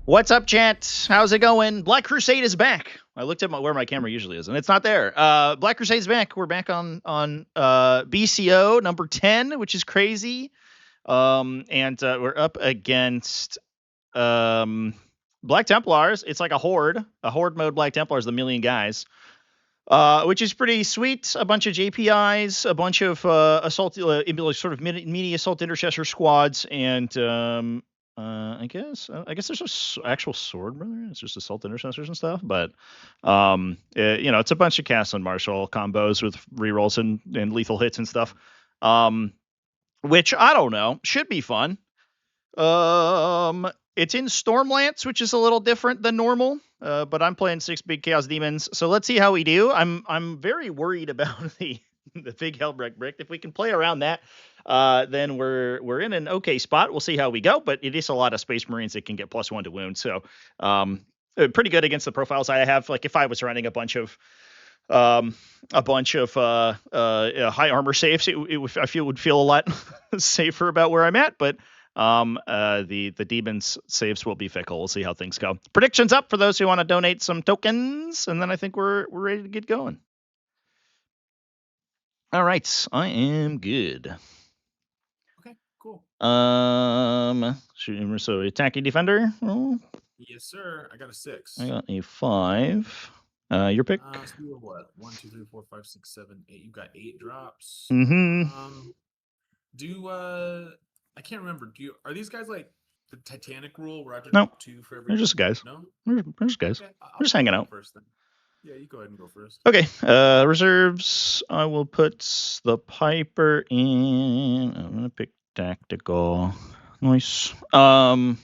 What's up, chat? How's it going? Black Crusade is back. I looked at where my camera usually is, and it's not there. Black Crusade's back. We're back on BCO number 10, which is crazy. And we're up against Black Templars. It's like a horde mode Black Templars, the million guys. Which is pretty sweet. A bunch of JPIs, a bunch of assault, sort of mini assault intercessor squads, and I guess there's an actual sword brother. It's just assault intercessors and stuff, but it's a bunch of cast and martial combos with rerolls and lethal hits and stuff. Which I don't know, should be fun. It's in Stormlance, which is a little different than normal. But I'm playing 6 big Chaos Demons, so let's see how we do. I'm very worried about the big Hellbreak brick. If we can play around that, then we're in an okay spot. We'll see how we go, but it is a lot of Space Marines that can get +1 to wound, so pretty good against the profiles I have. Like if I was running a bunch of high armor safes, I feel would feel a lot safer about where I'm at, but the Demons saves will be fickle. We'll see how things go. Predictions up for those who want to donate some tokens, and then I think we're ready to get going. All right, I am good. Okay, cool. So attacking defender. Oh. Yes, sir. I got a 6. I got a 5. Your pick. So you have what? 1, 2, 3, 4, 5, 6, 7, 8. You got 8 drops. Mm-hmm. I can't remember. Are these guys like the Titanic rule where I have to do 2 for every? They're just guys. No, they're just guys. Okay, we're just hanging out. First, then. Yeah, you go ahead and go first. Okay. Reserves. I will put the Piper in. I'm gonna pick tactical. Nice. I'll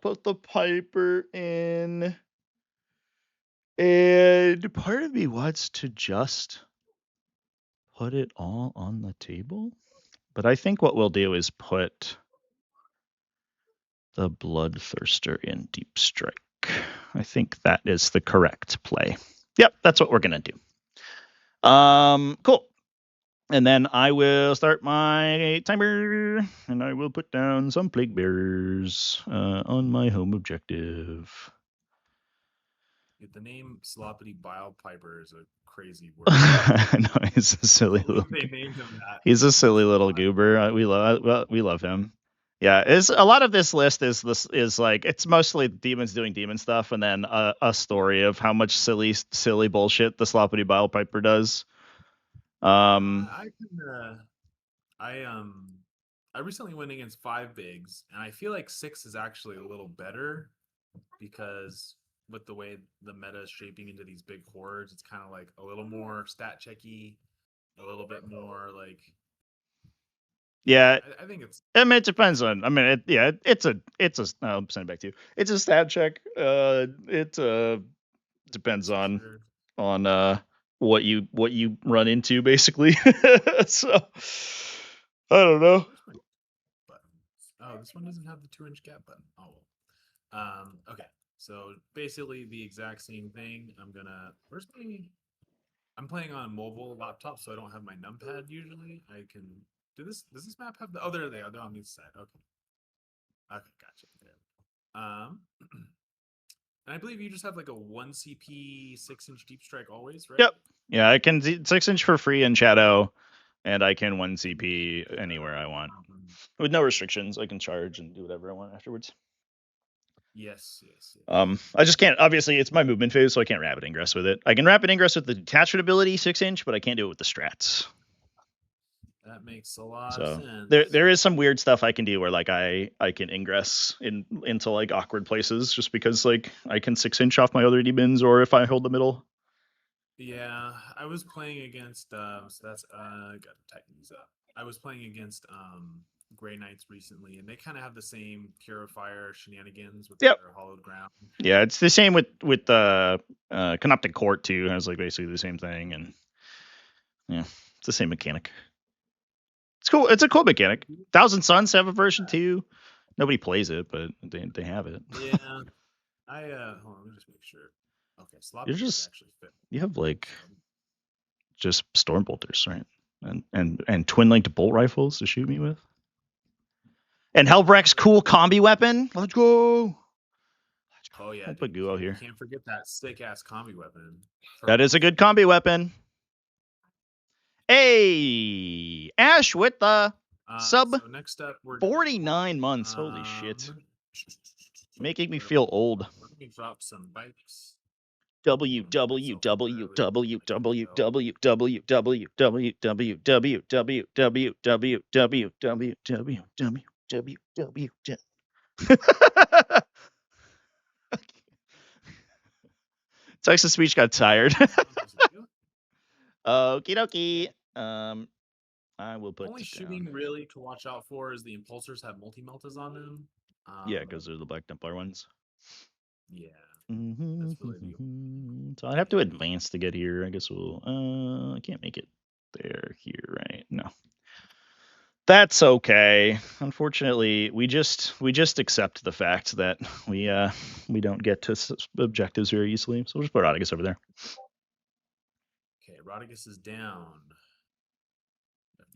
put the Piper in. And part of me wants to just put it all on the table. But I think what we'll do is put the Bloodthirster in Deep Strike. I think that is the correct play. Yep, that's what we're going to do. Cool. And then I will start my timer, and I will put down some Plague Bearers on my home objective. The name Sloppity Bile Piper is a crazy word. No, he's a silly little. They named him that. He's a silly little goober. We love him. Yeah, a lot of this list is like it's mostly demons doing demon stuff, and then a story of how much silly bullshit the Sloppity Bile Piper does. I recently went against 5 bigs, and I feel like 6 is actually a little better because with the way the meta is shaping into these big hordes, it's kind of like a little more stat checky, a little bit more like. Yeah, I think it's. I mean, it depends on. I mean, it's a. I'll send it back to you. It's a stat check. It depends on what you run into basically. So I don't know. Oh, this one doesn't have the 2-inch gap button. Oh, okay. So basically the exact same thing. I'm playing on a mobile laptop, so I don't have my numpad usually. I can do this. Does this map have the? Oh, there they are. They're on the side. Okay, gotcha. There. And I believe you just have like a 1 CP 6-inch deep strike always, right? Yep. Yeah, I can 6-inch for free in Shadow, and I can 1 CP anywhere I want with no restrictions. I can charge and do whatever I want afterwards. Yes. I just can't. Obviously, it's my movement phase, so I can't rapid ingress with it. I can rapid ingress with the detachment ability 6-inch, but I can't do it with the strats. That makes a lot of sense. There is some weird stuff I can do where like I can ingress into like awkward places just because like I can 6-inch off my other demons, or if I hold the middle. Yeah, I was playing against. So that's I got to tighten these up. I was playing against Grey Knights recently, and they kind of have the same purifier shenanigans with their hollowed ground. Yeah, it's the same with the Canoptic Court too. It has like basically the same thing, and yeah, it's the same mechanic. It's cool. It's a cool mechanic. Thousand Suns have a version 2. Nobody plays it, but they have it. Yeah, hold on, let me just make sure. Okay, Sloppy actually fit. You have like just storm bolters, right? And twin linked bolt rifles to shoot me with. And Hellbreak's cool combi weapon. Let's go. Oh yeah, I'll dude, put Guo you here. can't forget that sick ass combi weapon. That is a good combi weapon. Hey, Ash with the sub So next up, we're 49 months. Holy shit. gonna, Making me feel old. Let me drop some bikes. Text to speech got tired. Okie dokie. I will put Only it shooting down. really to watch out for is the impulsors have multi-meltas on them. Yeah, because they're the Black Templar ones. Yeah, that's really the So I'd have to advance to get here. I guess we'll. I can't make it there here, right? No. That's okay. Unfortunately, we just accept the fact that we don't get to objectives very easily. So we'll just put Rodigus over there. Okay, Rodigus is down.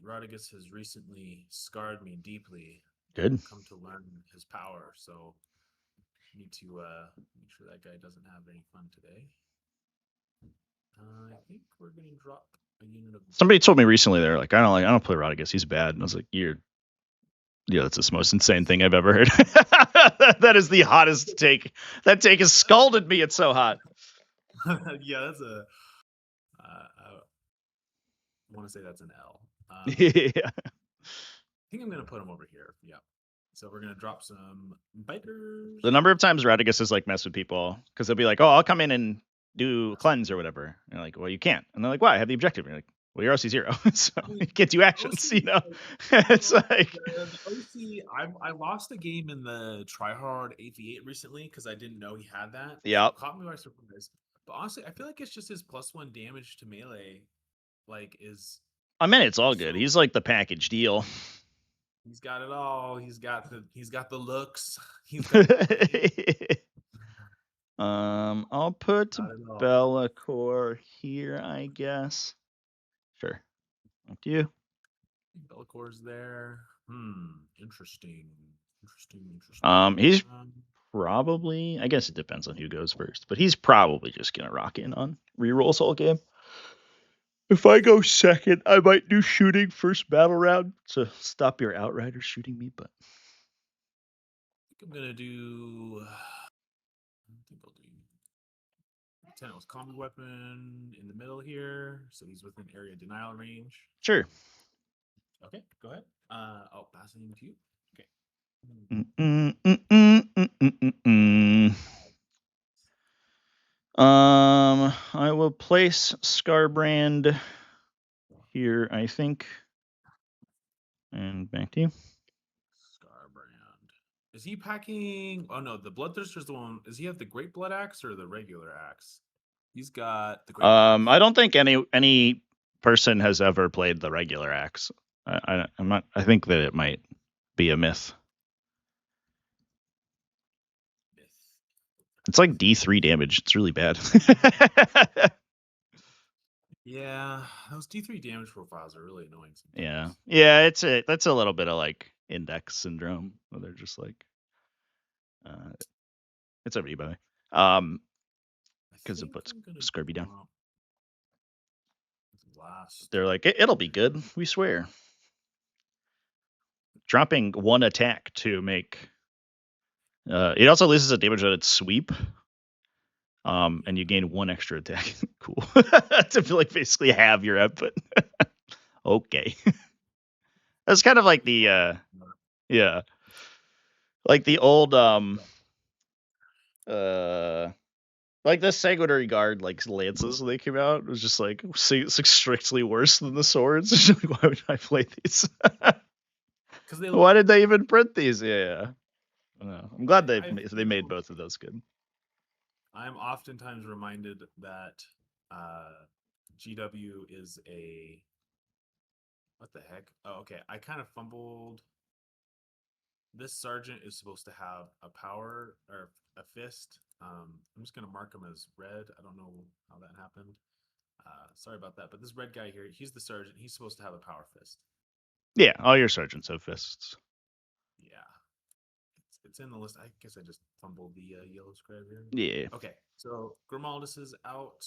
Rodigus has recently scarred me deeply. Good. I've come to learn his power, so need to make sure that guy doesn't have any fun today. I think we're gonna drop a unit of. Somebody told me recently they're like, I don't play Rodigus. He's bad. And I was like, yeah, that's the most insane thing I've ever heard. That is the hottest take. That take has scalded me. It's so hot. Yeah, that's a. I want to say that's an L. Yeah. I think I'm gonna put him over here. Yeah. So we're gonna drop some bikers. The number of times Rodigus has like messed with people because they'll be like, oh, I'll come in and do cleanse or whatever. And you're like, well, you can't. And they're like, why? I have the objective. And you're like, well, you're OC 0. So you can't do actions, you know? It's like. The OC, I lost a game in the tryhard 8v8 recently because I didn't know he had that. Yep. So it caught me by surprise. But honestly, I feel like it's just his +1 damage to melee, like, is. I mean, it's all good. He's like the package deal. He's got it all. He's got the looks. He's got the I'll put Bellacore here, I guess. Sure. Up to you. Bellacore's there. Interesting. He's probably, I guess it depends on who goes first, but he's probably just gonna rock in on rerolls all game. If I go second, I might do shooting first battle round to stop your outriders shooting me, but I think I'm gonna do. I think I'll do Lieutenant's combi weapon in the middle here, so he's within area denial range. Sure. Okay, go ahead. I'll pass it to you. Okay. I will place Scarbrand here, I think. And back to you. Scarbrand. Is he packing? Oh no, the Bloodthirster's the one. Does he have the Great Blood Axe or the regular axe? He's got the Great Blood Axe. I don't think any person has ever played the regular axe. I'm not. I think that it might be a myth. It's like D3 damage. It's really bad. Yeah, those D3 damage profiles are really annoying sometimes. Yeah. That's a little bit of like index syndrome. Where they're just like, it's over to you, by the way. Because it puts Scurvy down. They're like, it'll be good. We swear. Dropping one attack to make. It also loses a damage on its sweep. And you gain one extra attack. Cool. To like basically have your output. Okay. That's kind of like the yeah. Like the old like the Sanguinary Guard like lances when they came out. It was just like strictly worse than the swords. Why would I play these? Why did they even print these? Yeah. I'm glad they made both of those good. I'm oftentimes reminded that GW is a. What the heck? Oh, okay. I kind of fumbled. This sergeant is supposed to have a power or a fist. I'm just gonna mark him as red. I don't know how that happened. Sorry about that. But this red guy here, he's the sergeant. He's supposed to have a power fist. Yeah, all your sergeants have fists. Yeah, it's in the list. I guess I just fumbled the yellow scribe here. Yeah. Okay, so Grimaldus is out.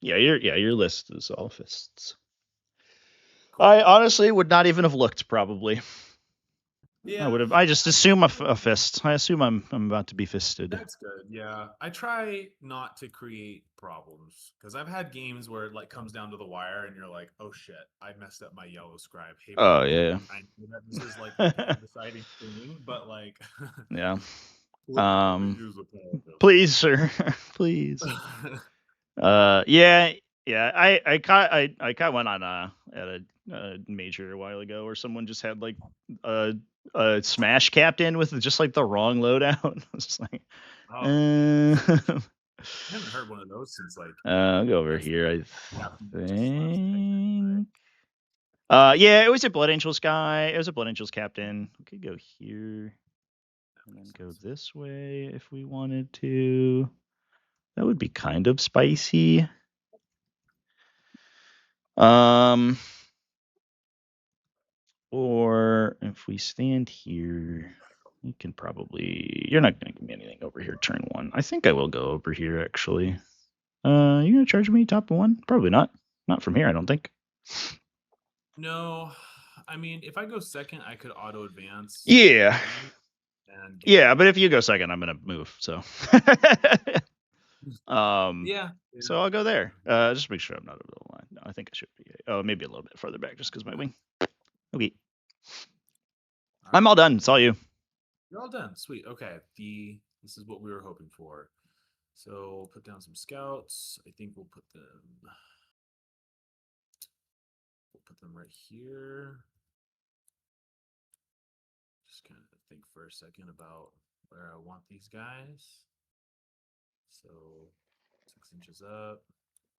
Yeah, your list is all fists. Cool. I honestly would not even have looked, probably. Yeah, I would have. I just assume a fist. I assume I'm about to be fisted. that's good. Yeah, I try not to create problems because I've had games where it like comes down to the wire and you're like, oh shit, I messed up my yellow scribe. Hey, Oh buddy, yeah. I know that this is like the deciding thing, but like, Yeah. let me use a power Please, sir. Please. Yeah. I caught one on at a major a while ago where someone just had like a smash captain with just like the wrong loadout. I was just like, Oh, I haven't heard one of those since like. I'll go over That's here. I Captain think. Yeah, it was a Blood Angels guy. It was a Blood Angels captain. We could go here and then go this way if we wanted to. That would be kind of spicy. Or if we stand here, you can probably. You're not going to give me anything over here turn 1. I think I will go over here actually. You gonna charge me top 1? Probably not. Not from here, I don't think. No, I mean, if I go second, I could auto advance. Yeah. Yeah, but if you go second, I'm gonna move. So. Yeah. So I'll go there. Just make sure I'm not over the line. No, I think I should be. Oh, maybe a little bit further back, just because my wing. Okay. I'm all done. It's all you. You're all done. Sweet. Okay. This is what we were hoping for. So we'll put down some scouts. I think we'll put them right here. Just kind of think for a second about where I want these guys. So 6 inches up,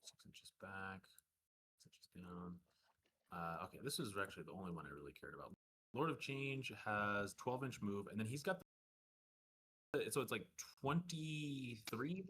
6 inches back, 6 inches down. Okay, this is actually the only one I really cared about. Lord of Change has 12-inch move, and then he's got so it's like 23.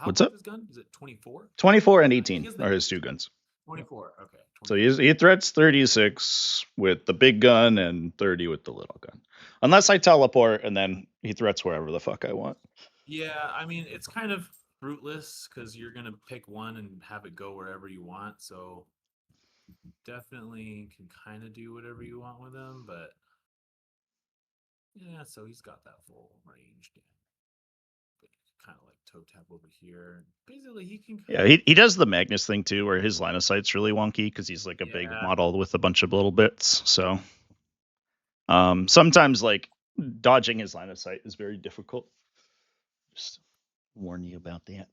What's up? His gun? Is it 24? 24 and 18 are his two guns. 24. Okay. 24. So he threats 36 with the big gun and 30 with the little gun. Unless I teleport, and then he threats wherever the fuck I want. Yeah, I mean, it's kind of fruitless because you're going to pick one and have it go wherever you want. So definitely can kind of do whatever you want with him. But yeah, so he's got that full range. But kind of like toe tap over here. Basically, he can. Yeah, he does the Magnus thing too, where his line of sight's really wonky because he's like a big model with a bunch of little bits. So sometimes like dodging his line of sight is very difficult. Just warn you about that.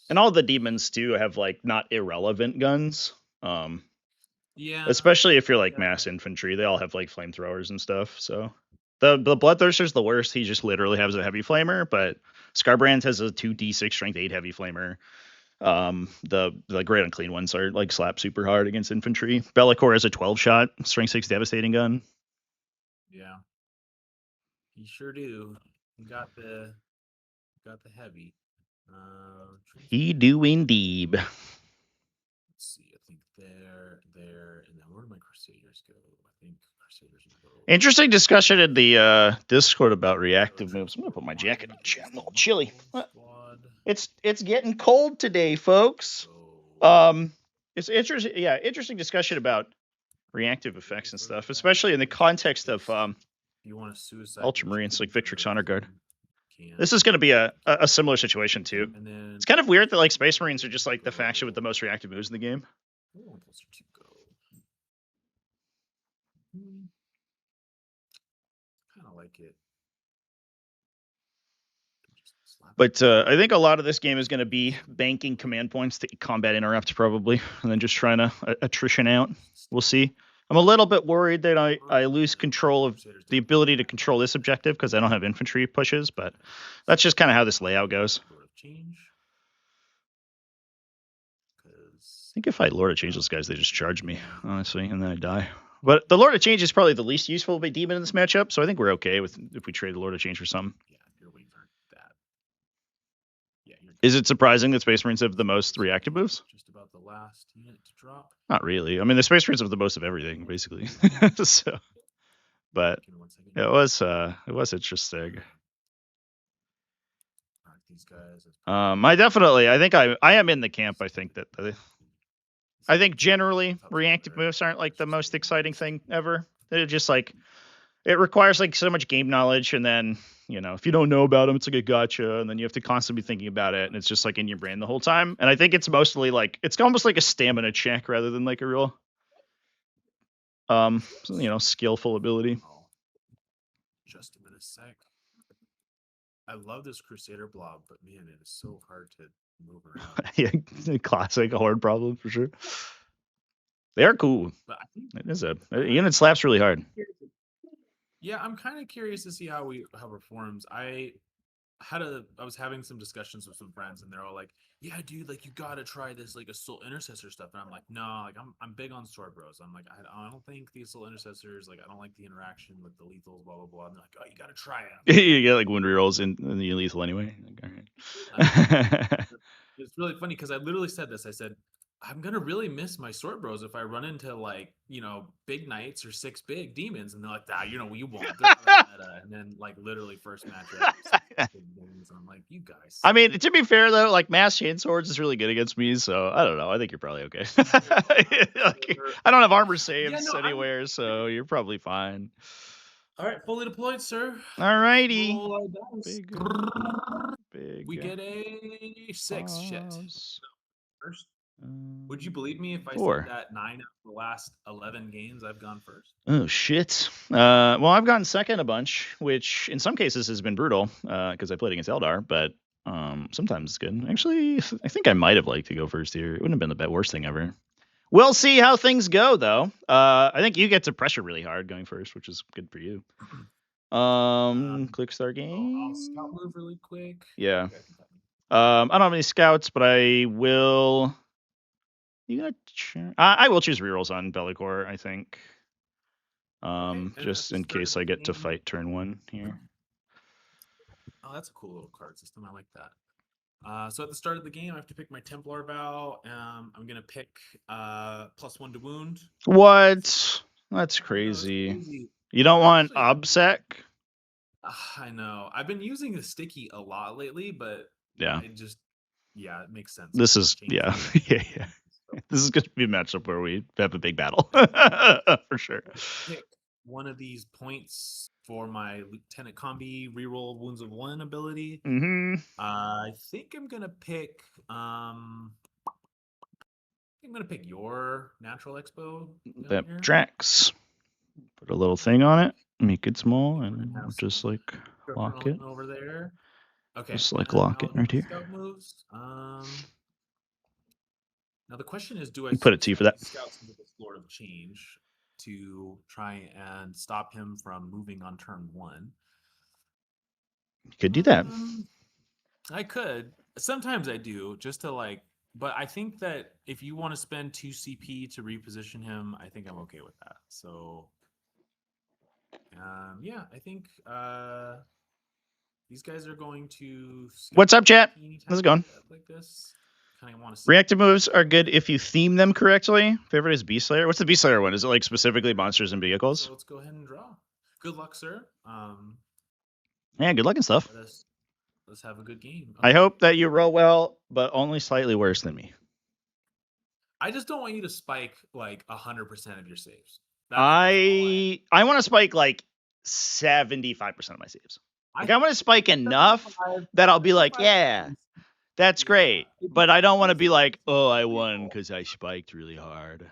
And all the demons too have like not irrelevant guns. Yeah. Especially if you're like mass infantry, they all have like flamethrowers and stuff. So the Bloodthirster's the worst. He just literally has a heavy flamer, but Scarbrand has a 2d6 strength 8 heavy flamer. The great unclean ones are like slap super hard against infantry. Bellicor has a 12 shot strength 6 devastating gun. Yeah. You sure do. You got the heavy. He do indeed. Let's see. I think there, and then where do my Crusaders go? I think Crusaders will go. Interesting discussion in the Discord about reactive moves. I'm gonna put my jacket on. I'm a little chilly. It's getting cold today, folks. It's interesting. Yeah, interesting discussion about reactive effects and stuff, especially in the context of Ultramarines like Victrix Honor Guard. This is going to be a similar situation too. It's kind of weird that like Space Marines are just like the faction with the most reactive moves in the game. Kind of like it. But I think a lot of this game is going to be banking command points to combat interrupt probably, and then just trying to attrition out. We'll see. I'm a little bit worried that I lose control of the ability to control this objective because I don't have infantry pushes, but that's just kind of how this layout goes. I think if I Lord of Change those guys, they just charge me, honestly, and then I die. But the Lord of Change is probably the least useful by demon in this matchup, so I think we're okay with if we trade the Lord of Change for something. Is it surprising that Space Marines have the most reactive moves? Just about the last unit to drop. Not really. I mean, the Space Marines have the most of everything, basically. So but Give me 1 second. it was interesting. Alright, these guys. I think I am in the camp. I think that I think generally reactive moves aren't like the most exciting thing ever. They're just like, it requires like so much game knowledge, and then, you know, if you don't know about them, it's like a gotcha, and then you have to constantly be thinking about it, and it's just like in your brain the whole time. And I think it's mostly like, it's almost like a stamina check rather than like a real you know, skillful ability. Just a minute, sec. I love this Crusader blob, but man, it is so hard to move around. Yeah, classic horde problem for sure. They are cool. But I think It is a unit slaps really hard. Yeah, I'm kind of curious to see how it performs. I was having some discussions with some friends, and they're all like, "Yeah, dude, like you gotta try this like Assault Intercessor stuff." And I'm like, "No, like I'm big on Sword Bros. I'm like, I don't think the Assault Intercessors, like I don't like the interaction with the lethals, blah blah blah." And they're like, "Oh, you gotta try it." You get like wound rerolls in the lethal anyway. It's really funny because I literally said this. I said, I'm gonna really miss my Sword Bros if I run into like, you know, big knights or 6 big demons, and they're like, "Ah, you know, you won't." They're not that meta. And then like literally first matchup, 6 big demons, and I'm like, you guys. I mean, to be fair though, like mass chain swords is really good against me, so I don't know. I think you're probably okay. Like, I don't have armor saves anywhere, so you're probably fine. All right, fully deployed, sir. All righty. We get a 6. Shit. First. Would you believe me if I said that 9 of the last 11 games I've gone first? Oh shit. Well, I've gotten second a bunch, which in some cases has been brutal because I played against Eldar, but sometimes it's good. Actually, I think I might have liked to go first here. It wouldn't have been the worst thing ever. We'll see how things go, though. I think you get to pressure really hard going first, which is good for you. Click start game. I'll scout move really quick. Yeah. I don't have any scouts, but I will. I will choose rerolls on Bellicor, I think. Just in case I get to fight turn 1 here. Oh, that's a cool little card system. I like that. So at the start of the game, I have to pick my Templar vow. I'm gonna pick +1 to wound. What? That's crazy. You don't want Obsec? I know. I've been using the sticky a lot lately, but yeah, it makes sense. This is yeah. This is going to be a matchup where we have a big battle for sure. Pick one of these points for my Lieutenant Combi reroll Wounds of 1 ability. I think I'm gonna pick. I'm gonna pick your Natural Expo. That Drax. Put a little thing on it, make it small, and just like lock it over there. Okay. Just like lock it right here. Scout moves. Now the question is, do I put it to you for that? Scouts into this Lord of Change to try and stop him from moving on turn 1? You could do that. I could. Sometimes I do, just to like. But I think that if you want to spend 2 CP to reposition him, I think I'm okay with that. So, yeah, I think these guys are going to. What's up, chat? How's it going? Like this. Kind of want to. Reactive moves are good if you theme them correctly. Favorite is Beast Slayer. What's the Beast Slayer one? Is it like specifically monsters and vehicles? So let's go ahead and draw. Good luck, sir. Yeah, good luck and stuff. Let's have a good game. Okay. I hope that you roll well, but only slightly worse than me. I just don't want you to spike like 100% of your saves. I want to spike like 75% of my saves. Like I want to spike enough that I'll be like, yeah, that's great. But I don't want to be like, oh, I won because I spiked really hard.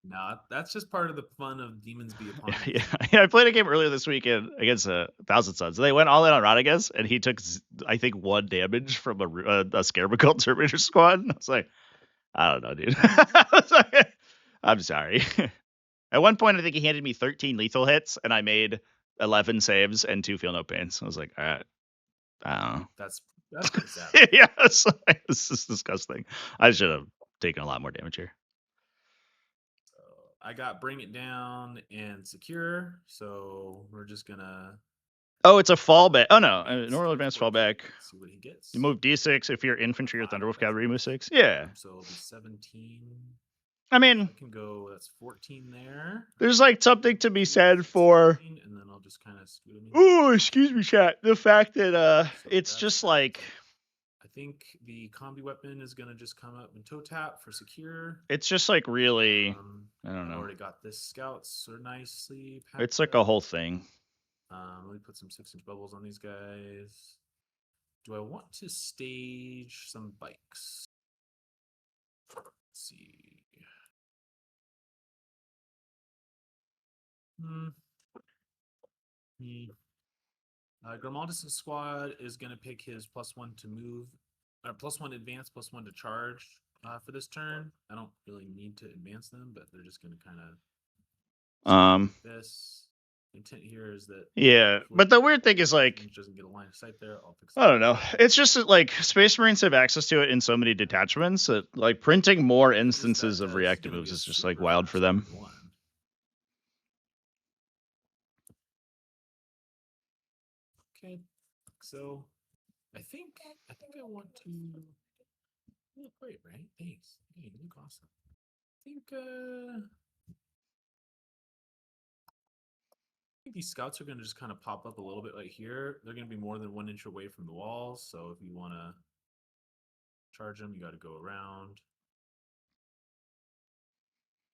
No, that's just part of the fun of Demons Be Upon Me. Yeah, I played a game earlier this weekend against Thousand Suns. They went all in on Rodriguez, and he took, I think, 1 damage from a Scarabacult Terminator squad. I was like, I don't know, dude. I'm sorry. At one point, I think he handed me 13 lethal hits, and I made 11 saves and 2 feel no pains. I was like, all right, I don't know. That's pretty sad. Yeah, this is disgusting. I should have taken a lot more damage here. I got Bring It Down and Secure, so we're just gonna. Oh, it's a fallback. Oh no, normal advanced fallback. See what he gets. You move D6 if you're infantry or Thunderwolf cavalry. Move 6. Yeah. So it'll be 17. I mean, I can go. That's 14 there. there's like something to be said for. And then I'll just kind of scoot him in. Oh, excuse me, chat. The fact that So it's that's just that. like. I think the combi weapon is gonna just come up and toe tap for secure. It's just like really. I don't I've know. already got this scouts so nicely. It's like a whole thing. Let me put some 6-inch bubbles on these guys. Do I want to stage some bikes? Let's see. Grimaldus' squad is going to pick his +1 to move, or +1 advance, +1 to charge for this turn. I don't really need to advance them, but they're just going to kind of like this. The intent here is that but the weird thing is like doesn't get a line of sight there. I'll fix I don't know. It's just that like Space Marines have access to it in so many detachments that like printing more instances of reactive moves is just like wild for them. Okay, so I think I want to. You look great, right? Thanks. Hey, you look awesome. I think these scouts are going to just kind of pop up a little bit right here. They're going to be more than 1 inch away from the walls, so if you want to charge them, you got to go around.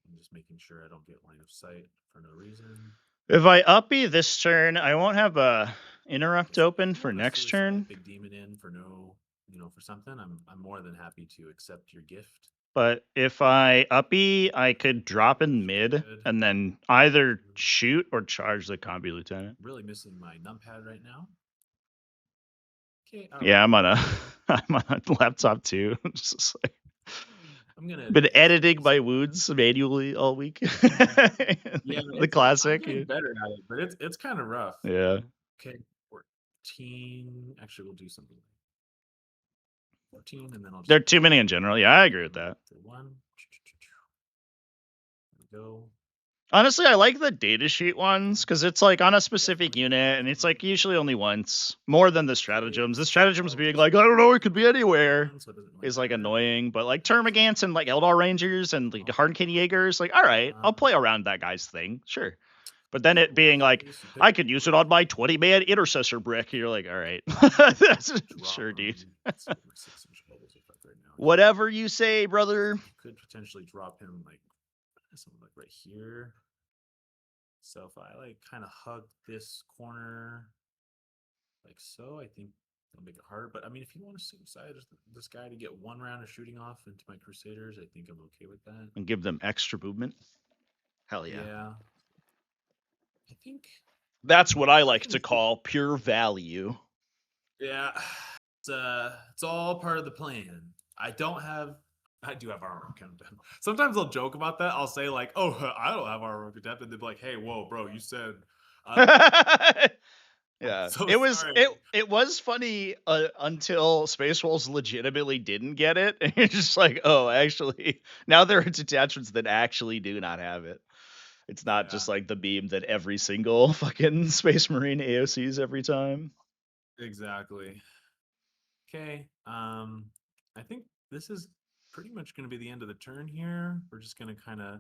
I'm just making sure I don't get line of sight for no reason. If I uppy this turn, I won't have a interrupt open for next turn. Big demon in for no, for something. I'm more than happy to accept your gift. But if I uppy, I could drop in mid and then either shoot or charge the combi lieutenant. Really missing my numpad right now. Okay, yeah, I'm on a laptop too. Just like been editing my wounds manually all week. Yeah, the classic. I'm getting better at it, but it's kind of rough. Yeah. Okay, 14. Actually, we'll do something. 14, and then I'll. There are too many in general. Yeah, I agree with that. 1. There we go. Honestly, I like the datasheet ones because it's like on a specific unit and it's like usually only once, more than the stratagems. The stratagems being like, I don't know, it could be anywhere is like annoying. But like Termagants and like Eldar Rangers and like Hardenkin Jaegers, like, all right, I'll play around that guy's thing, sure. But then it being like, I could use it on my 20-man intercessor brick. You're like, all right, sure, dude. Whatever you say, brother. Could potentially drop him like something like right here. So if I like kind of hug this corner like so, I think it'll make it harder. But I mean, if you want to suicide this guy to get 1 round of shooting off into my Crusaders, I think I'm okay with that. And give them extra movement. Hell yeah. Yeah. I think that's what I like to call pure value. Yeah. It's all part of the plan. I do have armor contempt. Sometimes I'll joke about that. I'll say like, "Oh, I don't have armor contempt," and they'll be like, "Hey, whoa, bro, you said." Yeah, so it was funny until Space Wolves legitimately didn't get it, and you're just like, oh, actually, now there are detachments that actually do not have it. It's not just like the beam that every single fucking Space Marine AOCs every time. Exactly. Okay. I think this is pretty much going to be the end of the turn here. We're just going to kind of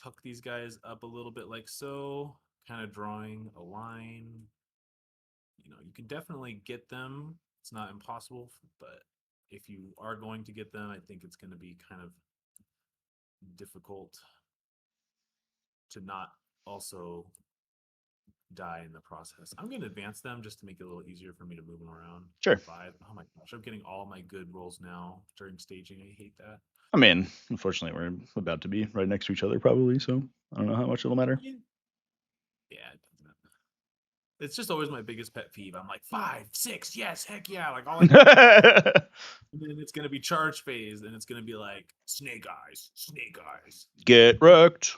tuck these guys up a little bit like so, kind of drawing a line. You can definitely get them. It's not impossible, but if you are going to get them, I think it's going to be kind of difficult to not also die in the process. I'm going to advance them just to make it a little easier for me to move them around. Sure. 5. Oh my gosh, I'm getting all my good rolls now during staging. I hate that. I mean, unfortunately, we're about to be right next to each other probably, so I don't know how much it'll matter. Yeah, it doesn't matter. It's just always my biggest pet peeve. I'm like 5, 6, yes, heck yeah, like all. And then it's gonna be charge phase, and it's gonna be like snake eyes, get wrecked.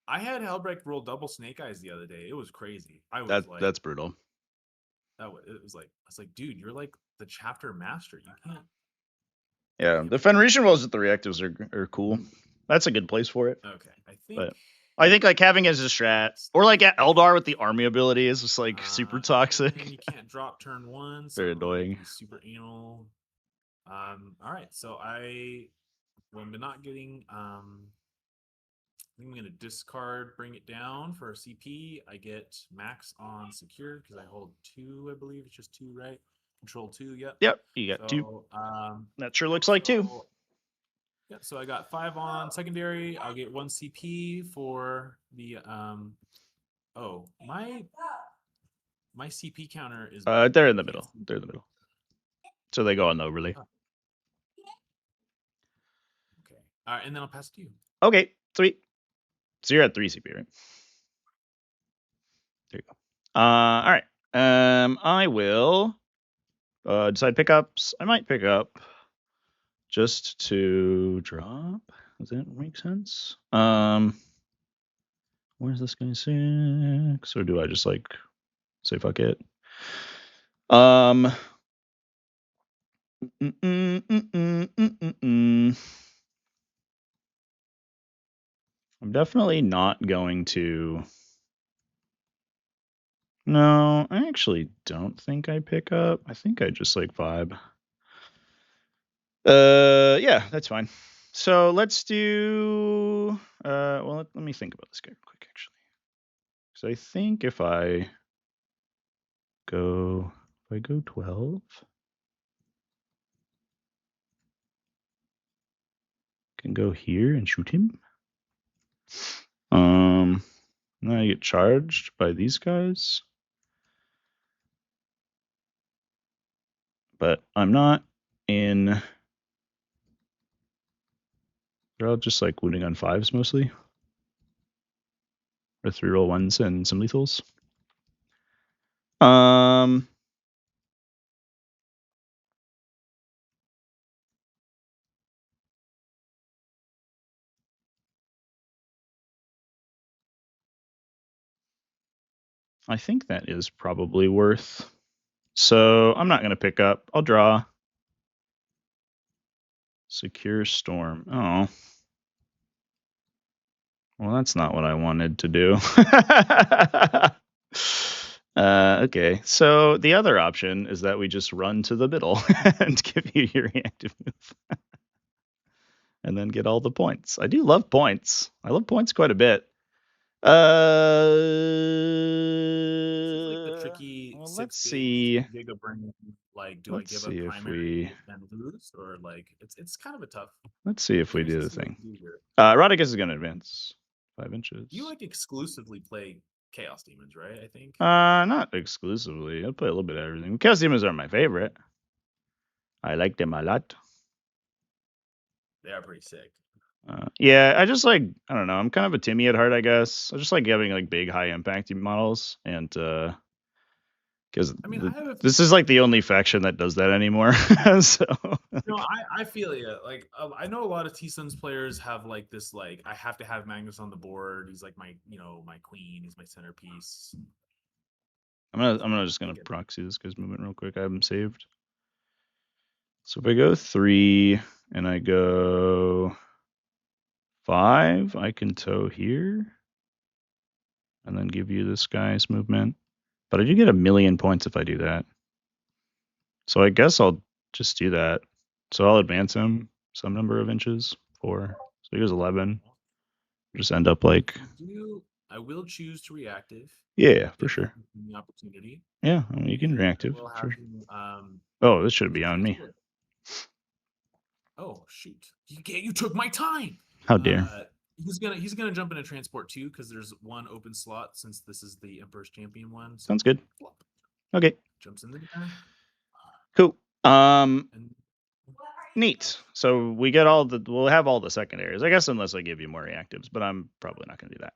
I had Hellbreak roll double snake eyes the other day. It was crazy. That's brutal. I was like, dude, you're like the chapter master. You can't. Yeah, the Fenrisian rolls with the reactives are cool. That's a good place for it. Okay, I think like having as a strat, or like at Eldar with the army ability is just like super toxic. And you can't drop turn 1. So very annoying. Super anal. All right, so I When I'm not getting, I think I'm going to discard, bring it down for a CP. I get max on secure because I hold 2, I believe. It's just 2, right? Control 2, yep. Yep, you got 2. So, That sure looks like 2. Yeah, so I got 5 on secondary. I'll get 1 CP for the, oh, my CP counter is. They're in the middle. They're in the middle. So they go on the overlay. Oh. Okay. All right, and then I'll pass it to you. Okay, sweet. So you're at 3 CP, right? There you go. All right. I will decide pickups. I might pick up just to drop. Does that make sense? Where's this guy 6? Or do I just like say fuck it? I'm definitely not going to. No, I actually don't think I pick up. I think I just like vibe. Yeah, that's fine. So let's do. Well, let me think about this guy real quick, actually. So I think if I go 12, can go here and shoot him. Then I get charged by these guys, but I'm not in. They're all just like wounding on 5s mostly, or 3-roll 1s and some lethals. I think that is probably worth. So I'm not going to pick up. I'll draw. Secure Storm. Oh. Well, that's not what I wanted to do. Okay. So the other option is that we just run to the middle and give you your reactive move. And then get all the points. I do love points. I love points quite a bit. Tricky. Well, let's see. Giga bring, like, do let's I give see a if primary and lose, or like it's kind of a tough. Let's see if we do the thing. Do Rodicus is going to advance 5 inches. You like exclusively play Chaos Demons, right? I think. Not exclusively. I play a little bit of everything. Chaos Demons are my favorite. I like them a lot. They are pretty sick. Yeah, I just like, I don't know. I'm kind of a Timmy at heart, I guess. I just like having like big, high impact models, and because this is like the only faction that does that anymore. So. No, I feel it. Like I know a lot of T-Suns players have like this. Like I have to have Magnus on the board. He's like my queen. He's my centerpiece. I'm just gonna proxy this guy's movement real quick. I have him saved. So if I go 3 and I go 5, I can tow here and then give you this guy's movement. But I do get 1,000,000 points if I do that. So I guess I'll just do that. So I'll advance him some number of inches, 4. So he goes 11. Just end up like. I will choose to reactive. Yeah, for sure. The opportunity. Yeah, I mean, you can reactive. Sure. Oh, this should be on me. Oh shoot! You took my time. How dare! He's gonna jump into transport too because there's one open slot since this is the Emperor's Champion one. So sounds good. Okay. Jumps in the guy. Cool. Neat. So we get we'll have all the secondaries, I guess, unless I give you more reactives, but I'm probably not gonna do that.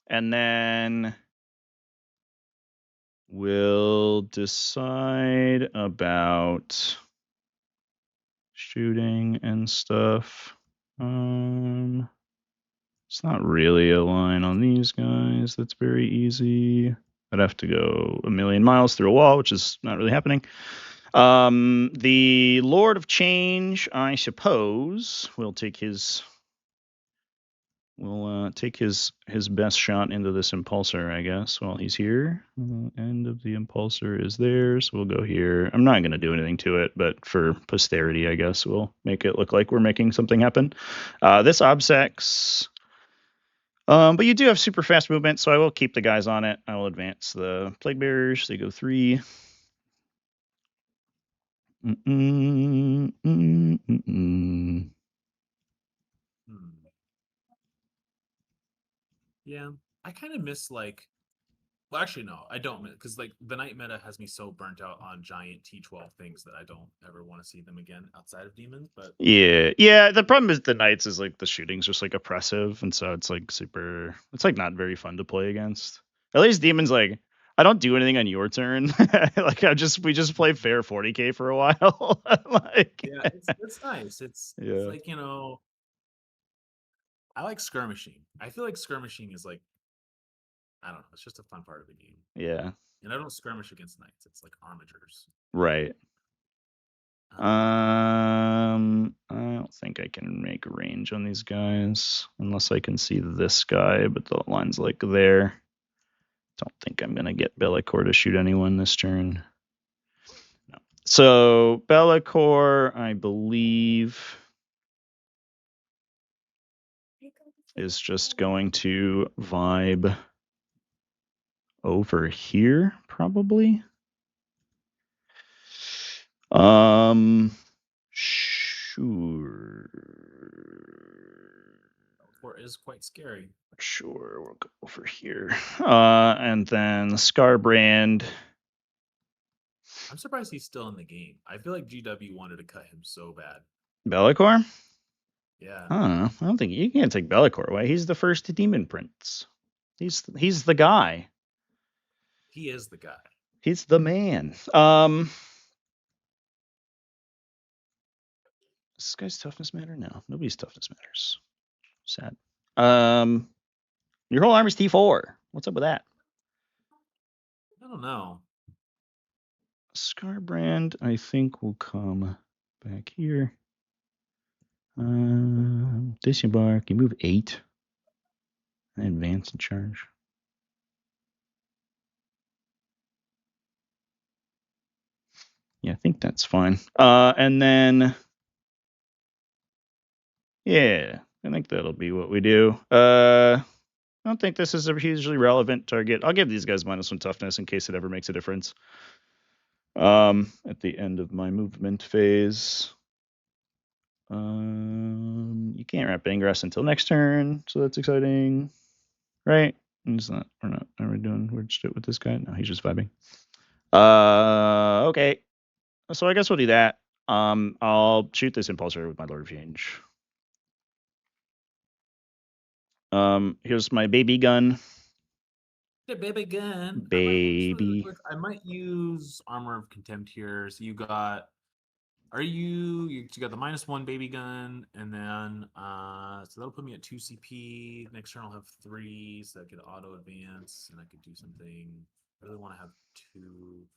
And then we'll decide about shooting and stuff. It's not really a line on these guys. That's very easy. I'd have to go 1,000,000 miles through a wall, which is not really happening. The Lord of Change, I suppose, will take his We'll take his best shot into this impulsor, I guess, while he's here. End of the impulsor is there, so we'll go here. I'm not going to do anything to it, but for posterity, I guess we'll make it look like we're making something happen. This obsects, but you do have super fast movement, so I will keep the guys on it. I will advance the plague bearers. They go 3. Yeah, I kind of miss like. Well, actually, no, I don't, because like the night meta has me so burnt out on giant T12 things that I don't ever want to see them again outside of demons. But yeah. The problem is the knights is like the shooting's just like oppressive, and so it's like super. It's like not very fun to play against. At least demons like I don't do anything on your turn. Like we just play fair 40k for a while. Like yeah, it's nice. It's like I like skirmishing. I feel like skirmishing is like I don't know. It's just a fun part of the game. Yeah. And I don't skirmish against knights. It's like armatures. Right. I don't think I can make range on these guys unless I can see this guy, but the line's like there. Don't think I'm gonna get Bellicor to shoot anyone this turn. No. So Bellicor, I believe, is just going to vibe over here, probably. Sure. Or is quite scary. Sure, we'll go over here. And then Scarbrand. I'm surprised he's still in the game. I feel like GW wanted to cut him so bad. Bellicor? Yeah. I don't think you can't take Bellicor away. He's the first demon prince. He's the guy. He is the guy. He's the man. Does this guy's toughness matter? No, nobody's toughness matters. Sad. Your whole army's T4. What's up with that? I don't know. Scarbrand, I think, will come back here. Disembark. You move 8. And advance and charge. Yeah, I think that's fine. And then, yeah, I think that'll be what we do. I don't think this is a hugely relevant target. I'll give these guys -1 toughness in case it ever makes a difference. At the end of my movement phase. You can't wrap Ingress until next turn, so that's exciting. Right? Are we doing weird shit with this guy? No, he's just vibing. Okay. So I guess we'll do that. I'll shoot this impulsor with my Lord of Change. Here's my baby gun. The baby gun. Baby. I might use Armor of Contempt here. So you got you got the -1 baby gun, and then so that'll put me at 2 CP. Next turn I'll have 3, so I could auto advance, and I could do something. I really want to have 2.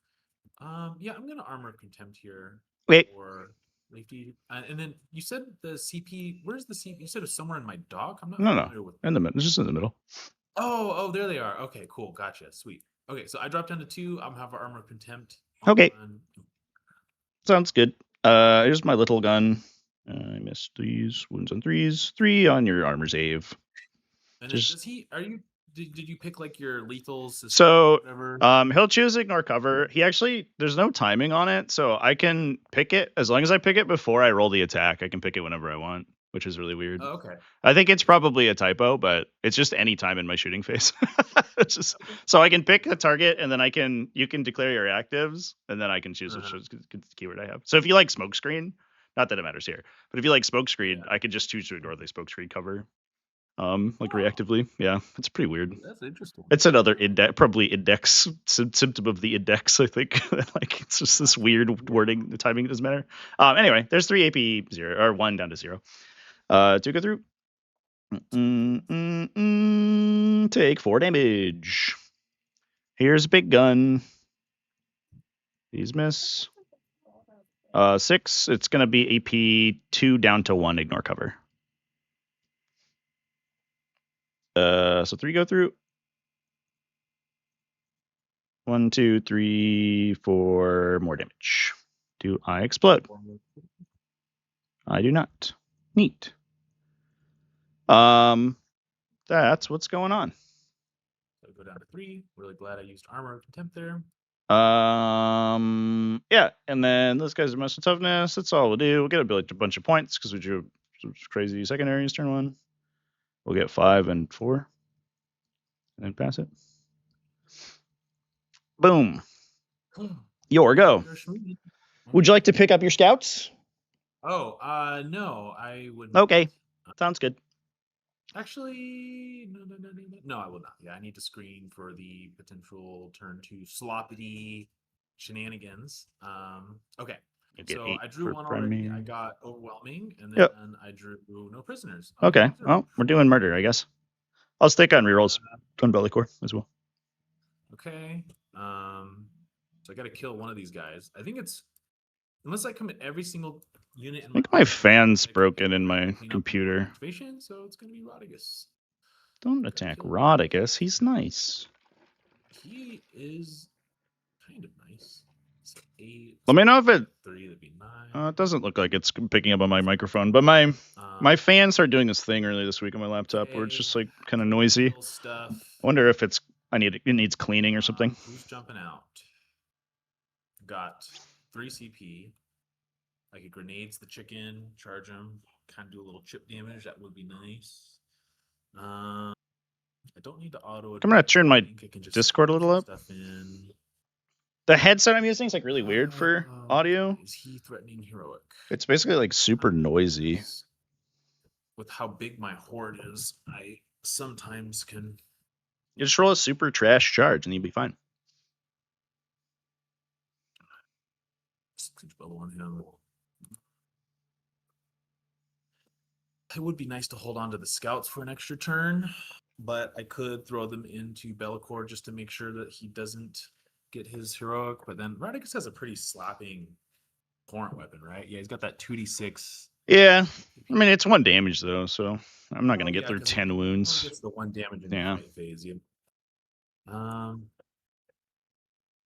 Yeah, I'm gonna Armor of Contempt here. Wait. Or and then you said the CP. Where's the CP? You said it's somewhere in my dock. I'm not familiar with. In the middle. It's just in the middle. Oh, there they are. Okay, cool. Gotcha. Sweet. Okay, so I dropped down to 2. I'm gonna have Armor of Contempt. Okay. Sounds good. Here's my little gun. I missed these wounds on 3s. 3 on your armor save. And does he? Did you pick like your lethals? So he'll choose ignore cover. He actually there's no timing on it, so I can pick it as long as I pick it before I roll the attack. I can pick it whenever I want, which is really weird. Oh, okay. I think it's probably a typo, but it's just any time in my shooting phase. It's just so I can pick a target and then you can declare your actives and then I can choose which keyword I have. So if you like smokescreen, not that it matters here, but if you like smokescreen, I could just choose to ignore the smokescreen cover. Reactively. Yeah, it's pretty weird. That's interesting. It's another probably index symptom of the index, I think. Like it's just this weird wording. The timing doesn't matter. Anyway, there's 3 AP 0 or 1 down to 0. To go through. Take 4 damage. Here's big gun. These miss. 6. It's gonna be AP 2 down to 1. Ignore cover. So 3 go through. 1, 2, 3, 4 more damage. Do I explode? I do not. Neat. That's what's going on. So go down to 3. Really glad I used armor of contempt there. Yeah, and then those guys are most toughness. That's all we'll do. We'll get a bunch of points because we drew some crazy secondaries turn 1. We'll get 5 and 4, and then pass it. Boom. Your go. Would you like to pick up your scouts? Oh, no, I would. Okay, sounds good. Actually, no, I will not. Yeah, I need to screen for the potential turn 2 sloppy shenanigans. Okay. So I drew one already. I got overwhelming, and then I drew no prisoners. Okay. Well, we're doing murder, I guess. I'll stick on rerolls. Twin Belly Core as well. Okay. So I got to kill one of these guys. I think it's unless I commit every single unit. I think my fan's broken in my computer. So it's gonna be Rodigus. Don't attack Rodigus. He's nice. He is kind of nice. So 8. Let me know if it. 3. That'd be 9. It doesn't look like it's picking up on my microphone, but my fan started doing this thing earlier this week on my laptop where it's just like kind of noisy. Stuff. I wonder if it needs cleaning or something. Who's jumping out? Got 3 CP. I could grenades the chicken, charge him, kind of do a little chip damage. That would be nice. I don't need to auto. I'm gonna turn my Discord a little up. The headset I'm using is like really weird for audio. Is he threatening heroic? It's basically like super noisy. With how big my horde is, I sometimes can. You just roll a super trash charge and you'll be fine. It would be nice to hold on to the scouts for an extra turn, but I could throw them into Bellacore just to make sure that he doesn't get his heroic. But then Rodigus has a pretty slapping torrent weapon, right? Yeah, he's got that 2d6. Yeah, I mean it's 1 damage though, so I'm not gonna get through 10 wounds. Gets the 1 damage in the fight phase. Yeah.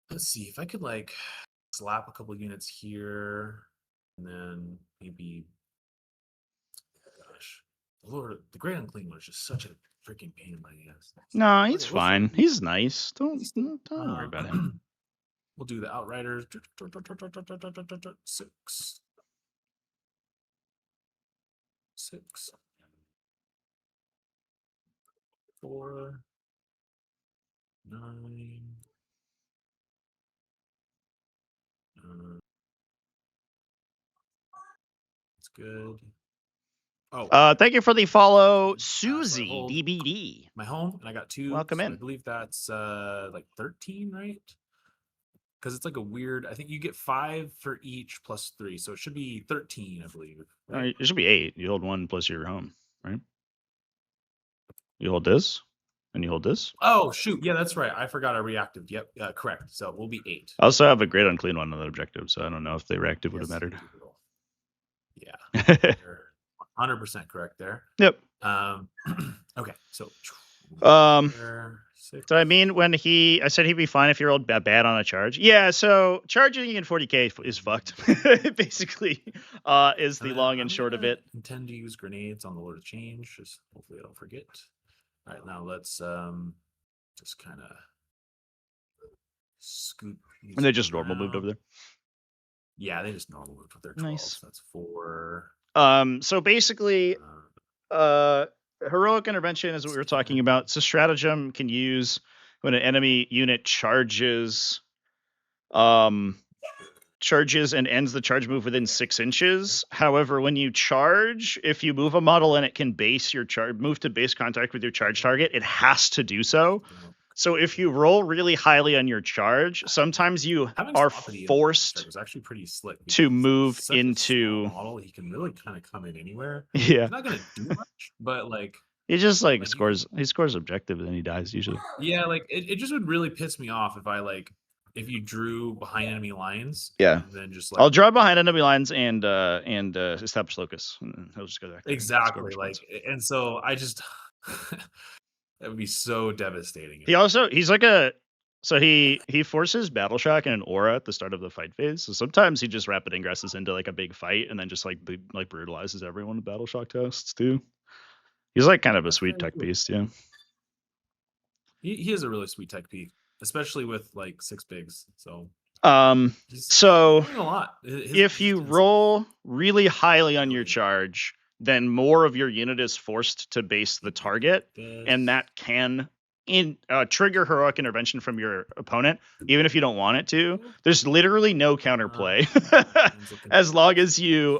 Let's see if I could like slap a couple units here, and then maybe. Gosh, Lord, the Great Unclean One is just such a freaking pain in my ass. No, he's fine. He's nice. Don't worry about him. We'll do the Outriders. 6. 6. 4. 9. That's good. Oh, thank you for the follow, Susie DBD. My home, and I got 2. Welcome in. I believe that's like 13, right? Because it's like a weird. I think you get 5 for each plus 3, so it should be 13, I believe. Right? It should be 8. You hold 1 plus your home, right? You hold this, and you hold this. Oh shoot! Yeah, that's right. I forgot I reactive. Yep, correct. So we'll be 8. I also have a Great Unclean One on that objective, so I don't know if they reactive would have mattered. Yeah. 100% correct there. Yep. Okay, so. So I mean, I said he'd be fine if you rolled bad on a charge. Yeah, so charging in 40k is fucked. Basically, is the long and short of it. Intend to use grenades on the Lord of Change. Just hopefully I don't forget. All right, now let's just kind of scoot. And they just normal moved over there. Yeah, they just normal moved with their 12. Nice. That's 4. So basically, heroic intervention is what we were talking about. It's a stratagem can use when an enemy unit charges and ends the charge move within 6 inches. However, when you charge, if you move a model and it can base your move to base contact with your charge target, it has to do so. So if you roll really highly on your charge, sometimes you are forced was actually pretty slick to move into model. He can really kind of come in anywhere. Yeah, he's not gonna do much, but like he just like scores. He scores objective and then he dies usually. Yeah, like it just would really piss me off if you drew behind enemy lines. Yeah, and then just I'll draw behind enemy lines and establish locus. And he'll just go back. Exactly, and so I just. That would be so devastating. He's like so he forces Battle Shock and an aura at the start of the fight phase. So sometimes he just rapid ingresses into like a big fight and then just like brutalizes everyone with Battle Shock tests too. He's like kind of a sweet tech beast, yeah. He is a really sweet tech piece, especially with like 6 bigs. So so doing a lot. If you roll really highly on your charge, then more of your unit is forced to base the target, and that can trigger heroic intervention from your opponent, even if you don't want it to. There's literally no counterplay as long as you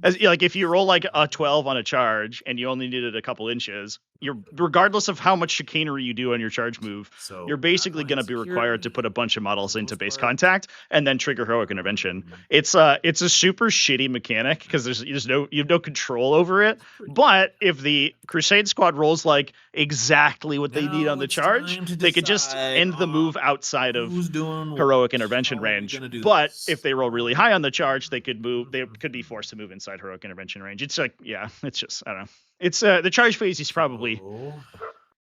if you roll like a 12 on a charge and you only needed a couple inches, you're regardless of how much chicanery you do on your charge move, you're basically going to be required to put a bunch of models into base contact and then trigger heroic intervention. It's a super shitty mechanic because you have no control over it. But if the Crusade squad rolls like exactly what they need on the charge, they could just end the move outside of heroic intervention range. But if they roll really high on the charge, they could be forced to move inside heroic intervention range. It's like, yeah, it's just, I don't know. It's the charge phase is probably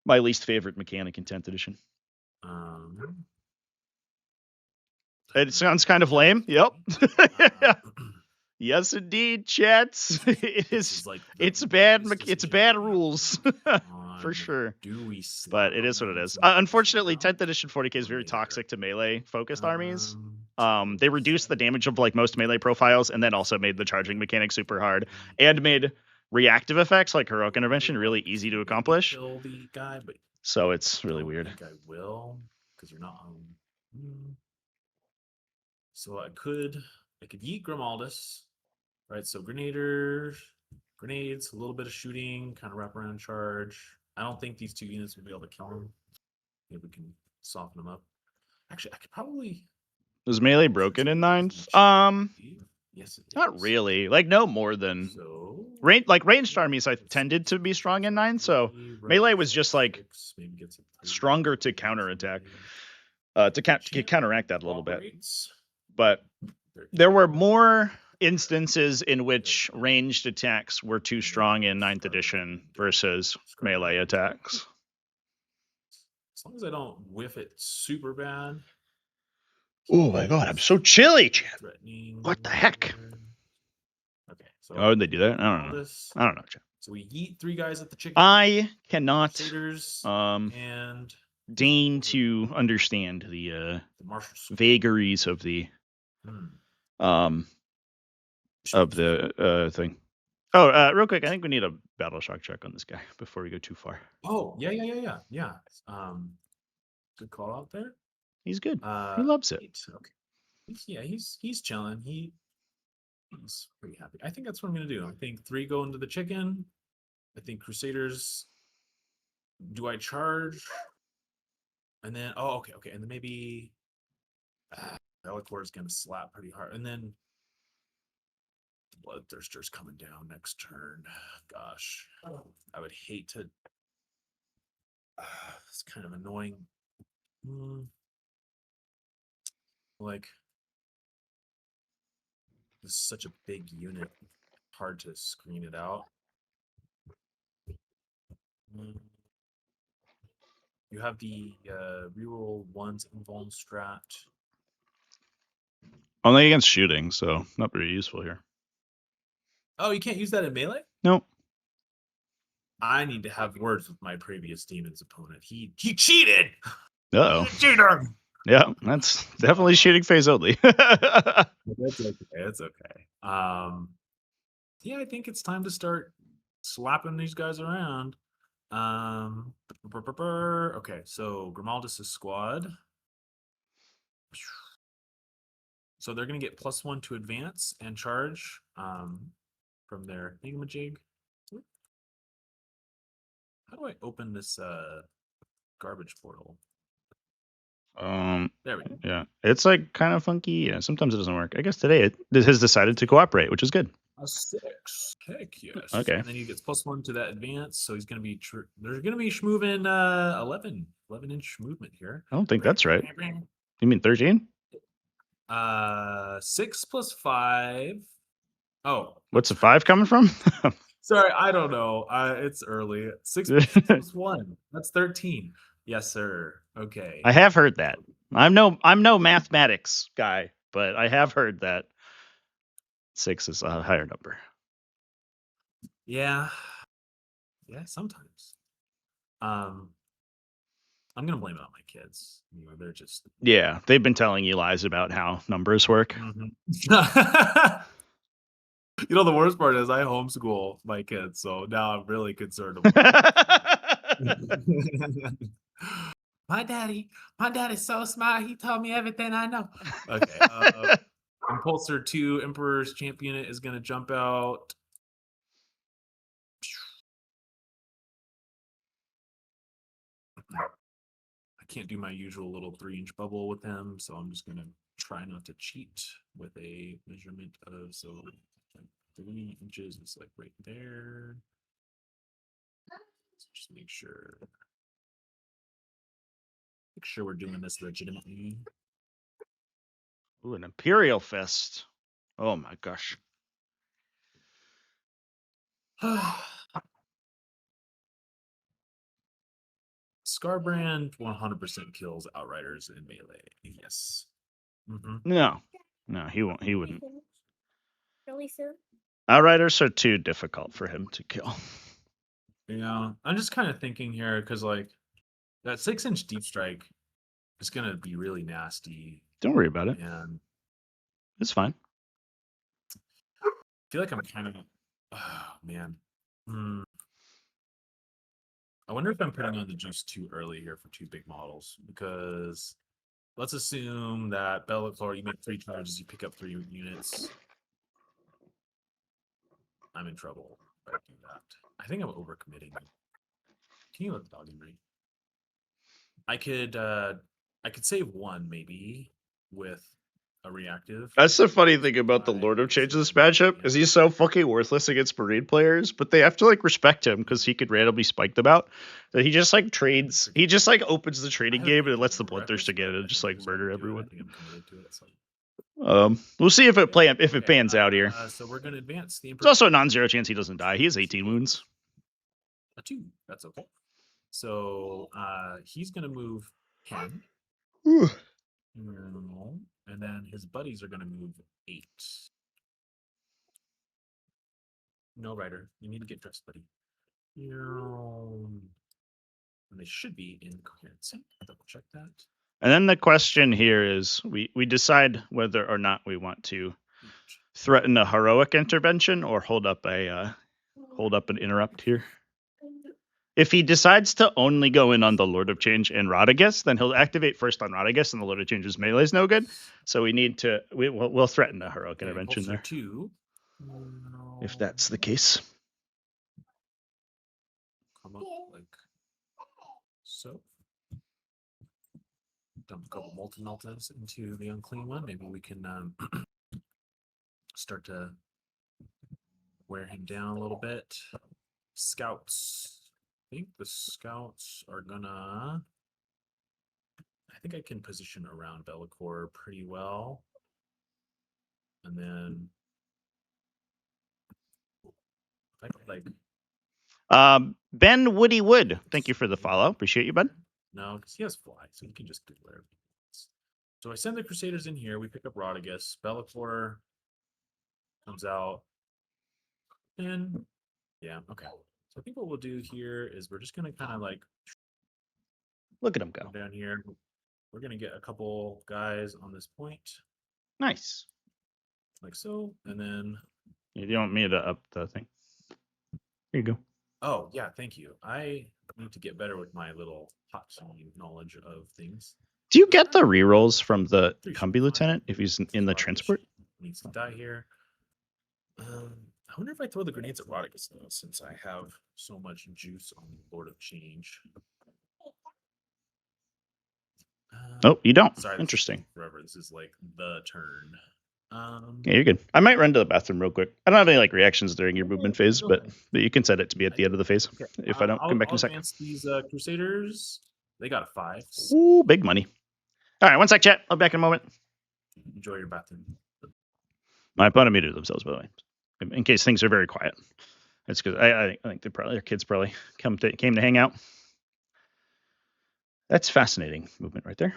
my least favorite mechanic in 10th edition. It sounds kind of lame. Yep. Yes, indeed, chats. It's bad. It's bad rules for sure. But it is what it is. Unfortunately, 10th edition 40k is very toxic to melee focused armies. They reduced the damage of like most melee profiles, and then also made the charging mechanic super hard, and made reactive effects like heroic intervention really easy to accomplish. So it's really weird. I will, because you're not home. So I could yeet Grimaldus, right? So grenades, a little bit of shooting, kind of wrap around charge. I don't think these 2 units will be able to kill him. Maybe we can soften them up. Actually, I could probably. Was melee broken in 9th? Yes, not really. Like no more than ranged armies I tended to be strong in 9th, so melee was just like stronger to counterattack, to counteract that a little bit. But there were more instances in which ranged attacks were too strong in 9th edition versus melee attacks. As long as I don't whiff it super bad. Oh my god, I'm so chilly, Chad. What the heck? Okay. So how did they do that? I don't know, Chad. So we yeet 3 guys at the chicken. I cannot and deign to understand the vagaries of the thing. Oh, real quick, I think we need a battle shock check on this guy before we go too far. Oh, yeah. Good call out there. He's good. He loves it. Okay. He's chilling. He's pretty happy. I think that's what I'm gonna do. I think 3 go into the chicken. I think Crusaders. Do I charge? And then okay. And then maybe Bellacore is gonna slap pretty hard. And then Bloodthirster's coming down next turn. Gosh, I would hate to. It's kind of annoying. Like, this is such a big unit, hard to screen it out. You have the reroll 1's invuln strat. Only against shooting, so not very useful here. Oh, you can't use that in melee? Nope. I need to have words with my previous Demons opponent. He cheated! Uh-oh. Cheater! Yeah, that's definitely shooting phase only. That's okay. That's okay. Yeah, I think it's time to start slapping these guys around. Okay, so Grimaldus' squad. So they're gonna get +1 to advance and charge from their thingamajig. How do I open this garbage portal? There we go. Yeah, it's like kind of funky. Yeah, sometimes it doesn't work. I guess today it has decided to cooperate, which is good. A 6. Heck yes. Okay. And then he gets +1 to that advance, so he's gonna be there's gonna be moving 11-inch movement here. I don't think that's right. You mean 13? 6 + 5. Oh, what's the 5 coming from? Sorry, I don't know. It's early. 6 plus 1. That's 13. Yes, sir. Okay. I have heard that. I'm no mathematics guy, but I have heard that 6 is a higher number. Yeah. Yeah, sometimes. I'm gonna blame it on my kids. You know, they're just Yeah, they've been telling you lies about how numbers work. You know, the worst part is I homeschool my kids, so now I'm really concerned about my daddy's so smart. He told me everything I know. Okay. Impulsor 2 Emperor's Champion is gonna jump out. I can't do my usual little 3-inch bubble with him, so I'm just gonna try not to cheat with a measurement of 3 inches is like right there. So just make sure we're doing this legitimately. Ooh, an Imperial Fist. Oh my gosh. Scarbrand 100% kills Outriders in melee. Yes. No, he won't. He wouldn't. Really soon? Outriders are too difficult for him to kill. Yeah, I'm just kind of thinking here because like that 6-inch deep strike is gonna be really nasty. Don't worry about it. And it's fine. I feel like I'm kind of, oh man. I wonder if I'm putting on the juice too early here for 2 big models, because let's assume that Bellator, you make 3 charges, you pick up 3 units. I'm in trouble if I do that. I think I'm overcommitting. Can you let the dog in me? I could save 1 maybe with a reactive. That's the funny thing about the Lord of Change of this matchup, is he's so fucking worthless against Marine players, but they have to like respect him because he could randomly spike them out. That he just like trades, he just like opens the trading game and lets the Bloodthirster get it and just like murder everyone. We'll see if it pans out here. So we're gonna advance the Emperor. There's also a non-zero chance he doesn't die. He has 18 wounds. A 2. That's okay. So he's gonna move 10. And then his buddies are gonna move 8. No, Ryder, you need to get dressed, buddy. And they should be in coherency. Double check that. And then the question here is, we decide whether or not we want to threaten a heroic intervention or hold up an interrupt here. If he decides to only go in on the Lord of Change and Rodriguez, then he'll activate first on Rodriguez, and the Lord of Change's melee is no good. So we'll threaten a heroic intervention there. 2. If that's the case. Come up like so. Dump a couple multi-meltas into the unclean one. Maybe we can start to wear him down a little bit. Scouts. I think the scouts are gonna. I think I can position around Bellator pretty well. And then I could like Ben Woody Wood, thank you for the follow. Appreciate you, bud. No, because he has fly, so he can just do whatever he wants. So I send the Crusaders in here. We pick up Rodriguez. Bellator comes out. And yeah, okay. So I think what we'll do here is we're just gonna kind of like look at him go down here. We're gonna get a couple guys on this point. Nice. Like so, and then you want me to up the thing? Here you go. Oh yeah, thank you. I need to get better with my little hot knowledge of things. Do you get the rerolls from the Combi Lieutenant if he's in the transport? Needs to die here. I wonder if I throw the grenades at Rodriguez though, since I have so much juice on the Lord of Change. Oh, you don't. Sorry, interesting. Forever. This is like the turn. Yeah, you're good. I might run to the bathroom real quick. I don't have any like reactions during your movement phase, but you can set it to be at the end of the phase. Okay. If I don't come back in a second. These Crusaders, they got a 5. Ooh, big money. All right, one sec, chat. I'll be back in a moment. Enjoy your bathroom. My opponent muted themselves, by the way, in case things are very quiet. That's because I think their kids probably came to hang out. That's fascinating movement right there.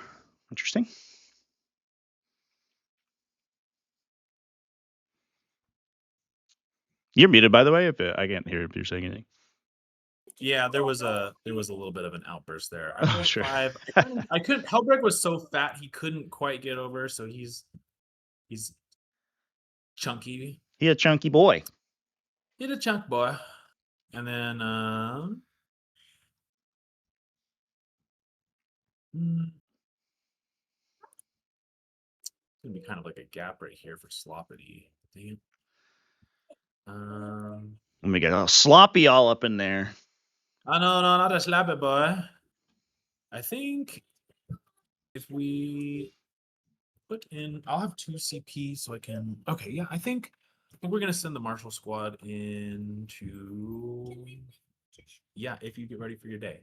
Interesting. You're muted, by the way. If I can't hear if you're saying anything. Yeah, there was a little bit of an outburst there. I Oh, went sure. 5. I couldn't. Helberg was so fat he couldn't quite get over. So he's chunky. He a chunky boy. He's a chunk boy. And then gonna be kind of like a gap right here for Sloppity. Dang it. Let me get all sloppy all up in there. Oh no, not a slap it, boy. I think if we put in, I'll have 2 CP so I can. Okay, yeah, I think we're gonna send the Marshall Squad into. Yeah, if you get ready for your day.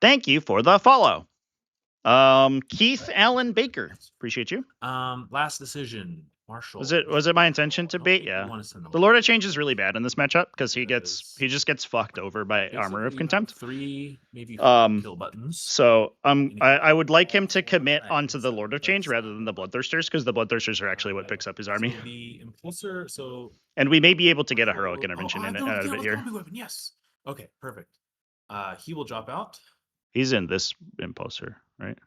Thank you for the follow. Keith Allen Baker. Appreciate you. Last decision, Marshall. Was it my intention to bait? Yeah. The Lord of Change is really bad in this matchup because he just gets fucked over by Armor of Contempt. 3, maybe 4 kill buttons. So I would like him to commit onto the Lord of Change rather than the Bloodthirsters, because the Bloodthirsters are actually what picks up his army. So the Impulsor, and we may be able to get a heroic intervention out of it here. Yes. Okay, perfect. He will drop out. He's in this Impulsor, right?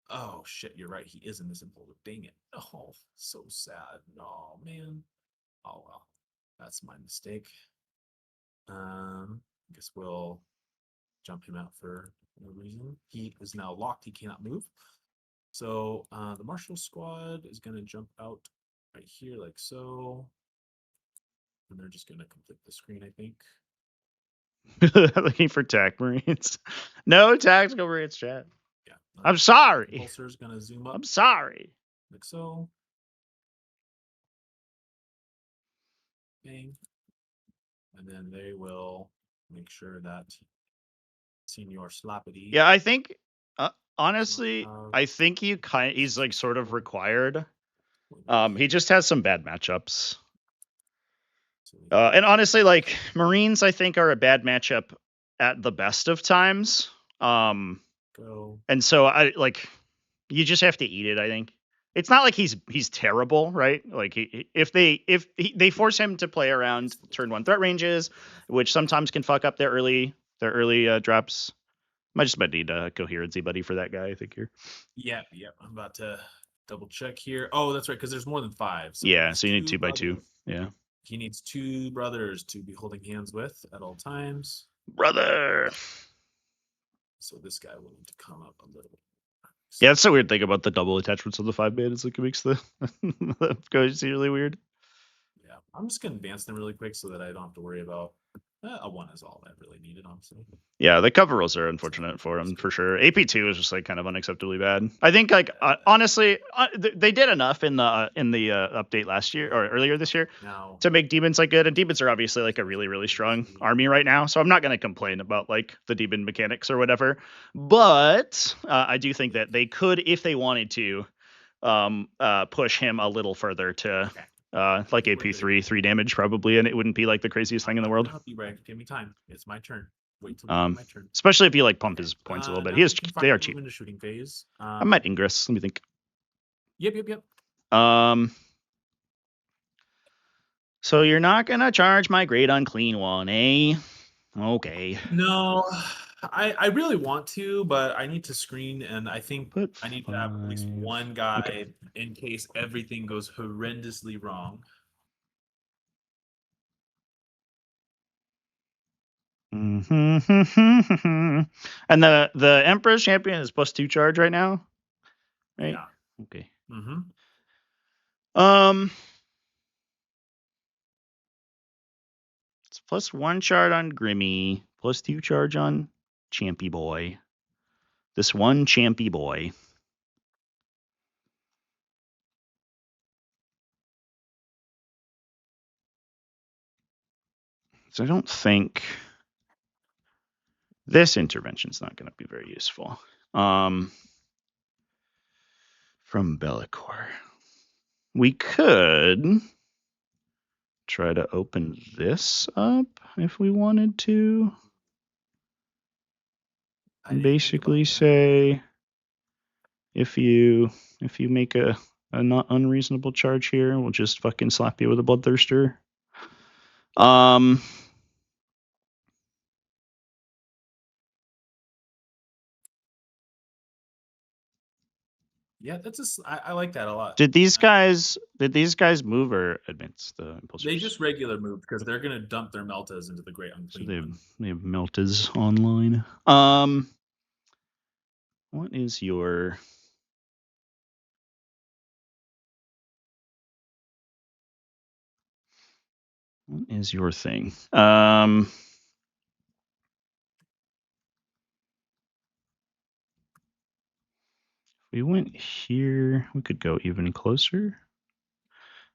Oh shit, you're right. He is in this Impulsor. Dang it. Oh, so sad. Oh man. Oh well. That's my mistake. I guess we'll jump him out for no reason. He is now locked. He cannot move. So the Marshall Squad is going to jump out right here like so. And they're just going to complete the screen, I think. Looking for TAC Marines. No Tactical Marines chat. Yeah. I'm sorry. Impulsor's going to zoom up. I'm sorry. Like so. Bang. And then they will make sure that Senior Sloppity. Yeah, I think honestly, I think he's like sort of required. He just has some bad matchups. And honestly, like Marines, I think are a bad matchup at the best of times. And so you just have to eat it. I think it's not like he's terrible, right? Like if they force him to play around turn 1 threat ranges, which sometimes can fuck up their early drops. Might just need a coherency buddy for that guy, I think here. Yep. I'm about to double check here. Oh, that's right, because there's more than 5. So yeah, so you need 2 by 2. Yeah. He needs 2 brothers to be holding hands with at all times. Brother. So this guy will need to come up a little bit. Yeah, that's the weird thing about the double attachments of the 5-man. It's like it makes the coherency really weird. Yeah, I'm just gonna advance them really quick so that I don't have to worry about a 1 is all I really needed, honestly. Yeah, the cover rolls are unfortunate for him for sure. AP2 is just like kind of unacceptably bad. I think honestly, they did enough in the update last year or earlier this year to make demons like good. And demons are obviously like a really, really strong army right now. So I'm not going to complain about like the demon mechanics or whatever. But I do think that they could, if they wanted to, push him a little further to. Like AP3, 3 damage probably, and it wouldn't be like the craziest thing in the world. Give me time. It's my turn. Wait till my turn. Especially if you like pump his points a little bit. They are cheap. Into shooting phase. I might Ingress. Let me think. Yep. So you're not gonna charge my great unclean one, eh? Okay. No, I really want to, but I need to screen, and I think I need to have at least 1 guy in case everything goes horrendously wrong. And the Emperor's Champion is +2 charge right now, right? Yeah. Okay. It's +1 charge on Grimmy, +2 charge on Champy Boy. This one Champy Boy. So I don't think this intervention is not going to be very useful. from Bellicor. We could try to open this up if we wanted to. I And didn't think basically about that. say if you make a not unreasonable charge here, we'll just fucking slap you with a Bloodthirster. Yeah, I like that a lot. Did these guys move or advance the impulsors? They just regular move because they're gonna dump their Meltas into the Great Unclean So One. they have Meltas online. What is your thing? We went here. We could go even closer.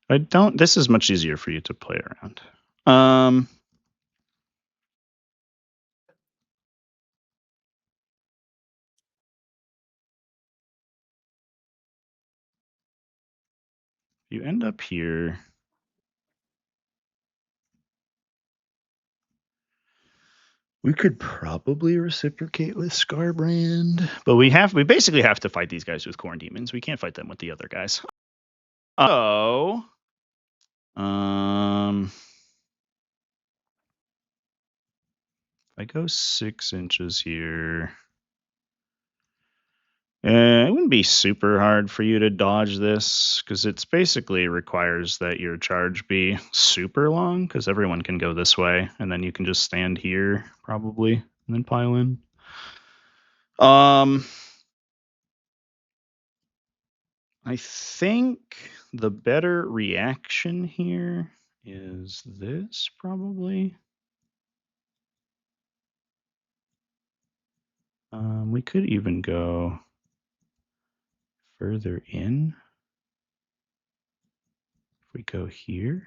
This is much easier for you to play around. You end up here. We could probably reciprocate with Scarbrand, but we basically have to fight these guys with Corn Demons. We can't fight them with the other guys. So, if I go 6 inches here, it wouldn't be super hard for you to dodge this because it's basically requires that your charge be super long because everyone can go this way and then you can just stand here probably and then pile in. I think the better reaction here is this probably. We could even go further in. If we go here.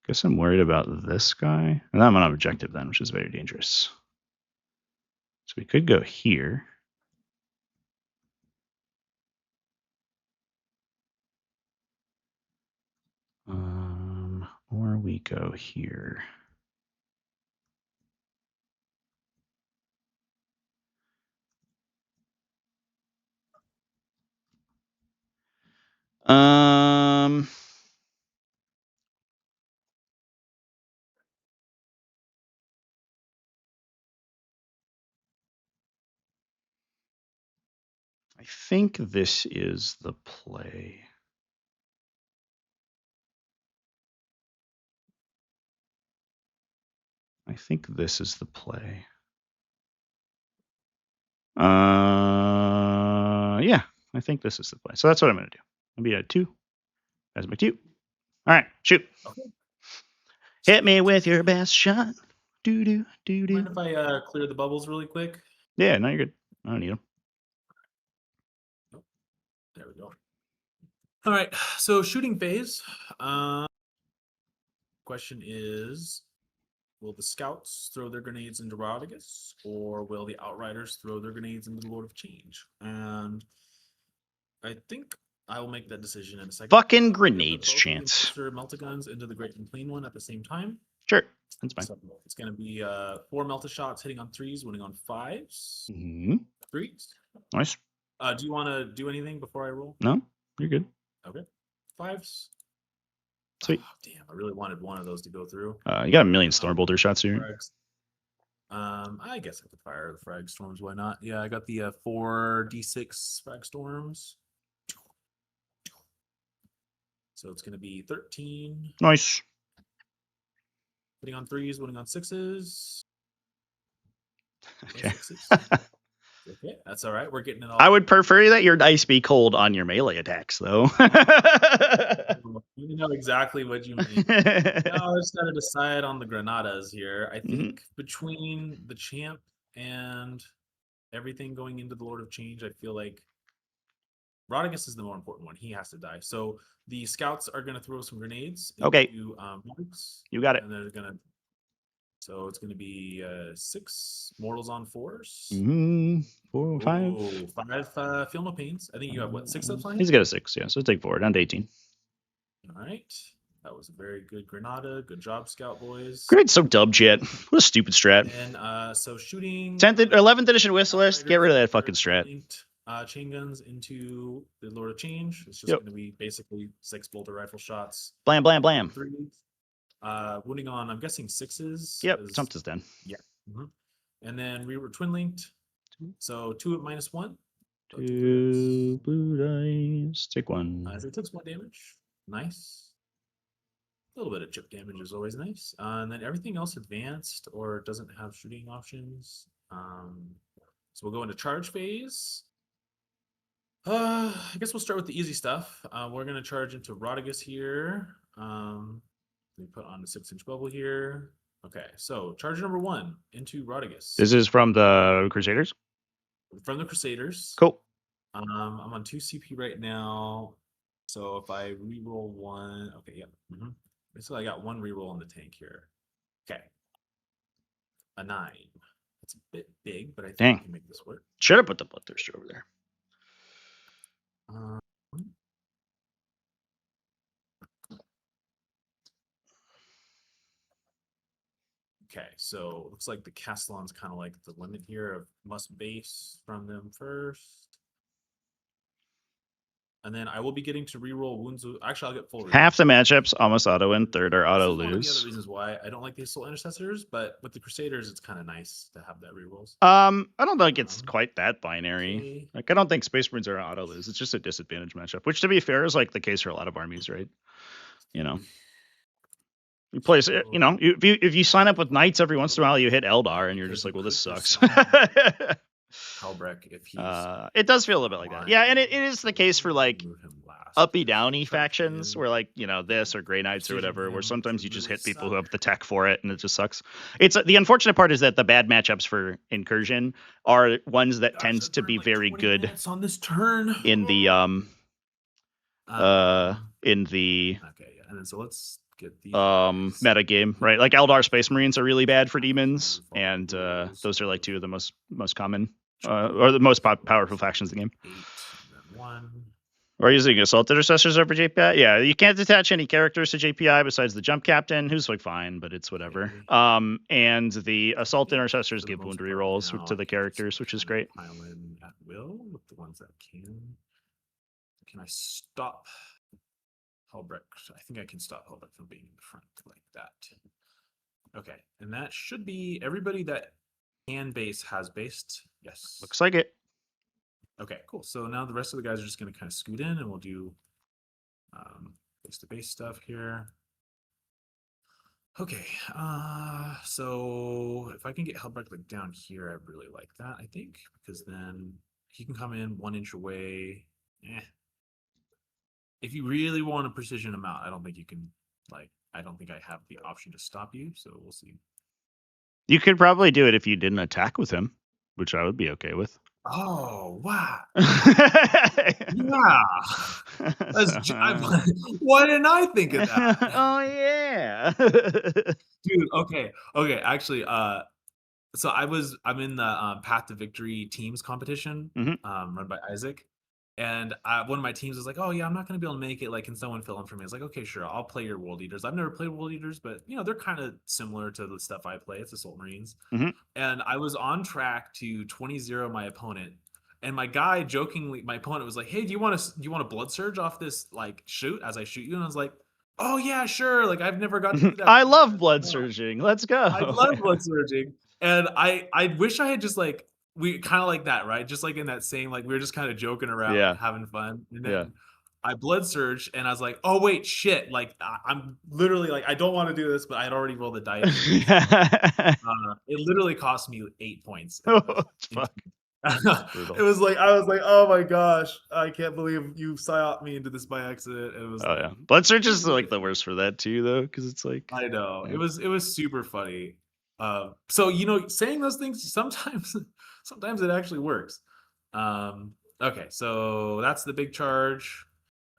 Guess I'm worried about this guy. And I'm on objective then, which is very dangerous. So we could go here. Or we go here. I think this is the play. I think this is the play. Yeah, I think this is the play. So that's what I'm going to do. I'll be at 2 as my 2. All right, shoot. Okay. Hit me with your best shot. Do. Mind if I clear the bubbles really quick? Yeah, no, you're good. I don't need them. There we go. All right, so shooting phase. Question is, will the scouts throw their grenades into Rodriguez, or will the outriders throw their grenades into the Lord of Change? And I think I will make that decision in a second. Fucking grenades, chance. Melta-guns into the Great and Clean One at the same time. Sure, that's fine. So it's going to be 4 Melta shots hitting on 3s, winning on 5s. 3s. Nice. Do you want to do anything before I roll? No, you're good. Okay. 5s. Sweet. Oh, damn, I really wanted one of those to go through. You got a million Storm Bolter shots here. I guess I could fire the Frag Storms. Why not? Yeah, I got the 4d6 Frag Storms. So it's going to be 13. Nice. Hitting on 3s, winning on 6s. Okay. Okay, that's all right. We're getting it all. I would prefer that your dice be cold on your melee attacks, though. You know exactly what you mean. Now I just got to decide on the Granadas here. I think between the champ and everything going into the Lord of Change, I feel like Rodriguez is the more important one. He has to die. So the scouts are going to throw some grenades. Okay. Into, you got it. And they're going to So it's going to be 6 mortals on 4s. 4, 5. Ooh, 5 feel no pains. I think you have what, 6 up fine? He's got a 6, yeah. So take forward down to 18. All right. That was a very good Granada. Good job, Scout Boys. Great, so dubbed yet. What a stupid strat. And so shooting 10th, 11th edition Whistlerist. Get rid of that fucking strat. Chain guns into the Lord of Change. It's just Yep. going to be basically 6 bolter rifle shots. Blam, blam, blam. 3. Wounding on, I'm guessing 6s. Yep, something's done. Yeah. And then we were twin linked. So 2 at -1. 2 blue dice. Take 1. So it takes 1 damage. Nice. A little bit of chip damage is always nice. And then everything else advanced or doesn't have shooting options. So we'll go into charge phase. I guess we'll start with the easy stuff. We're going to charge into Rodigus here. We put on the 6-inch bubble here. Okay, so charge number 1 into Rodigus. This is from the Crusaders? From the Crusaders. Cool. I'm on 2 CP right now. So if I reroll 1, okay, yeah. So I got 1 reroll on the tank here. Okay. A 9. That's a bit big, but I think I can make this work. Should have put the Bloodthirster over there. Okay, so looks like the Castellan's kind of like the limit here of must base from them first. And then I will be getting to reroll wounds. Actually, I'll get full. Half the matchups almost auto win, third are auto One of the lose. other reasons why I don't like the Assault Intercessors, but with the Crusaders, it's kind of nice to have that rerolls. I don't think it's quite that binary. Okay. Like, I don't think Space Marines are auto lose. It's just a disadvantage matchup, which, to be fair, is like the case for a lot of armies, right? You know, you play. You know, if you sign up with Knights every once in a while, you hit Eldar, and you're just like, well, this sucks. Halbreck, if he's it does feel a little bit like that. Yeah, and it is the case for like uppy downy factions where like, you know, this or Grey Knights or whatever, where sometimes you just hit people who have the tech for it and it just sucks. It's the unfortunate part is that the bad matchups for Incursion are ones that tend to be very good on this turn in the okay, yeah. And then so let's get the meta game, right? Like Eldar Space Marines are really bad for demons, and those are like 2 of the most common or the most powerful factions in the game. 8, and then 1. Or using Assault Intercessors over JPI. Yeah, you can't attach any characters to JPI besides the Jump Captain, who's like fine, but it's whatever. And the Assault Intercessors give wound rerolls to the characters, which is great. Island at will with the ones that can. Can I stop Halbrecht? I think I can stop Halbrecht from being in the front like that. Okay, and that should be everybody that can base has based. Yes. Looks like it. Okay, cool. So now the rest of the guys are just going to kind of scoot in, and we'll do base-to-base stuff here. Okay, so if I can get Halbrecht like down here, I really like that, I think, because then he can come in 1 inch away. If you really want to precision him out, I don't think you can, like, I don't think I have the option to stop you, so we'll see. You could probably do it if you didn't attack with him, which I would be okay with. Oh, wow. Yeah. Why didn't I think of that? Oh, yeah. Dude, okay. Actually, so I'm in the Path to Victory teams competition, run by Isaac. And one of my teams was like, oh, yeah, I'm not going to be able to make it. Like, can someone fill in for me? I was like, okay, sure. I'll play your World Eaters. I've never played World Eaters, but, you know, they're kind of similar to the stuff I play. It's Assault Marines. And I was on track to 20-0 my opponent. And my guy jokingly, my opponent was like, hey, do you want a blood surge off this, like, shoot as I shoot you? And I was like, oh, yeah, sure. Like, I've never got to do that. I love blood surging. Let's go. I love blood surging. And I wish I had just, like, we kind of like that, right? Just like in that same, like we were just kind of joking around, and having fun. And then I blood surged, and I was like, "Oh wait, shit!" Like I'm literally like, I don't want to do this, but I had already rolled the dice. It literally cost me 8 points. Fuck. It was like I was like, "Oh my gosh, I can't believe you psyoped me into this by accident." It was. Oh yeah, blood surge is like the worst for that too, though, because it's like I know it was super funny. So you know, saying those things sometimes it actually works. Okay, so that's the big charge.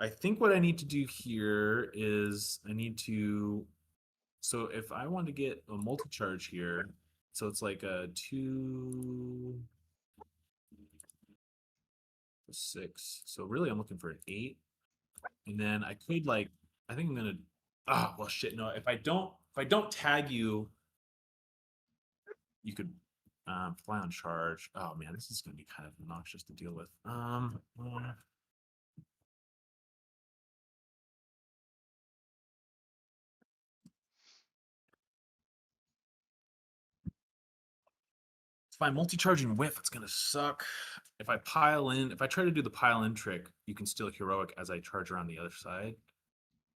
I think what I need to do here is I need to So if I want to get a multi-charge here, so it's like a 2, 6. So really, I'm looking for an 8, and then I could like, I think I'm gonna. Ah, well, shit. No, if I don't tag you, you could fly on charge. Oh man, this is gonna be kind of obnoxious to deal with. If I multi-charge and whiff, it's gonna suck. If I try to do the pile in trick, you can still heroic as I charge around the other side.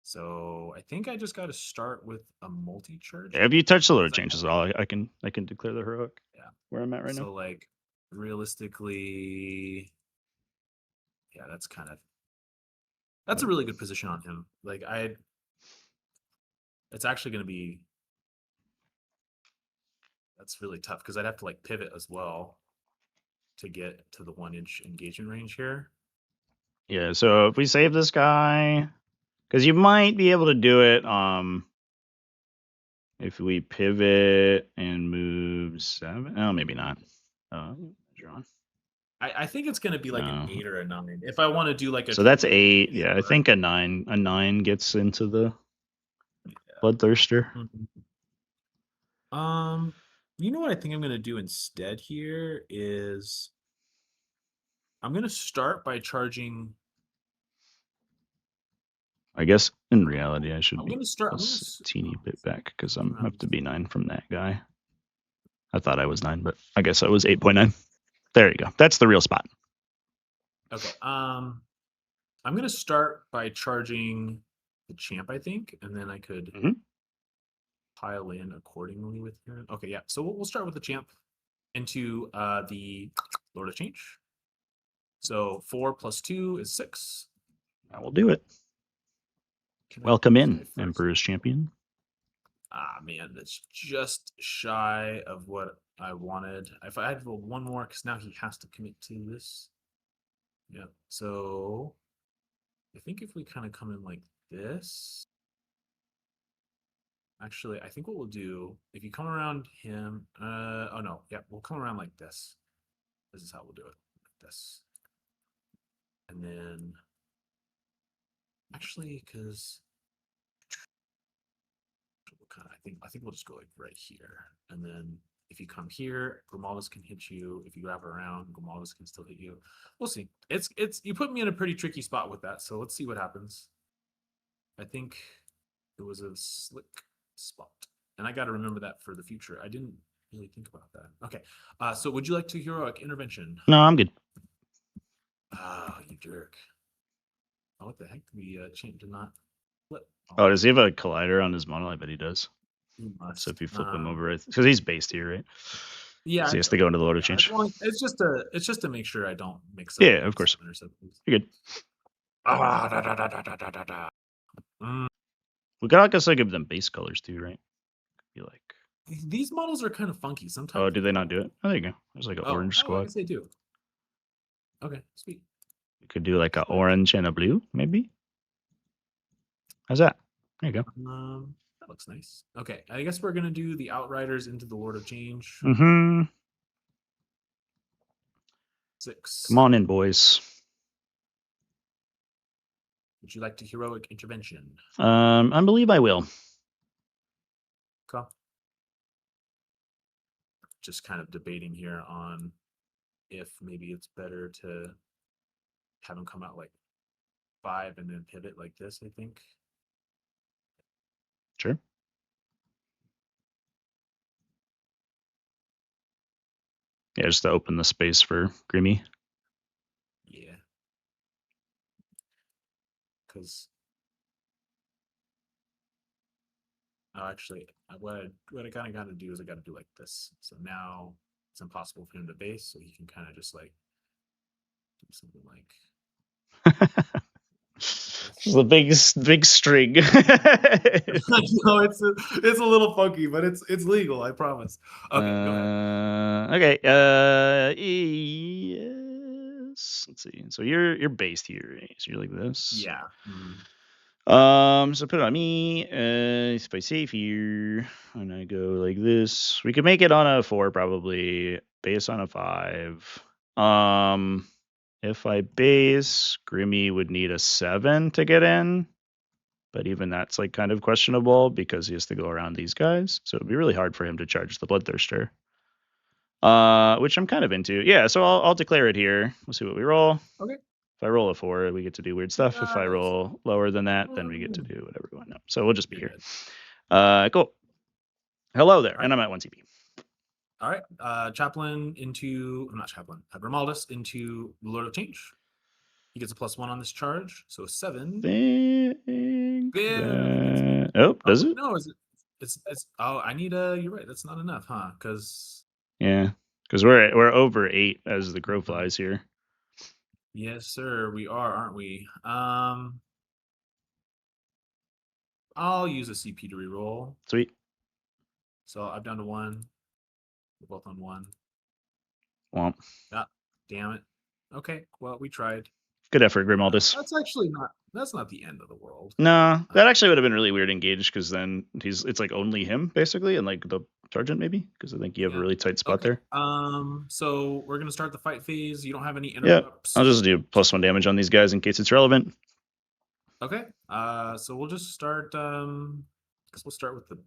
So I think I just got to start with a multi-charge. Yeah, if you touch the load because I changes all, I can declare the heroic. Yeah. Where I'm at right So now. like realistically, yeah, that's a really good position on him. Like it's actually going to be, that's really tough because I'd have to like pivot as well to get to the 1-inch engagement range here. Yeah, so if we save this guy, because you might be able to do it if we pivot and move 7. Oh, maybe not. Measure on. I think it's going to be like No. an 8 or a 9. If I want to do like a So that's 8. Yeah, I think a 9. A 9 gets into the Bloodthirster. You know what I think I'm going to do instead here is I'm going to start by charging. I guess in reality, I should I'm be going to start. a teeny bit back because I'm have to be 9 from that guy. I thought I was 9, but I guess I was 8.9. There you go. That's the real spot. Okay. I'm going to start by charging the champ, I think, and then I could pile in accordingly with him. Okay, yeah. So we'll start with the champ into the Lord of Change. So 4 + 2 is 6. I will do it. Welcome in, Emperor's Champion. Ah, man, that's just shy of what I wanted. If I had to roll one more, because now he has to commit to this. Yeah, so I think if we kind of come in like this. Actually, I think what we'll do, if you come around him, oh no, yeah, we'll come around like this. This is how we'll do it, like this. And then, actually, because I think we'll just go like right here, and then if you come here, Grimalvis can hit you. If you grab around, Grimalvis can still hit you. We'll see. It's you put me in a pretty tricky spot with that, so let's see what happens. I think it was a slick spot, and I got to remember that for the future. I didn't really think about that. Okay, so would you like to heroic intervention? No, I'm good. Ah, you jerk. Oh, what the heck? The champ did not flip. Oh, does he have a collider on his model? I bet he does. He must. So if you flip him over, because he's based here, right? Yeah, so he has to go into the Lord of Change. It's just to make sure I don't mix up. Yeah, of course. You're good. We got, I guess, give them base colors too, right? Be like these models are kind of funky sometimes. Oh, do they not do it? Oh, there you go. There's like an orange squad. I guess they do. Okay, sweet. We could do like an orange and a blue, maybe. How's that? There you go. That looks nice. Okay, I guess we're gonna do the Outriders into the Lord of Change. 6. Come on in, boys. Would you like to heroic intervention? I believe I will. Okay. Just kind of debating here on if maybe it's better to have him come out like 5 and then pivot like this, I think. Sure. Yeah, just to open the space for Grimmy. Yeah. Because actually, what I kind of got to do is I got to do like this. So now it's impossible for him to base, so he can kind of just like do something like. It's a big string. I know it's a little funky, but it's legal. I promise. Okay, go ahead. Okay. Yes. Let's see. So you're based here, right? So you're like this. Yeah. So put it on me. If I save here, and I go like this, we could make it on a 4 probably. Base on a 5. If I base, Grimmy would need a 7 to get in. But even that's like kind of questionable because he has to go around these guys. So it'd be really hard for him to charge the Bloodthirster. Which I'm kind of into. Yeah, so I'll declare it here. We'll see what we roll. Okay. If I roll a 4, we get to do weird stuff. If I Nice. roll lower than that, then we get to do whatever we want. No. So we'll just be You're here. Cool. Hello there, All right. and I'm at 1 CP. All right. Chaplain into, I'm not Chaplain, Grimaldus into Lord of Change. He gets a +1 on this charge, so 7. Oh, does it? No, it's oh, I need a, you're right, that's not enough, huh? Because Yeah, because we're over 8 as the crow flies here. yes, sir, we are, aren't we? I'll use a CP to reroll. Sweet. So I'm down to 1. We're both on 1. Womp. Ah, damn it. Okay, well, we tried. Good effort, Grimaldus. That's not the end of the world. No, that actually would have been really weird engaged because then it's like only him basically, and like the sergeant maybe, because I think you have a really tight spot there. So we're gonna start the fight phase. You don't have any Yeah, interrupts. I'll just do +1 damage on these guys in case it's relevant. Okay. So we'll just start. I guess we'll start with the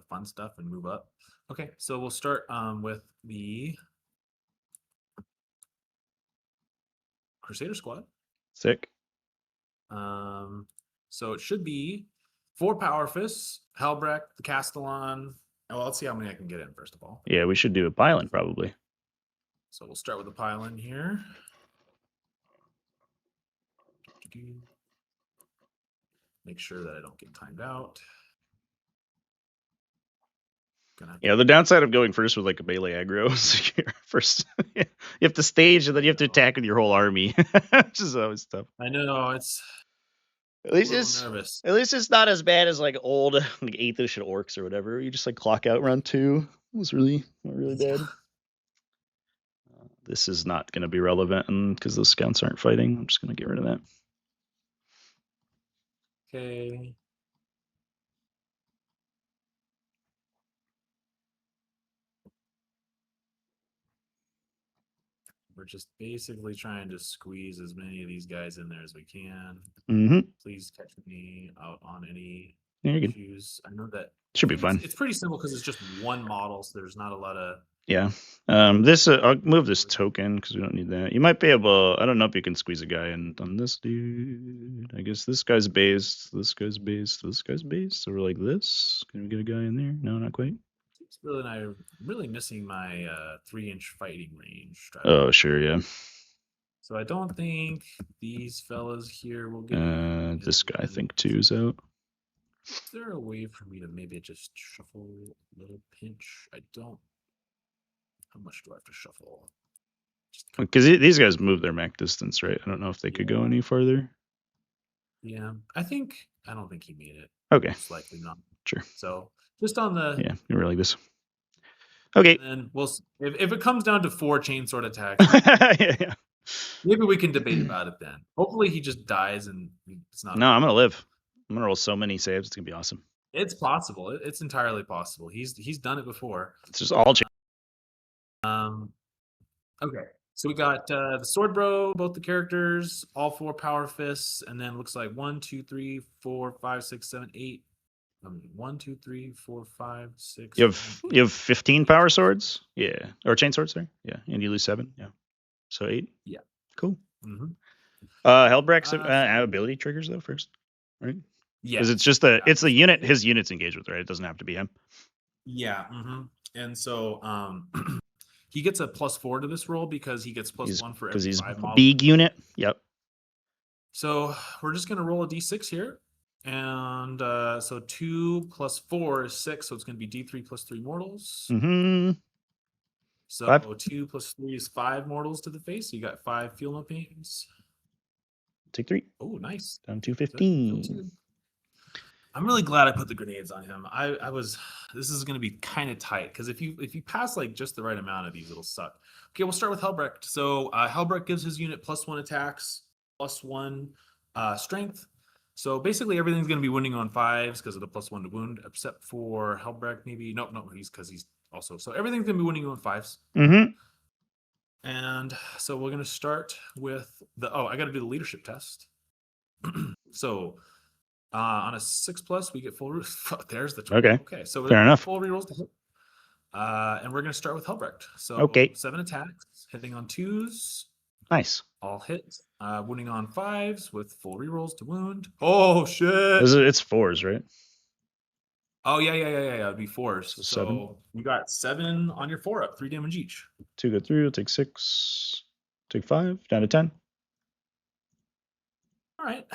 fun stuff and move up. Okay. So we'll start with the Crusader squad. Sick. So it should be 4 Power Fists, Helbrecht, the Castellan. Well, let's see how many I can get in first of all. Yeah, we should do a pylon probably. So we'll start with the pylon here. Make sure that I don't get timed out. Yeah, the downside of going first with like a melee aggro is you're first you have to stage and then you have to attack with your whole army, which is always tough. I know it's at least it's not as bad as like old like 8th edition orcs or whatever. You just like clock out round 2. It was really bad. This is not going to be relevant, and because those scouts aren't fighting, I'm just going to get rid of that. Okay. We're just basically trying to squeeze as many of these guys in there as we can. Mm-hmm. Please catch me out on any issues. I know that should be fine. It's pretty simple because it's just one model, so there's not a lot of. Yeah. This I'll move this token because we don't need that. You might be able. I don't know if you can squeeze a guy in on this dude. I guess this guy's based. This guy's based. This guy's based. So we're like this. Can we get a guy in there? No, not quite. Bill and I are really missing my 3-inch fighting range. Oh, sure, yeah. So I don't think these fellas here will get. This guy I think too is out. Is there a way for me to maybe just shuffle a little pinch? I don't. How much do I have to shuffle? Because these guys move their mech distance, right? I don't know if they could go any farther. Yeah, I don't think he made it. Okay. Most likely not. Sure. So just on the. Yeah, you were like this. Okay. And we'll if it comes down to 4 chainsword attacks. yeah. Maybe we can debate about it then. Hopefully he just dies and it's not. No, I'm gonna live. I'm gonna roll so many saves. It's gonna be awesome. It's possible. It's entirely possible. He's done it before. It's just all. Okay. So we got the sword bro, both the characters, all 4 power fists, and then looks like 1, 2, 3, 4, 5, 6, 7, 8. 1, 2, 3, 4, 5, 6. You have 15 power swords, yeah, or chain swords, sorry, yeah, and you lose 7, yeah, so 8. Yeah, cool. Mm-hmm. Helbrecht's ability triggers though first, right? Yeah, because it's just it's the unit his unit's engaged with, right? It doesn't have to be him. Yeah, and so he gets a +4 to this roll because he gets +1 for every 5 models. Big unit. Yep. So we're just gonna roll a d6 here. And so 2 + 4 is 6, so it's going to be D3 + 3 mortals. Mm-hmm. So 5. 2 + 3 is 5 mortals to the face. So you got 5 fuel no pains. Take 3. Oh, nice. Down to 15. I'm really glad I put the grenades on him. This is going to be kind of tight because if you pass like just the right amount of these, it'll suck. Okay, we'll start with Helbrecht. So Helbrecht gives his unit +1 attacks, +1 strength. So basically everything's going to be wounding on 5s because of the +1 to wound, except for Helbrecht maybe. No, he's also. So everything's going to be wounding on 5s. Mm-hmm. And so we're going to start with I got to do the leadership test. So on a 6+, we get full. There's the 12. Okay. So we're Fair enough. Full rerolls to hit. And we're going to start with Helbrecht. So Okay. 7 attacks, hitting on 2s. Nice. All hit. Wounding on 5s with full rerolls to wound. Oh shit! It's 4s, right? Oh yeah. It'd be 4s. So So 7. you got 7 on your 4-up, 3 damage each. 2 go through. I'll take 6. Take 5. Down to 10. All right.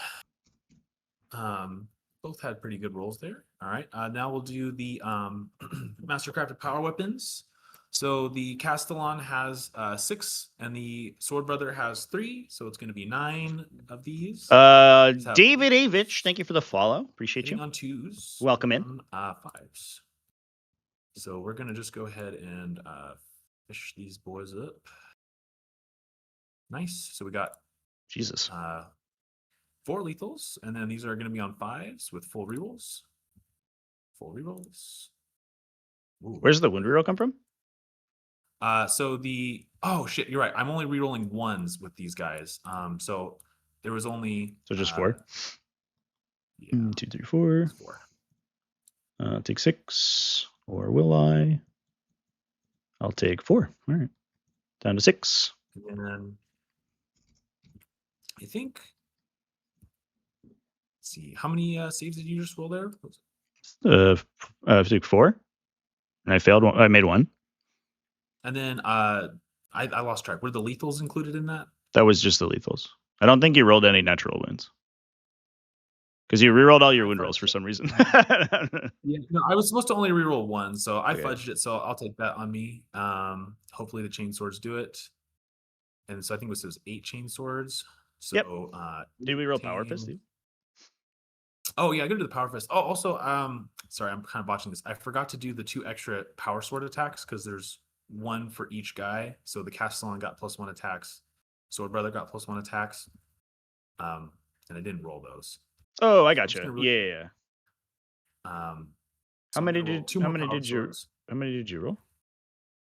Both had pretty good rolls there. All right. Now we'll do the Mastercrafted Power Weapons. So the Castellan has 6, and the Sword Brother has 3. So it's going to be 9 of these. David Avich, thank you for the follow. Appreciate you. On 2s. Welcome in. 5s. So we're going to just go ahead and fish these boys up. Nice. So we got Jesus. 4 lethals, and then these are going to be on 5s with full rerolls. Ooh. Where's the wound reroll come from? So shit, you're right. I'm only rerolling 1s with these guys. So there was only just 4. Yeah. 2, 3, 4. 4. Take 6, or will I? I'll take 4. All right, down to 6. And then I think. Let's see, how many saves did you just roll there? I took 4, and I failed one. I made 1. And then I lost track. Were the lethals included in that? That was just the lethals. I don't think you rolled any natural wounds. Because you rerolled all your wound rolls for some reason. Yeah, no, I was supposed to only reroll 1, so I fudged it. So I'll take that on me. Hopefully the chain swords do it. And so I think it was 8 chain swords. So yep. Did we roll Power Fist? Oh yeah, I go to the Power Fist. Oh, also, sorry, I'm kind of botching this. I forgot to do the 2 extra Power Sword attacks because there's 1 for each guy. So the Castellan got +1 attacks. Sword Brother got +1 attacks. And I didn't roll those. Oh, I got you. Yeah. How many did you roll?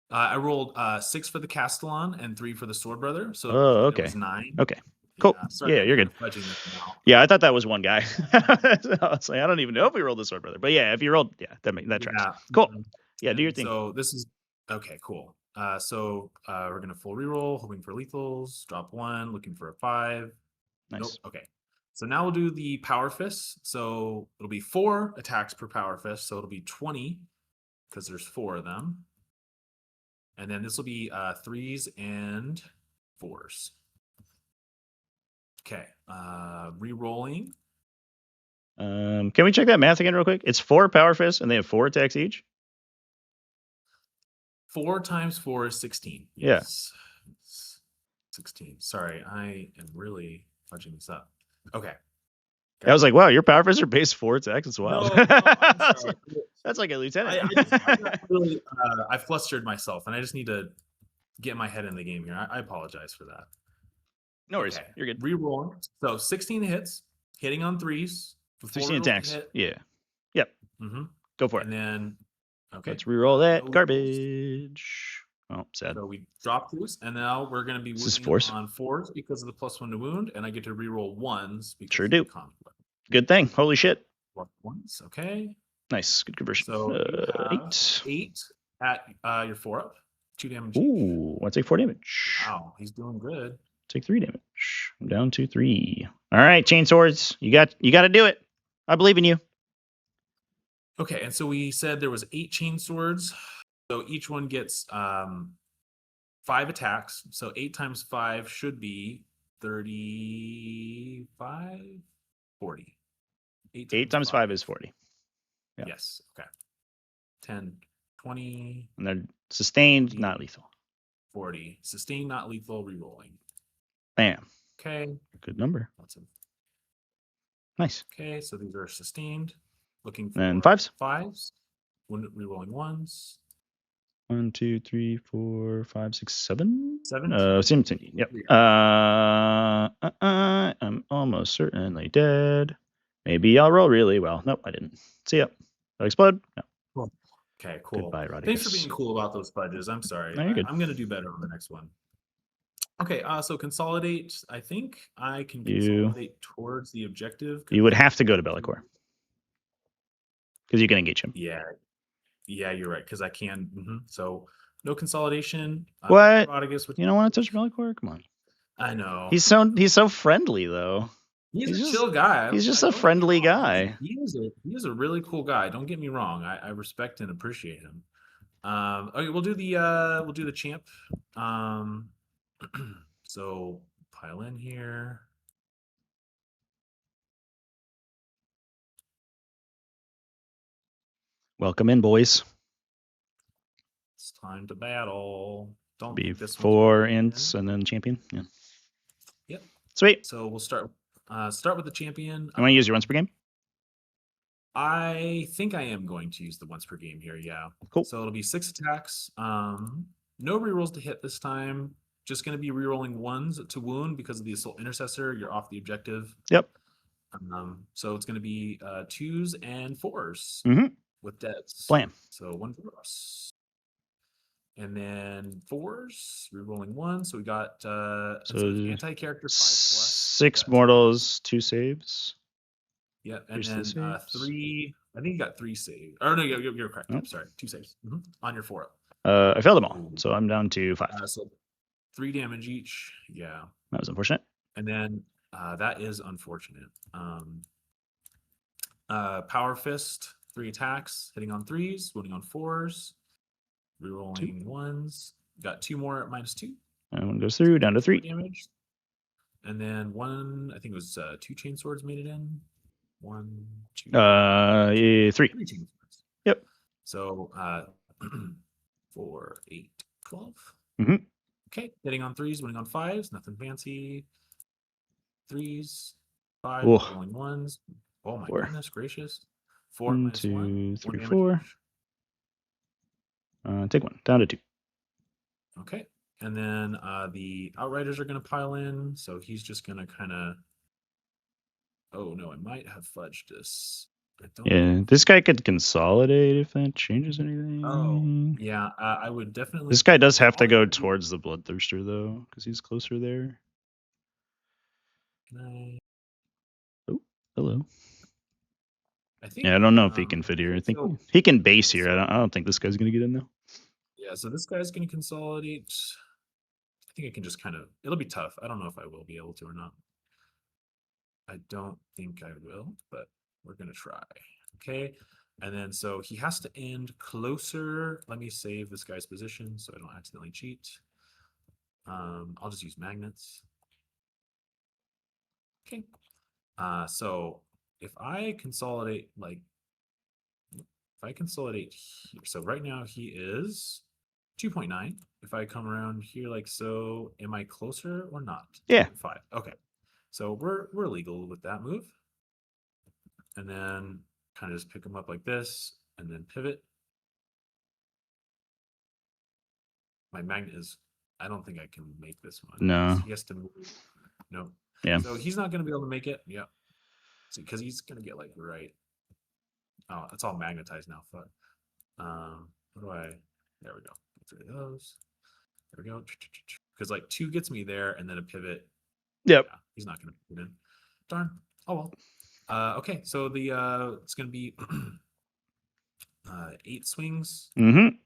I rolled 6 for the Castellan and 3 for the Sword Brother. So okay. It was 9. Okay. Cool. Yeah, you're good. Yeah, I thought that was one guy. So I was like, I don't even know if we rolled the Sword Brother, but yeah, if you rolled, that tracks. Cool. Yeah, do your thing. So this is okay. Cool. So we're gonna full reroll, hoping for lethals. Drop 1, looking for a 5. Nice. Nope. Okay. So now we'll do the Power Fist. So it'll be 4 attacks per Power Fist. So it'll be 20 because there's 4 of them. And then this will be 3s and 4s. Okay. Rerolling. Can we check that math again real quick? It's 4 Power Fists and they have 4 attacks each? 4 times 4 is 16. Yes. Yeah. 16. Sorry, I am really fudging this up. Okay. I was like, wow, your Power Fists are base 4 attacks. It's wild. No, I'm sorry. That's like a lieutenant. I flustered myself, and I just need to get my head in the game here. I apologize for that. No worries. Okay. You're good. Rerolling. So 16 hits, hitting on 3s. 16 attacks. Yeah. Yep. Mm-hmm. Go for it. And then, okay. Let's reroll that garbage. Oh, sad. So we drop these, and now we're going to be wounding on 4s because of the +1 to wound, and I get to reroll 1s because sure of do. the conflict. Good thing. Holy shit. 1s. Okay. Nice. Good conversion. So 8 at your 4-up. 2 damage. Ooh, I take 4 damage. Wow, he's doing good. Take 3 damage. I'm down to 3. All right, chain swords. You got to do it. I believe in you. Okay, and so we said there was 8 chain swords. So each one gets 5 attacks. So 8 times 5 should be 35, 40. 8 times 5 is 40. Yeah. Yes. Okay. 10, 20. And they're sustained, 20, not lethal. 40. Sustained, not lethal, rerolling. Bam. Okay. Good number. Nice. Okay, so these are sustained. Looking for and 5s. 5s. Rerolling 1s. 1, 2, 3, 4, 5, 6, 7. 17. Yep. I'm almost certainly dead. Maybe I'll roll really well. Nope, I didn't. See ya. Did I explode? No. Okay, cool. Goodbye, Rodicus. Thanks for being cool about those fudges. I'm sorry. No, you're good. I'm going to do better on the next one. Okay, so consolidate. I think I can You- consolidate towards the objective. You would have to go to Bellicor. Because you can engage him. Yeah, you're right. Because I can. So no consolidation. What? Rodicus, You don't want to touch Bellicor? Come on. I know. He's so friendly though. He's a chill guy. He's just I a don't get me friendly wrong. guy. He is a really cool guy. Don't get me wrong. I respect and appreciate him. Okay, we'll do the champ. So pile in here. Welcome in, boys. It's time to battle. Don't think this one's 4 gonna win. ints and then champion. Yeah. Yep. Sweet. So we'll start with the champion. You want to use your once per game? I think I am going to use the once per game here. Yeah. Cool. So it'll be 6 attacks. No rerolls to hit this time. Just going to be rerolling 1s to wound because of the assault intercessor. You're off the objective. Yep. So it's going to be 2s and 4s with deads. Blam. So 1 for us. And then 4s, rerolling 1. So we got So anti-character 5+. 6 mortals, 2 saves. Yeah, and Here's the then saves. 3. I think you got 3 saves. Or no, you're correct. Oh. I'm sorry, 2 saves on your 4 up. I failed them all, so I'm down to 5. So 3 damage each. Yeah, That was unfortunate. and then that is unfortunate. Power fist, 3 attacks, hitting on 3s, wounding on 4s, rerolling 1s. Got 2 more at -2. And one goes through, down to 3. Damage. And then 1, I think it was 2 chain swords made it in. 1, 2. 3. 3 chain swords. Yep. So 4, 8, 12. Mhm. Okay, hitting on 3s, winning on 5s, nothing fancy. 3s, 5, Whoa. rolling 1s. Oh my 4. goodness gracious. 4 1, minus 2, 1. 3, 1 4. damage. Take 1, down to 2. Okay, and then the Outriders are going to pile in, so he's just going to kind of. Oh no, I might have fudged this. I don't Yeah, know. this guy could consolidate if that changes anything. Oh, yeah, I would definitely. This guy does have to go Honestly, towards the Bloodthirster though, because he's closer there. can Oh, hello. I think. Yeah, I don't know if he can fit here. I think so. he can base here. I don't think this guy's gonna get in though. Yeah, so this guy's going to consolidate. I think I can just kind of. It'll be tough. I don't know if I will be able to or not. I don't think I will, but we're going to try. Okay. And then so he has to end closer. Let me save this guy's position so I don't accidentally cheat. I'll just use magnets. Okay. So if I consolidate here, so right now he is 2.9. If I come around here like so, am I closer or not? Yeah. 5. Okay. So we're legal with that move. And then kind of just pick him up like this and then pivot. My magnet is, I don't think I can make this one. No. He has to move. No. Yeah. So he's not going to be able to make it. Yeah. Because he's going to get like right. Oh, it's all magnetized now. Fuck. What do I, there we go. Get rid of those. There we go. Because like 2 gets me there and then a pivot. Yep. Yeah, he's not going to put it in. Darn. Oh well. Okay, so the it's going to be 8 swings. Mm-hmm.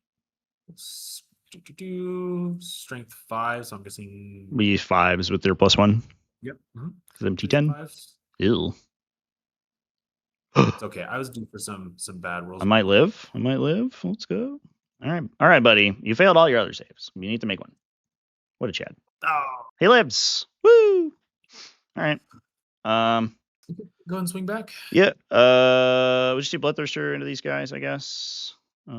Strength 5. So I'm guessing. We use 5s with their +1. Yep. Because I'm T10. Ew. It's okay. I was due for some bad rolls. I might live. Let's go. All right, buddy. You failed all your other saves. You need to make one. What a Chad. Oh. He lives. Woo. All right. Go and swing back. Yeah. We'll just do Bloodthirster into these guys, I guess. Be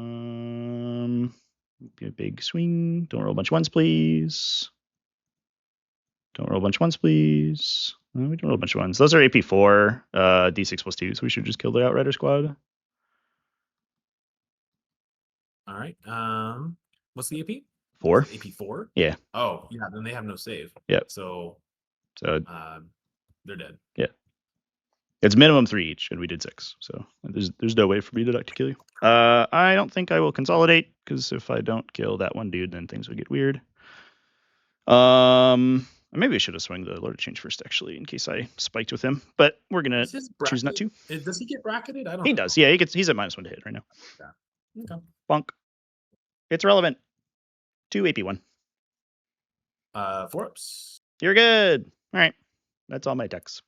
a big swing. Don't roll a bunch of 1s, please. We don't roll a bunch of 1s. Those are AP4, D6 +2, so we should just kill the Outrider squad. All right. What's the AP? 4. AP4? Yeah. Oh, yeah. Then they have no save. Yep. So So they're dead. Yeah. It's minimum 3 each, and we did 6. So there's no way for me to kill you. I don't think I will consolidate, because if I don't kill that one dude, then things would get weird. Maybe I should have swung the Lord of Change first, actually, in case I spiked with him. But we're gonna choose not to. Does he get bracketed? I don't know. He does. Yeah, he's at -1 to hit right now. Okay. Bonk. It's relevant. 2 AP1. 4 ups. You're good. All right. That's all my decks.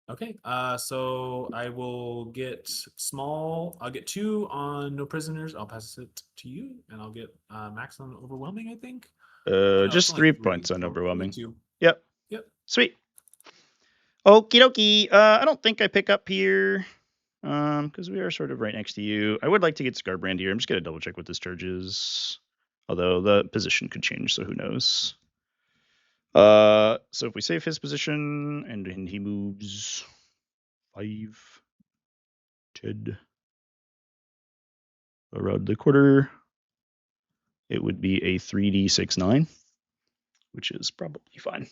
Okay. So I will get small. I'll get 2 on no prisoners. I'll pass it to you, and I'll get max on overwhelming, I think. No, Just it's only 3 points on so overwhelming. 2. Yep. Yep. Sweet. Okie dokie. I don't think I pick up here. Because we are sort of right next to you. I would like to get Scarbrand here. I'm just gonna double check what this charge is. Although the position could change, so who knows. So if we save his position and he moves 5, 10 around the quarter, it would be a 3d6/9, which is probably fine.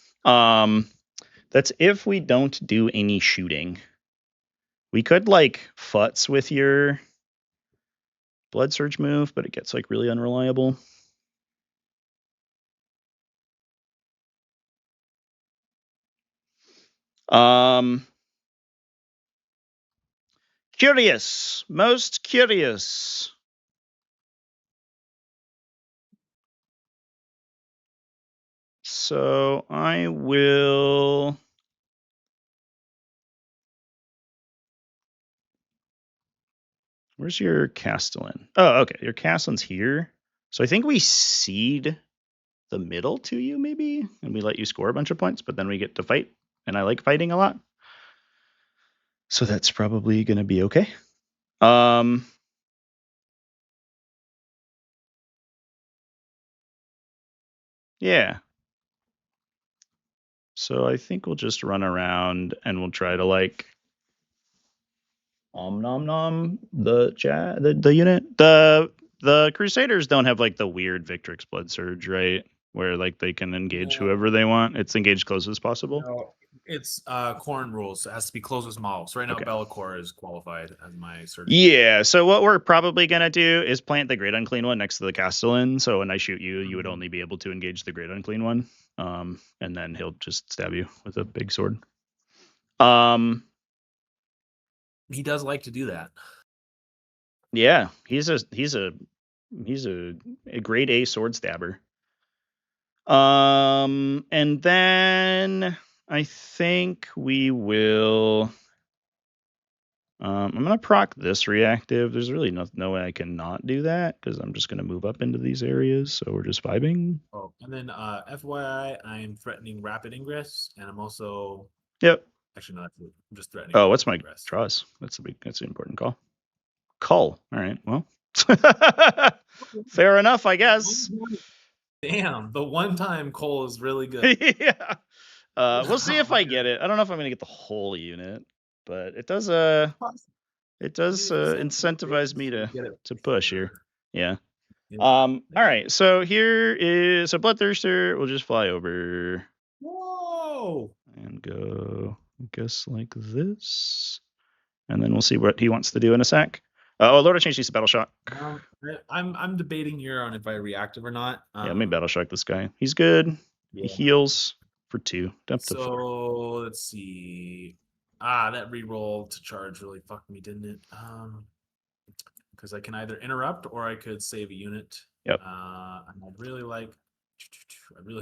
That's if we don't do any shooting. We could like futz with your Blood Surge move, but it gets like really unreliable. Curious, most curious. So I will. Where's your Castellan? Oh, okay. Your Castellan's here. So I think we cede the middle to you, maybe, and we let you score a bunch of points, but then we get to fight, and I like fighting a lot. So that's probably going to be okay. Yeah. So I think we'll just run around and we'll try to like nom nom the unit. The Crusaders don't have like the weird Victrix Blood Surge, right? Where like they can engage whoever they want. It's engage close as possible. No, it's Corn rules. It has to be closest model. So right now, Okay. Be'lakor is qualified as my surgeon. Yeah. So what we're probably gonna do is plant the Great Unclean One next to the Castellan. So when I shoot you, you would only be able to engage the Great Unclean One, and then he'll just stab you with a big sword. He does like to do that. Yeah, he's a grade A sword stabber. And then I think we will. I'm gonna proc this reactive. There's really no way I can not do that because I'm just gonna move up into these areas. So we're just vibing. Oh, and then FYI, I'm threatening rapid ingress, and I'm also. Yep. Actually, no, I'm just threatening. Oh, what's my ingress. draws? That's an important call. Cull. All right. Well, fair enough, I guess. Damn, the one time Cole is really good. Yeah. We'll see if I get it. I don't know if I'm gonna get the whole unit, but it does incentivize me to push here. Yeah. All right. So here is a Bloodthirster. We'll just fly over. Whoa. And go, I guess, like this. And then we'll see what he wants to do in a sec. Oh, Lord of Change needs a Battle Shock. I'm debating here on if I reactive or not. Yeah, let me Battle Shock this guy. He's good. Yeah. He heals for 2. Up to 4. So let's see. That reroll to charge really fucked me, didn't it? Because I can either interrupt or I could save a unit. Yep. And I really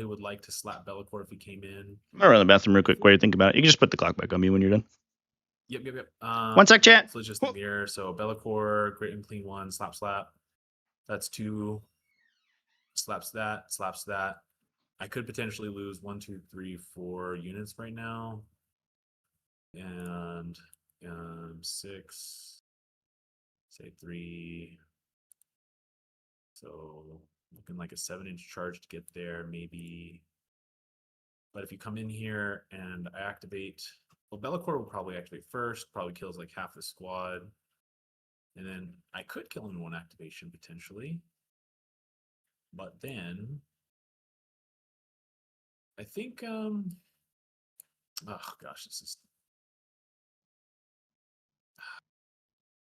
would like to slap Be'lakor if he came in. I'll run the bathroom real quick while you think about it. You can just put the clock back on me when you're done. Yep. 1 sec, chat. So it's just the mirror. So Be'lakor, Great and Clean 1, slap. That's 2. Slaps that. I could potentially lose 1, 2, 3, 4 units right now. And 6. Say 3. So looking like a 7-inch charge to get there, maybe. But if you come in here and I activate, well, Be'lakor will probably activate first, probably kills like half the squad. And then I could kill him in 1 activation potentially. But then I think oh gosh, this is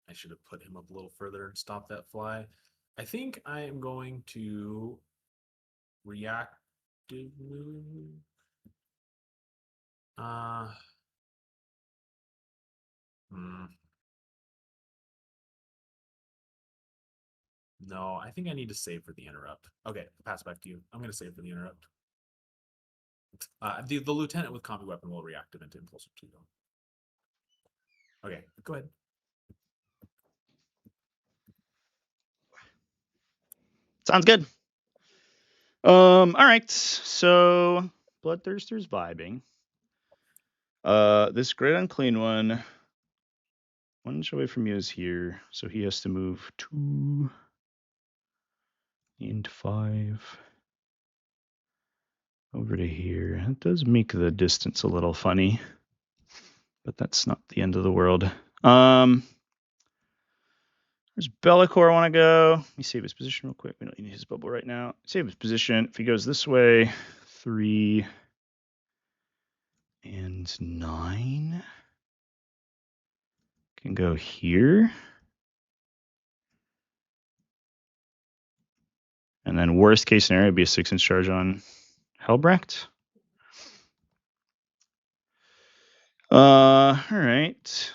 I should have put him up a little further and stopped that fly. I think I am going to reactive move. No, I think I need to save for the interrupt. Okay, pass back to you. I'm going to save for the interrupt. The lieutenant with combi weapon will reactive into impulsive 2 though. Okay, go ahead. Sounds good. All right. So Bloodthirster's vibing. This Great Unclean one inch away from you is here, so he has to move 2 and 5 over to here. It does make the distance a little funny, but that's not the end of the world. There's Bellicor. I want to go. Let me save his position real quick. We don't need his bubble right now. Save his position. If he goes this way, 3 and 9 can go here. And then worst case scenario would be a 6-inch charge on Helbrecht. All right.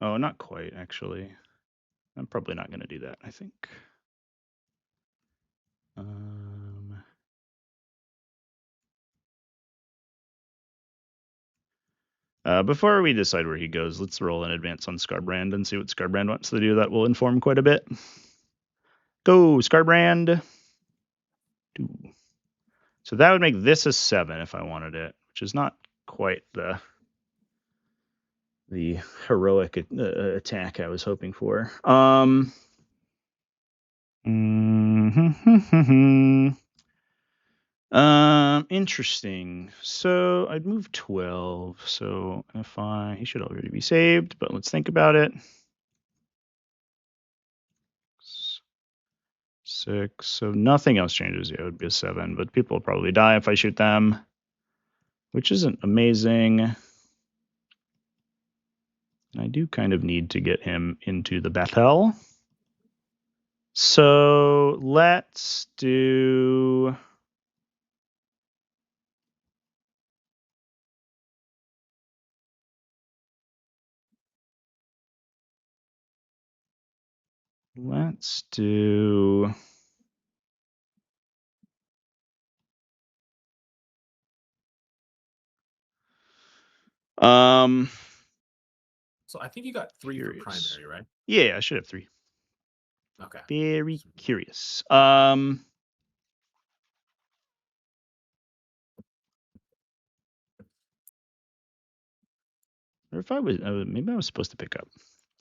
Oh, not quite, actually. I'm probably not going to do that, I think. Before we decide where he goes, let's roll in advance on Scarbrand and see what Scarbrand wants to do. That will inform quite a bit. Go, Scarbrand. 2. So that would make this a 7 if I wanted it, which is not quite the heroic attack I was hoping for. Interesting. So I'd move 12. So if he should already be saved, but let's think about it. 6. So nothing else changes. Yeah, it would be a 7, but people will probably die if I shoot them, which isn't amazing. And I do kind of need to get him into the battle. So let's do... Let's do... So I think you got 3 for primary, right? Yeah, I should have 3. Okay. Very curious. Or if I was, maybe I was supposed to pick up.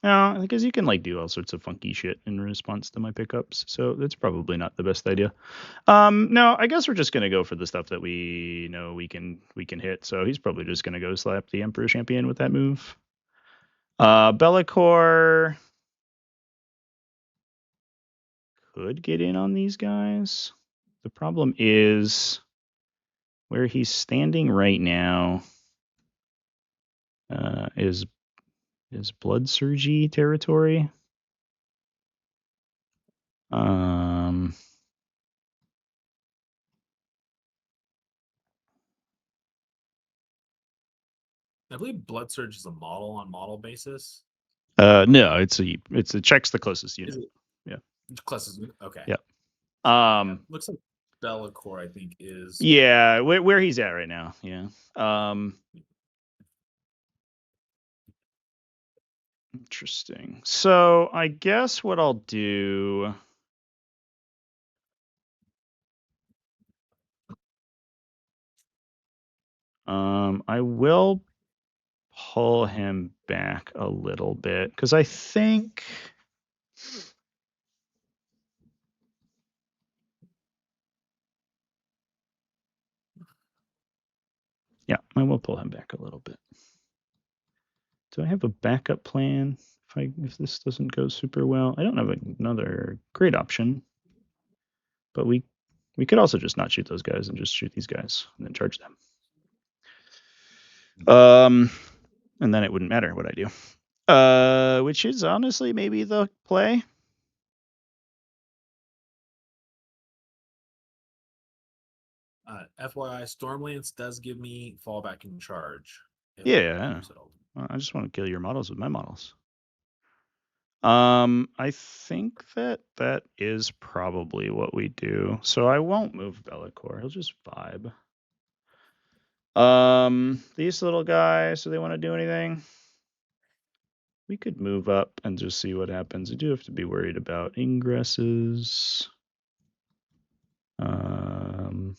No, because you can like do all sorts of funky shit in response to my pickups, so that's probably not the best idea. No, I guess we're just gonna go for the stuff that we know we can hit. So he's probably just gonna go slap the Emperor Champion with that move. Bellicor could get in on these guys. The problem is where he's standing right now is blood surgy territory. I believe Blood Surge is a model on model basis. No, it's a checks the closest unit. Yeah. Closest. Okay. Yeah. Looks like Bellicor, I think, is. Yeah, where he's at right now. Yeah. Interesting. So I guess what I'll do. I will pull him back a little bit because I think. Yeah, I will pull him back a little bit. Do I have a backup plan if this doesn't go super well? I don't have another great option, but we could also just not shoot those guys and just shoot these guys and then charge them. And then it wouldn't matter what I do. Which is honestly maybe the play. FYI, Stormlance does give me fallback in charge. if Yeah. use it all. I just want to kill your models with my models. I think that is probably what we do. So I won't move Bellicor. He'll just vibe. These little guys, do they want to do anything? We could move up and just see what happens. You do have to be worried about ingresses. I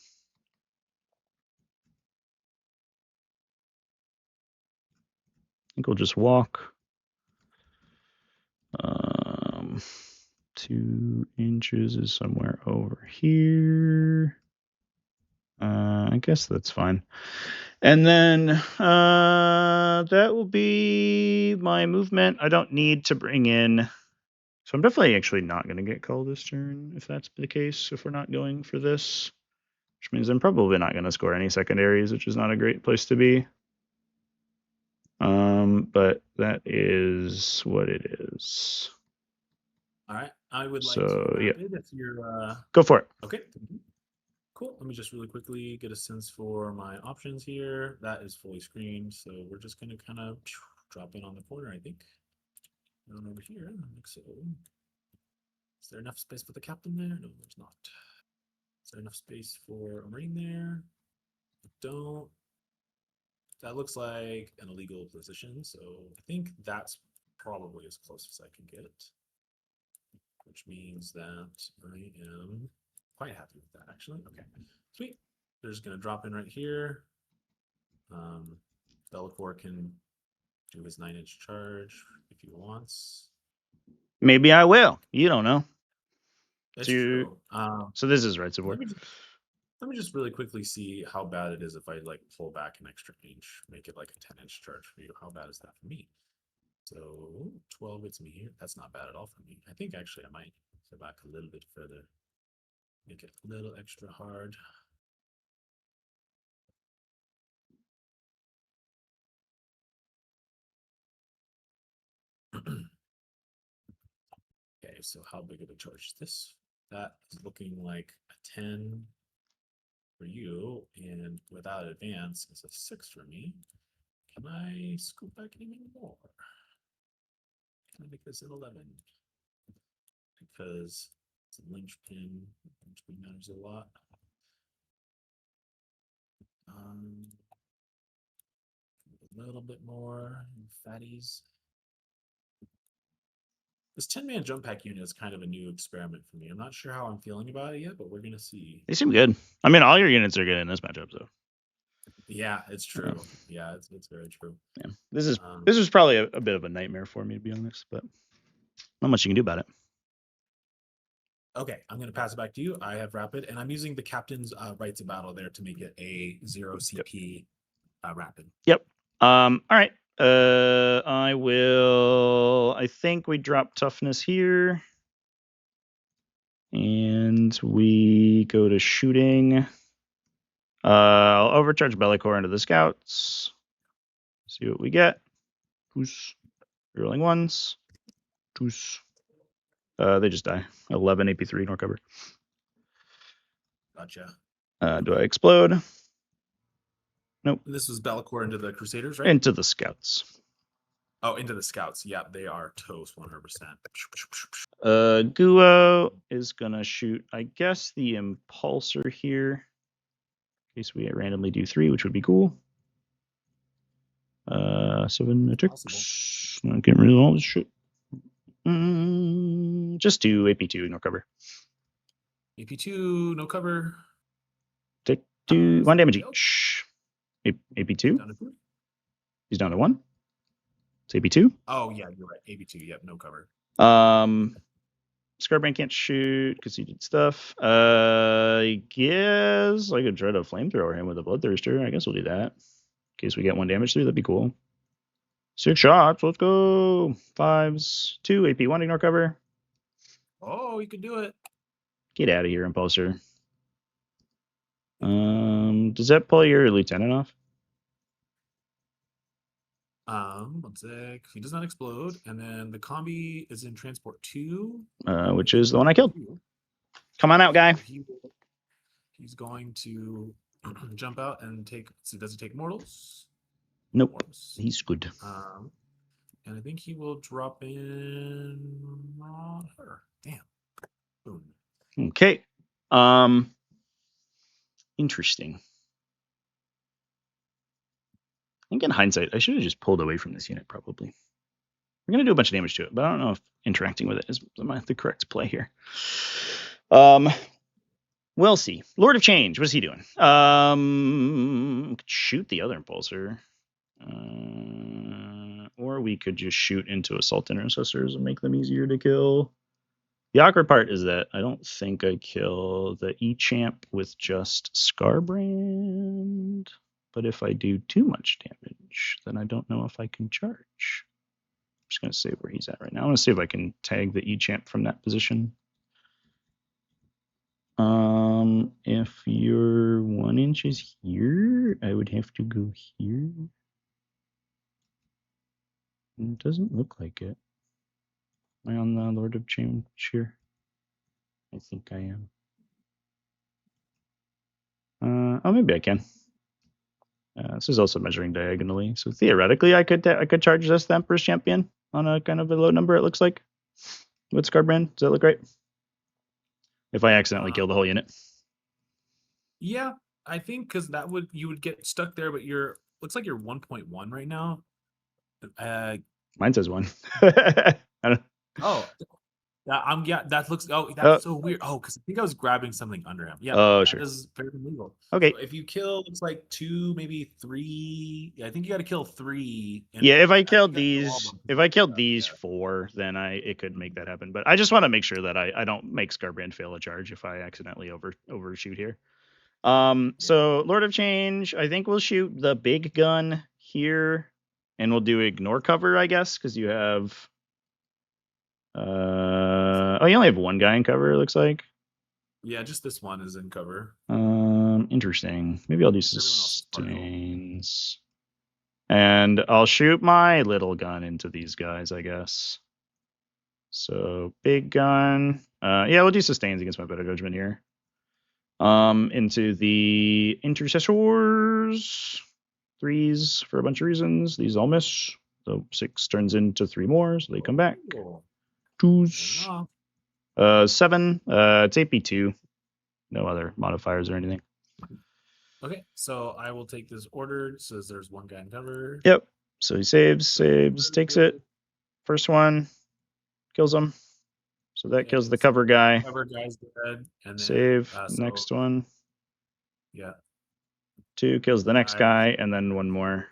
think we'll just walk. 2 inches is somewhere over here. I guess that's fine. And then that will be my movement. I don't need to bring in. So I'm definitely actually not going to get called this turn if that's the case, if we're not going for this. Which means I'm probably not going to score any secondaries, which is not a great place to be. But that is what it is. All right. I would like So, to yeah. rapid if you're Go for it. okay. Cool. Let me just really quickly get a sense for my options here. That is fully screened, so we're just gonna kind of drop in on the corner, I think. And over here, like so. Is there enough space for the captain there? No, there's not. Is there enough space for a marine there? Don't. That looks like an illegal position, so I think that's probably as close as I can get. Which means that I am quite happy with that, actually. Okay, sweet. They're just going to drop in right here. Bellicor can do his 9-inch charge if he wants. Maybe I will. You don't know. That's true. So this is right support. Let me just really quickly see how bad it is if I like pull back an extra inch, make it like a 10-inch charge for you. How bad is that for me? So 12 hits me here. That's not bad at all for me. I think actually I might go back a little bit further. Make it a little extra hard. Okay, so how big of a charge is this? That is looking like a 10 for you, and without advance, it's a 6 for me. Can I scoop back any more? Can I make this an 11? Because it's a linchpin. Linchpin matters a lot. A little bit more fatties. This 10-man jump pack unit is kind of a new experiment for me. I'm not sure how I'm feeling about it yet, but we're gonna see. They seem good. I mean, all your units are good in this matchup, so. Yeah, it's true. Yeah, it's very true. Yeah, this is probably a bit of a nightmare for me, to be honest, but not much you can do about it. Okay, I'm going to pass it back to you. I have rapid, and I'm using the captain's rights of battle there to make it a 0 CP rapid. Yep. All right. I think we drop toughness here. And we go to shooting. I'll overcharge Bellicor into the scouts. See what we get. Who's rolling ones? Who's they just die. 11 AP3 nor cover. Gotcha. Do I explode? Nope. This was Bellicor into the Crusaders, right? Into the scouts. Oh, into the scouts. Yeah, they are toast 100%. Guo is gonna shoot, I guess, the impulsor here. In case we randomly do 3, which would be cool. 7 attacks. Not getting rid of all this shit. Just do AP2, no cover. AP2, no cover. Take 1 damage each. AP2? He's down to 1. It's AP2. Oh, yeah, you're right. AP2, yep, no cover. Scarbrand can't shoot because he did stuff. I guess I could try to flamethrower him with a Bloodthirster. I guess we'll do that. In case we get 1 damage through, that'd be cool. 6 shots. Let's go. 5s. 2 AP. 1 ignore cover. Oh, you can do it. Get out of here, Impulsor. Does that pull your lieutenant off? One sec. He does not explode, and then the combi is in transport 2, which is the one I killed. Come on out, guy. So he's going to jump out and take. So does he take mortals? Nope. Mortals. He's good. And I think he will drop in on her. Damn. Boom. Okay. Interesting. I think in hindsight, I should have just pulled away from this unit, probably. We're going to do a bunch of damage to it, but I don't know if interacting with it is the correct play here. We'll see. Lord of Change, what is he doing? Shoot the other impulsor. Or we could just shoot into Assault Intercessors and make them easier to kill. The awkward part is that I don't think I kill the E-Champ with just Scarbrand. But if I do too much damage, then I don't know if I can charge. I'm just going to save where he's at right now. I want to see if I can tag the E-Champ from that position. If you're 1 inch is here, I would have to go here. It doesn't look like it. Am I on the Lord of Change here? I think I am. Oh, maybe I can. This is also measuring diagonally, so theoretically I could charge this the Emperor's Champion on a kind of a low number. It looks like with Scarbrand. Does that look right? If I accidentally kill the whole unit. Yeah, I think because you would get stuck there, but looks like you're 1.1 right now. Mine says 1. I don't. Oh, that looks. Oh, that's so weird. Oh, because I think I was grabbing something under him. Yeah. Oh, that sure. is very illegal. Okay. So if you kill, it's like 2, maybe 3. Yeah, I think you got to kill 3. Yeah, if I killed these 4, then it could make that happen. But I just want to make sure that I don't make Scarbrand fail a charge if I accidentally overshoot here. So Lord of Change, I think we'll shoot the big gun here, and we'll do ignore cover, I guess, because you have. You only have 1 guy in cover, it looks like. Yeah, just this one is in cover. Interesting. Maybe I'll do sustains. And I'll shoot my little gun into these guys, I guess. So big gun. Yeah, we'll do sustains against my better judgment here. Into the intercessors. 3s for a bunch of reasons. These all miss. So 6 turns into 3 more, so they come back. 2s. 7. It's AP2. No other modifiers or anything. Okay, so I will take this order. It says there's 1 guy in cover. Yep. So he saves, takes it. First one, kills him. So that kills the cover guy. Cover guy's dead. And then, save. Next one. Yeah. 2 kills the next guy, and then 1 more.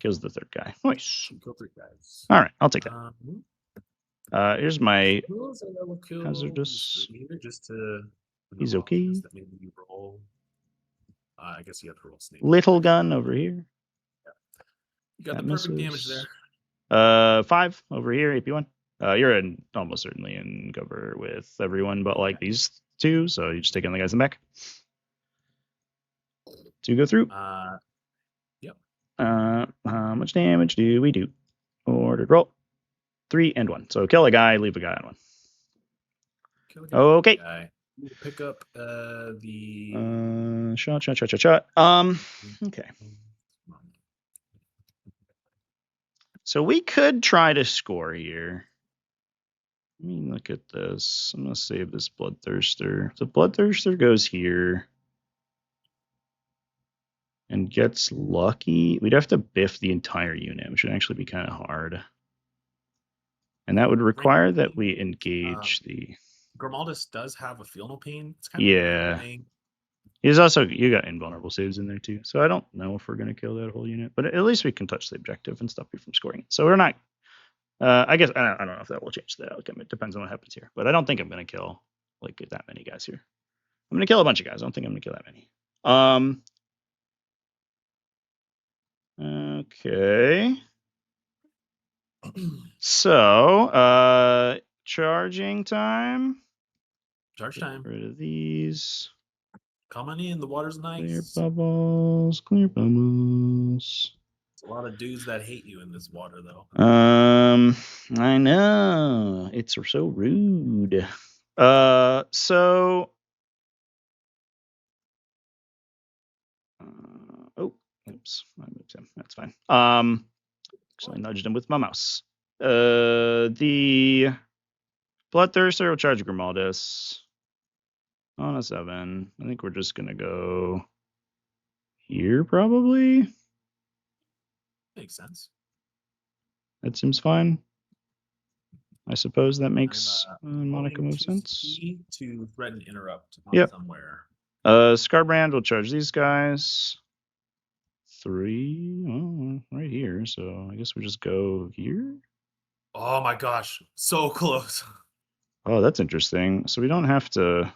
Kills the 3rd guy. Nice. Kill 3 guys. All right, I'll take that. Here's my hazardous. Just to. He's okay. Maybe you roll. I guess you have to roll snake. Little gun over here. Yeah. You got that the perfect damage there. 5 over here, AP1. You're almost certainly in cover with everyone but like these 2, so you just take on the guys in the back. 2 go through. Yep. How much damage do we do? Ordered roll. 3 and 1. So kill a guy, leave a guy on 1. Okay. Guy. Pick up the shot. Okay. So we could try to score here. Let me look at this. I'm gonna save this Bloodthirster. The Bloodthirster goes here and gets lucky. We'd have to biff the entire unit, which would actually be kind of hard. And that would require that we engage the. Grimaldus does have a feel no pain. It's kind of He's also, you got invulnerable saves in there too. So I don't know if we're going to kill that whole unit, but at least we can touch the objective and stop you from scoring it. So we're not, I guess, I don't know if that will change the outcome. It depends on what happens here, but I don't think I'm going to kill like that many guys here. I'm going to kill a bunch of guys. I don't think I'm going to kill that many. Okay. So, charging time. Charge time. Get rid of these. Come on in. The water's nice. Clear bubbles. There's a lot of dudes that hate you in this water, though. I know. It's so rude. So oh, oops, I moved him. That's fine. So I nudged him with my mouse. The Bloodthirster will charge Grimaldus on a 7. I think we're just gonna go here, probably. Makes sense. That seems fine. I suppose that makes Monica Rolling move 2 sense. CP to threaten interrupt on Yep. somewhere. Scarbrand will charge these guys. 3, right here. So I guess we just go here. Oh my gosh, so close. Oh, that's interesting. So we don't have to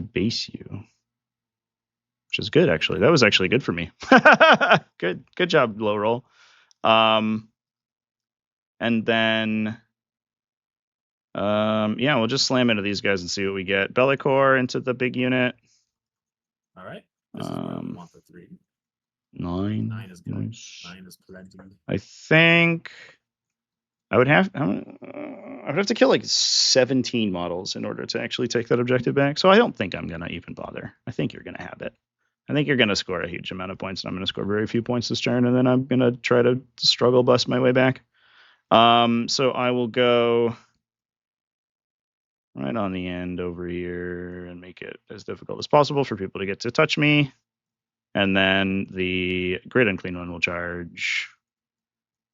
base you, which is good actually. That was actually good for me. Good job, low roll. And then yeah, we'll just slam into these guys and see what we get. Bellicor into the big unit. All right. This is where we want the 3. 9. 9 is good. 9 is plenty. I think I would have to kill like 17 models in order to actually take that objective back. So I don't think I'm gonna even bother. I think you're gonna have it. I think you're gonna score a huge amount of points, and I'm gonna score very few points this turn, and then I'm gonna try to struggle bust my way back. So I will go right on the end over here and make it as difficult as possible for people to get to touch me. And then the Grid and Clean one will charge.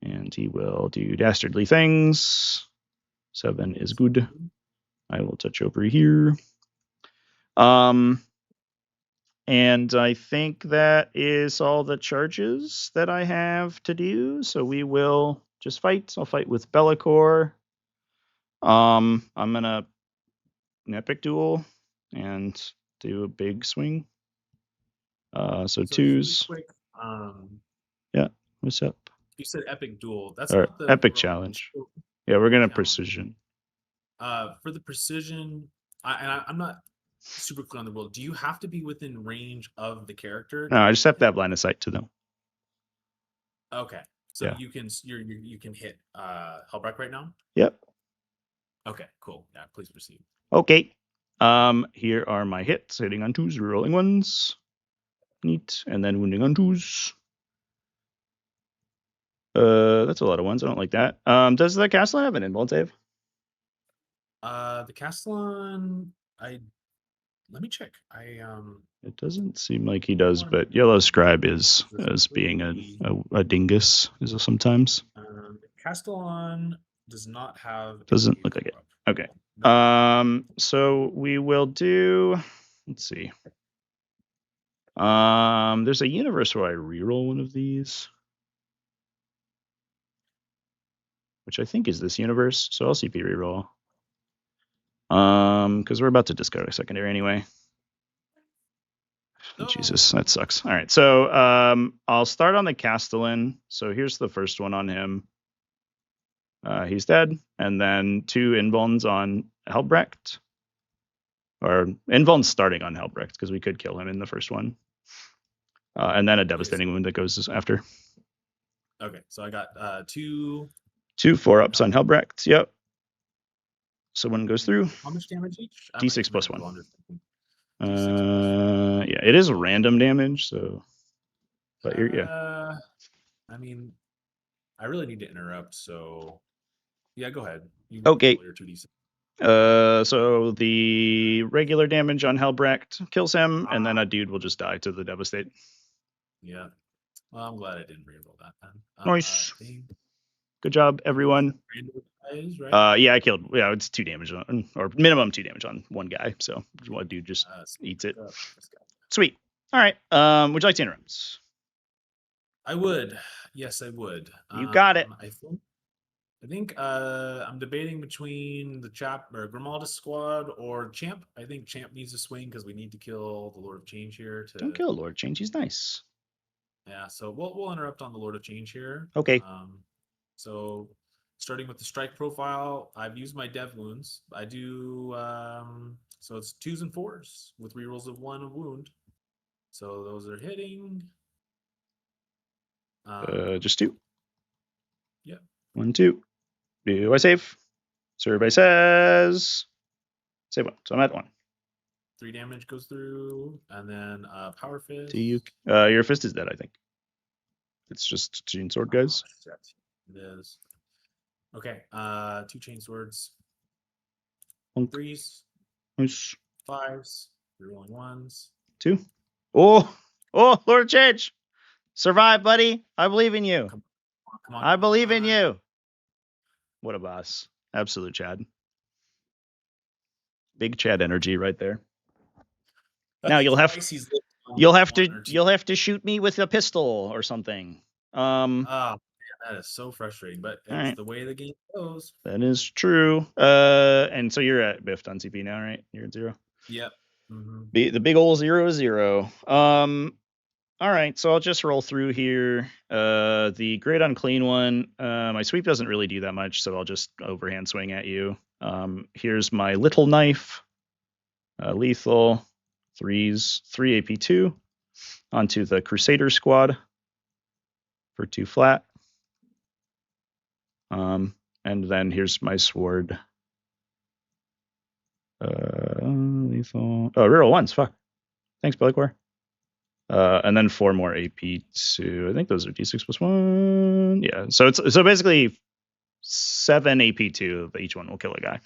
And he will do dastardly things. 7 is good. I will touch over here. And I think that is all the charges that I have to do. So we will just fight. I'll fight with Bellicor. I'm gonna an epic duel and do a big swing. So 2s. Quick, yeah, what's up? You said epic duel. That's Or not the epic challenge. Yeah, we're gonna precision. For the precision, I'm not super clear on the rule. Do you have to be within range of the character? No, I just have to have line of sight to them. Okay, so yeah. you can hit Hellbreak right now. Yep. Okay, cool. Yeah, please proceed. Okay. Here are my hits: hitting on 2s, rolling 1s. Neat, and then wounding on 2s. That's a lot of 1s. I don't like that. Does the Castellan have an invuln save? The Castellan, let me check. It doesn't seem like he does, but Yellow Scribe is being a dingus is sometimes. Castellan does not have. Doesn't look like it. Okay. So we will do. Let's see. There's a universe where I reroll one of these, which I think is this universe. So I'll CP reroll. Because we're about to discard a secondary anyway. Oh, Jesus, that sucks. All right, so I'll start on the Castellan. So here's the first one on him. He's dead, and then 2 invulns on Helbrecht. Or invulns starting on Helbrecht, because we could kill him in the first one. And then a devastating wound that goes after. Okay, so I got 2 4-ups on Helbrecht. Yep. So one goes through. How much damage each? D6 plus 1. Yeah, it is random damage, so. But yeah. I mean, I really need to interrupt, so yeah, go ahead. You okay. Your 2d6. So the regular damage on Helbrecht kills him, and then a dude will just die to the devastate. Yeah. Well, I'm glad I didn't reroll that then. Nice. Good job, everyone. Yeah, I killed. Yeah, it's 2 damage on, or minimum 2 damage on one guy. So one dude just eats it. Sweet. All right. Would you like to interrupt? I would. Yes, I would. You got it. I think I'm debating between the Grimaldus squad or Champ. I think Champ needs to swing because we need to kill the Lord of Change here. Don't kill Lord of Change. He's nice. Yeah, so we'll interrupt on the Lord of Change here. Okay. So starting with the strike profile, I've used my dev wounds. I do so it's 2s and 4s with rerolls of 1 wound. So those are hitting. Just 2. Yep. 1, 2. Do I save? Survey says save 1. So I'm at 1. 3 damage goes through, and then power fist. Do you? Your fist is dead, I think. It's just chain sword, guys. Oh, shit. It is. Okay. 2 chain swords. Bonk. 3s, Nice. 5s, rolling 1s. 2. Oh, Lord of Change. Survive, buddy. I believe in you. Come on. I believe in you. What a boss. Absolute Chad. Big Chad energy right there. Now you'll have to shoot me with a pistol or something. Oh, man, that is so frustrating, but it's right. the way the game goes. That is true. And so you're at biffed on CP now, right? You're at 0. Yep. Mm-hmm. The big ol' 0-0. All right, so I'll just roll through here. The great unclean one. My sweep doesn't really do that much, so I'll just overhand swing at you. Here's my little knife. Lethal. 3s. 3 AP2. Onto the Crusader squad for 2 flat. And then here's my sword. Lethal. Oh, reroll 1s. Fuck. Thanks, Bellicor. And then 4 more AP2. I think those are D6 plus 1. Yeah. So basically 7 AP2 of each one will kill a guy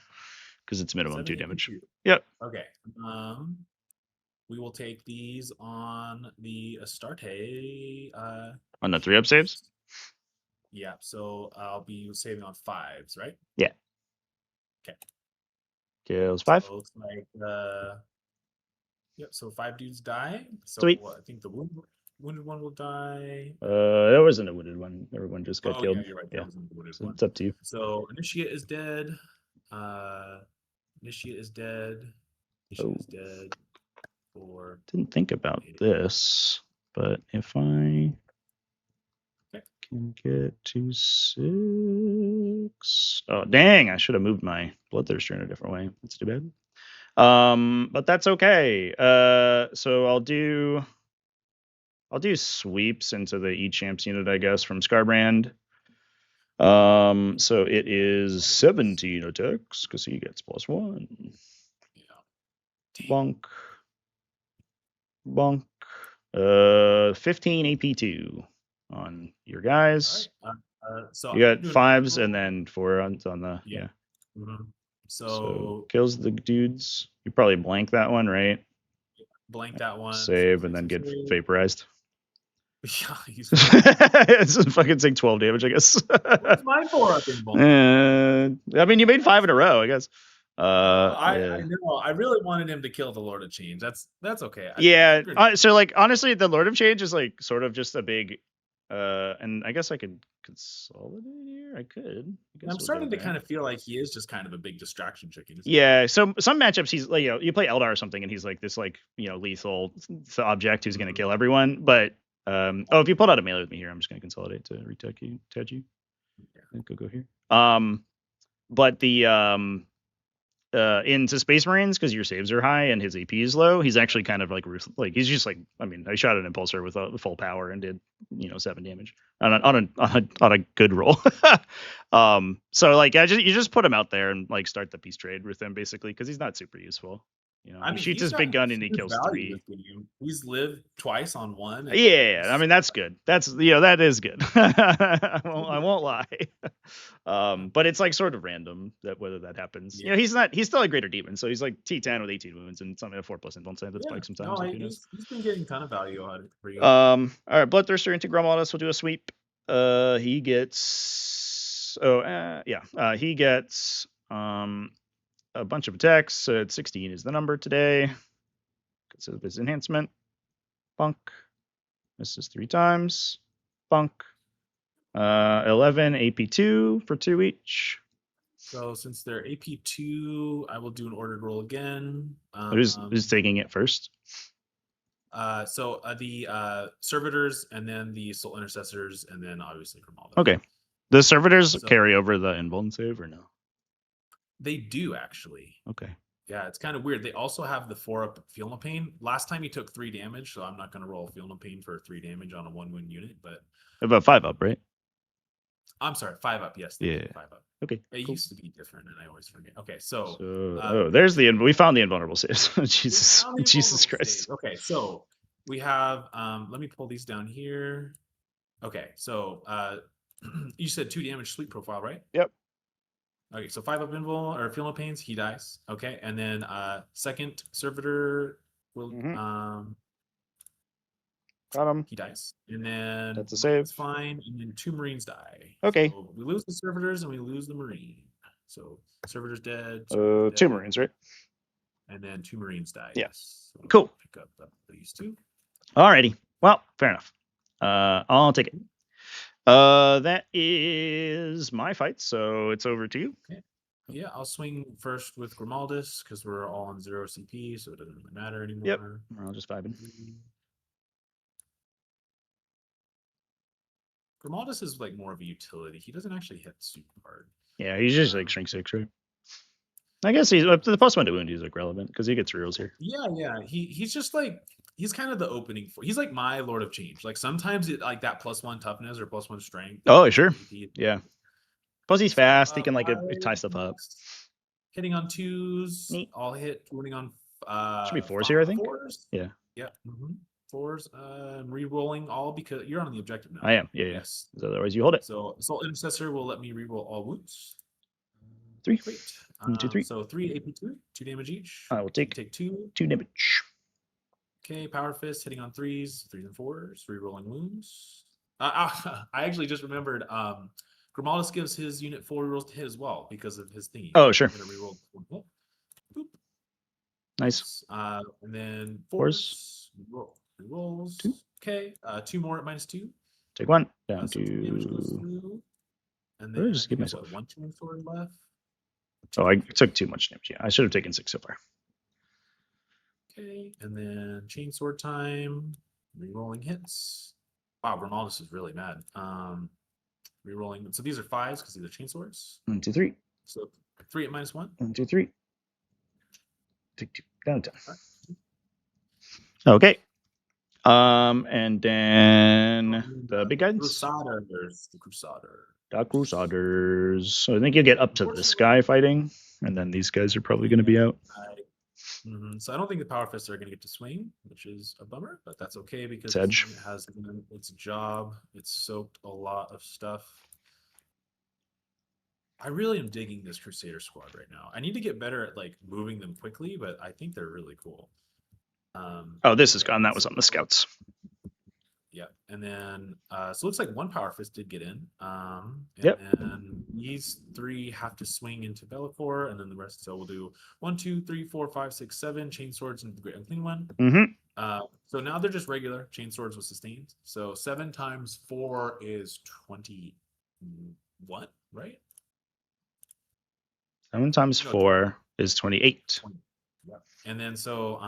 because it's minimum 2 damage. AP2. Yep. Okay. We will take these on the Astarte. On the 3-up saves? Yeah. So I'll be saving on 5s, right? Yeah. Okay. Kills 5. So it's like yep. So 5 dudes die. So Sweet. I think the wounded one will die. That wasn't a wounded one. Everyone just got killed. Yeah, you're right. That wasn't the wounded So one. it's up to you. So Initiate is dead. Initiate is dead. Initiate is dead. 4. Didn't think about this, but if I can get to 6. Oh, dang. I should have moved my Bloodthirster in a different way. That's too bad. But that's okay. So I'll do sweeps into the E-Champs unit, I guess, from Scarbrand. So it is 17 attacks because he gets +1. Yeah. Bonk. 15 AP2 on your guys. All right. So you got 5s and then 4 on the yeah. Mm-hmm. So kills the dudes. You probably blank that one, right? Blank that one. Save and then get vaporized. Yeah, he's it's fucking take 12 damage, I guess. Where's my 4-up involved? I mean, you made 5 in a row, I guess. I know. I really wanted him to kill the Lord of Change. That's okay. So like honestly, the Lord of Change is like sort of just a big and I guess I could consolidate here. I could. I'm starting to kind of feel like he is just kind of a big distraction chicken. Yeah. So some matchups he's like, you play Eldar or something and he's like this like, lethal object who's gonna kill everyone. But if you pulled out a melee with me here, I'm just gonna consolidate to retech you. Yeah. Go here. But the into Space Marines, because your saves are high and his AP is low, he's actually kind of like he's just like, I mean, I shot an impulsor with full power and did 7 damage on a good roll. So like you just put him out there and like start the peace trade with him basically because he's not super useful. He shoots his big gun and he kills 3. He's lived twice on 1. Yeah, I mean that's good. That's that is good. I won't lie. But it's like sort of random that whether that happens. Yeah. He's still a greater demon, so he's like T10 with 18 wounds and something at 4+ influence that's spike sometimes. No, he's been getting a ton of value out of it for you. All right, Bloodthirster into Gromaldus will do a sweep. He gets he gets a bunch of attacks. 16 is the number today. So this enhancement. Bunk. Misses 3 times. Bunk. 11 AP2 for 2 each. So since they're AP2, I will do an ordered roll again. Who's taking it first? So the servitors and then the soul intercessors and then obviously Grimaldo. Okay. The servitors carry over the invuln save or no? They do actually. Okay. Yeah, it's kind of weird. They also have the 4-up Feel No Pain. Last time he took 3 damage, so I'm not going to roll Feel No Pain for 3 damage on a 1-win unit. But About 5 up, right? I'm sorry, 5 up. Yes, Yeah. 5 up. Okay. It Cool. used to be different, and I always forget. Okay, so there's the we found the invulnerable saves. Jesus, found the Jesus invulnerable Christ. save. Okay, so we have. Let me pull these down here. Okay, so you said 2 damage sweep profile, right? Yep. Okay, so 5 up invul or Feel No Pains, he dies. Okay, and then second servitor will Got him. he dies, and then That's a save. That's fine, and then 2 marines die. Okay. So we lose the servitors and we lose the marine. So servitors dead. 2 dead, marines, right? and then 2 marines die. Yeah. Yes. So Cool. Pick up these 2. Alrighty. Well, fair enough. I'll take it. That is my fight, so it's over to you. Okay. Yeah, I'll swing first with Grimaldus because we're all on 0 CP, so it doesn't really matter anymore. Yep. I'll just vibe in. Grimaldus is like more of a utility. He doesn't actually hit super hard. Yeah, he's just like shrink 6, right? I guess he's the +1 to wound is like relevant because he gets rerolls here. Yeah. He's just like he's kind of the opening for. He's like my Lord of Change. Like sometimes it like that +1 toughness or +1 strength. Oh, sure. Yeah. Plus he's fast. He can like tie stuff up. Hitting on 2s. Neat. I'll hit wounding on. Should be 4s here, I think. 4s. Yeah. Yeah. 4s. Re-rolling all because you're on the objective now. I am. Yeah. Yes. Otherwise, you hold it. So Assault Intercessor will let me re-roll all wounds. 3. Great. 1, 2, 3. So 3 AP2, 2 damage each. I will take 2. 2 damage. Okay, Power Fist hitting on 3s, 3s and 4s, re-rolling wounds. I actually just remembered. Grimaldus gives his unit 4 rerolls to hit as well because of his theme. Oh, sure. I'm gonna reroll 1 hit. Boop. Nice. And then 4s. Rerolls. 2. Okay. 2 more at -2. Take 1 down So 2 damage goes to. through. And Or then just give myself 1 chain sword left. Oh, I took too much damage. Yeah, I should have taken 6 so far. Okay, and then chain sword time. Rerolling hits. Wow, Grimaldus is really mad. Rerolling. So these are 5s because these are chain swords. 1, 2, 3. So 3 at -1. 1, 2, 3. Take 2 down to 10. Okay. And then the big guys. Crusaders. The Crusader. The Crusaders. So I think you'll get up to the sky fighting, and then these guys are probably going to be out. So I don't think the Power Fists are going to get to swing, which is a bummer, but that's okay because It's edge. it has its job. It's soaked a lot of stuff. I really am digging this Crusader squad right now. I need to get better at like moving them quickly, but I think they're really cool. Oh, this is gone. That was on the scouts. Yeah, and then so it looks like 1 Power Fist did get in. And Yep. then these 3 have to swing into Bellacore, and then the rest. So we'll do 1, 2, 3, 4, 5, 6, 7 chain swords into the Great Unclean One. So now they're just regular chain swords with sustained. So 7 times 4 is 21, right? 7 times 4 is 28. 20. Yeah. And then so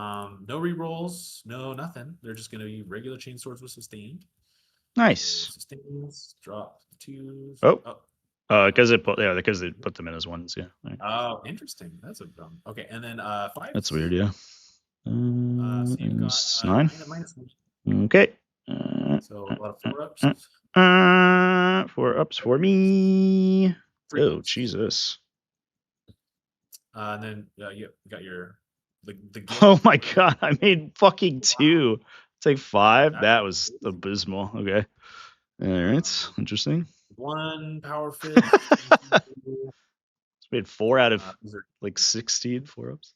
no rerolls, no nothing. They're just going to be regular chain swords with sustained. Nice. So sustains, drop the 2s. Because they put them in as 1s. Yeah. Right. Oh, interesting. That's a dumb. Okay, and then 5. That's weird. Yeah. So you've got 9. -1. Okay. So a lot of 4-ups. 4-ups for me. 3 Oh, ups. Jesus. And then you got your the gift. Oh my God! I made fucking 2. Take 5. That was abysmal. Okay. All right. Interesting. 1 Power Fist. It's made 4 out of like 16 4-ups.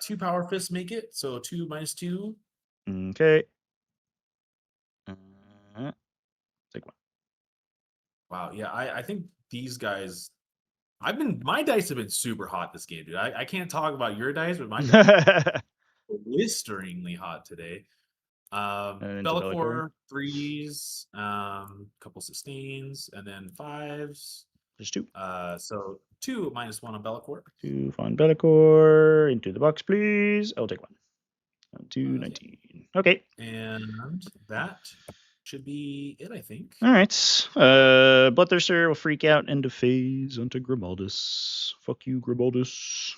2 Power Fists make it. So 2 -2. Okay. Take 1. Wow. Yeah, I think these guys. My dice have been super hot this game, dude. I can't talk about your dice, but my dice are blisteringly hot today. Bellacore 3s, couple sustains, and then 5s. There's 2. So 2 -1 on Bellacore. 2 on Bellacore. Into the box, please. I'll take 1. 2, 19. Okay. And that should be it, I think. All right. Bloodthirster will freak out into phase onto Grimaldus. Fuck you, Grimaldus.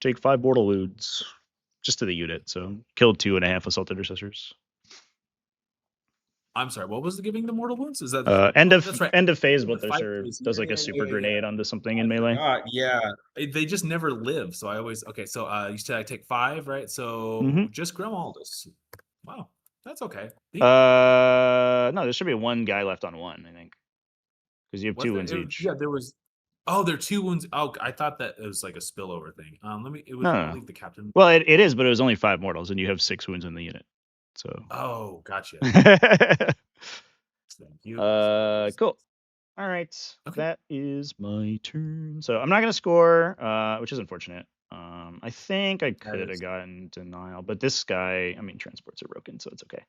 take 5 mortal wounds. Just to the unit, so killed 2.5 assault intercessors. I'm sorry, what was the giving the mortal wounds? Is that End right. of phase, The what their fight serve phase, does like yeah, a super yeah. grenade onto something in I melee. forgot, yeah. They just never live, so I always so you said I take 5, right? So just Grimaldus. Wow, that's okay. No, there should be 1 guy left on 1, I think. Because you have 2 wounds each. Yeah, there was. Oh, there are 2 wounds. Oh, I thought that it was like a spillover thing. It was No. I believe the captain. Well, it is, but it was only 5 mortals, and you have 6 wounds in the unit. So. Oh, gotcha. Cool. All right. Okay. That is my turn. So I'm not gonna score, which is unfortunate. I think I could have gotten denial, but this guy, I mean, transports are broken, so it's okay.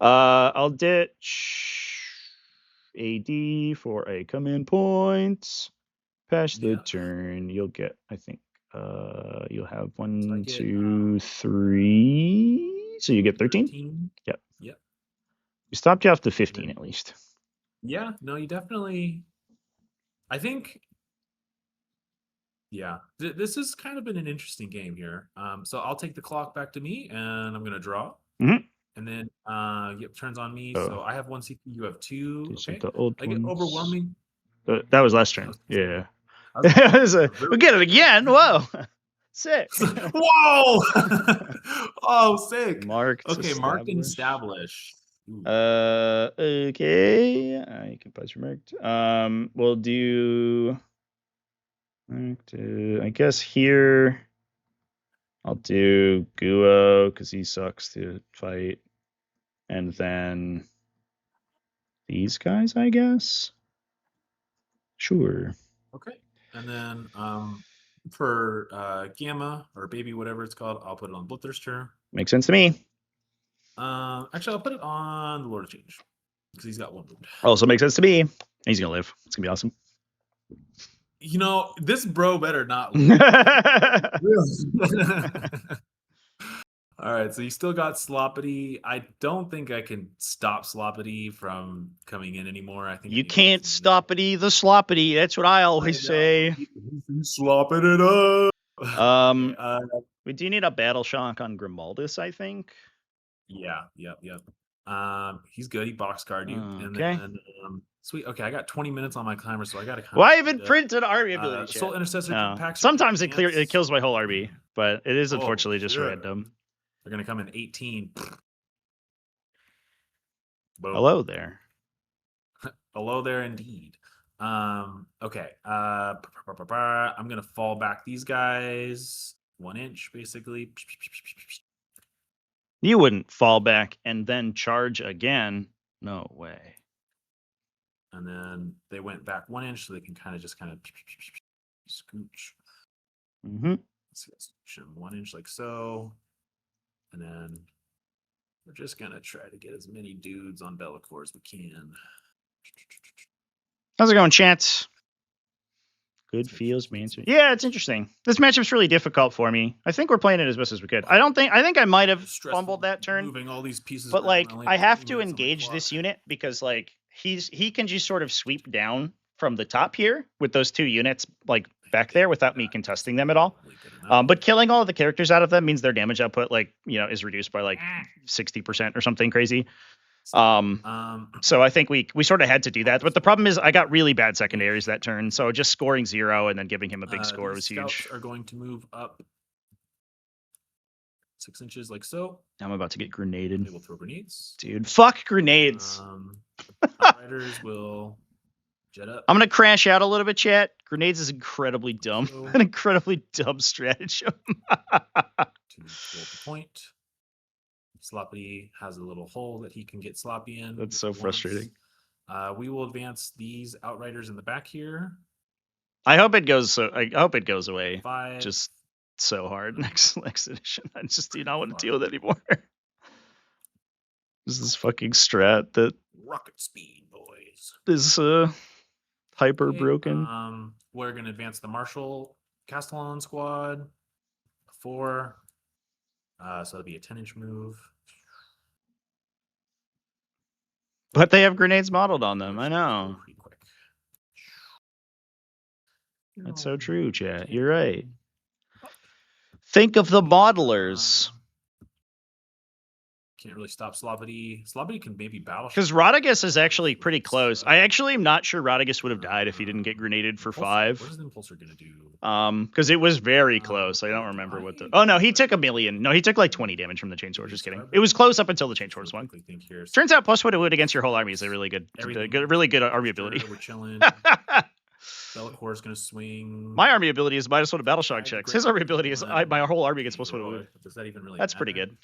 I'll ditch AD for a command point. Pass the turn. You'll get, I think, you'll have 1, 2, 3. So you get 13? Yep. Yep. We stopped you off to 15 at least. Yeah, no, you definitely. I think. Yeah, this has kind of been an interesting game here. So I'll take the clock back to me, and I'm gonna draw. Mm-hmm. And then, yep, turns on me. Oh. So I have 1 CP, you have 2. Okay. The old I get ones. overwhelming. That was last turn. Yeah. We get it again. Whoa. Sick. Whoa. Oh, sick. Marked. Okay, marked and establish. Okay. I can pause your marked. We'll do. I guess here. I'll do Guo because he sucks to fight, and then these guys, I guess. Sure. Okay, and then for Gamma or Baby, whatever it's called, I'll put it on Blither's. Makes sense to me. Actually, I'll put it on the Lord of Change because he's got 1 wound. Also makes sense to me. He's gonna live. It's gonna be awesome. You know, this bro better not live. All right, so you still got Sloppity. I don't think I can stop Sloppity from coming in anymore. I think you can't stoppity the sloppity. That's what I always say. Slopping it up. We do need a battle shock on Grimaldus, I think. Yeah, yep. He's good. He boxcard you. Okay. And then, sweet. Okay, I got 20 minutes on my timer, so I got to. Well, I haven't printed army ability. Assault Intercessor. No. Sometimes it kills my whole RB, but it is unfortunately just random. They're gonna come in 18. Boom. Hello there. Hello there, indeed. Okay. I'm gonna fall back these guys 1 inch, basically. You wouldn't fall back and then charge again. No way. And then they went back 1 inch, so they can kind of scooch. Mm-hmm. Let's get 1 inch like so. And then we're just gonna try to get as many dudes on Be'lakor as we can. How's it going, Chance? Good feels, man. Yeah, it's interesting. This matchup's really difficult for me. I think we're playing it as best as we could. I think I might have fumbled that turn. Moving all these pieces, but like I have to engage this unit because like he can just sort of sweep down from the top here with those 2 units like back there without me contesting them at all. But killing all of the characters out of them means their damage output is reduced by like 60% or something crazy. So I think we sort of had to do that. But the problem is I got really bad secondaries that turn. So just scoring 0 and then giving him a big score was huge. Are going to move up 6 inches like so. I'm about to get grenaded. They will throw grenades. Dude, fuck grenades. Outriders will jet up. I'm going to crash out a little bit, chat. Grenades is incredibly dumb. An incredibly dumb stratagem. To roll the point. Sloppy has a little hole that he can get sloppy in. That's so frustrating. We will advance these Outriders in the back here. I hope it goes away. 5. Just so hard next edition. I just do not want to deal with it anymore. This is fucking strat that rocket speed, boys. Is hyper broken. We're gonna advance the Marshal Castellan squad. 4. So it'll be a 10-inch move. But they have grenades modeled on them. I know. Pretty quick. That's so true, chat. You're right. Think of the modelers. Can't really stop Slobody. Slobody can maybe battle. Because Rodriguez is actually pretty close. I actually am not sure Rodriguez would have died if he didn't get grenaded for 5. What is the Impulsor gonna do? Because it was very close. I don't remember what the. Oh no, he took 1 million. No, he took like 20 damage from the Chainsword. Just kidding. It was close up until the Chainsword swung. Turns out plus what it would against your whole army is a really good army ability. We're chilling. Bellacore is gonna swing. My army ability is -1 to battle shock checks. His army ability is my whole army gets plus 1 to wound. Does that even really? That's pretty good.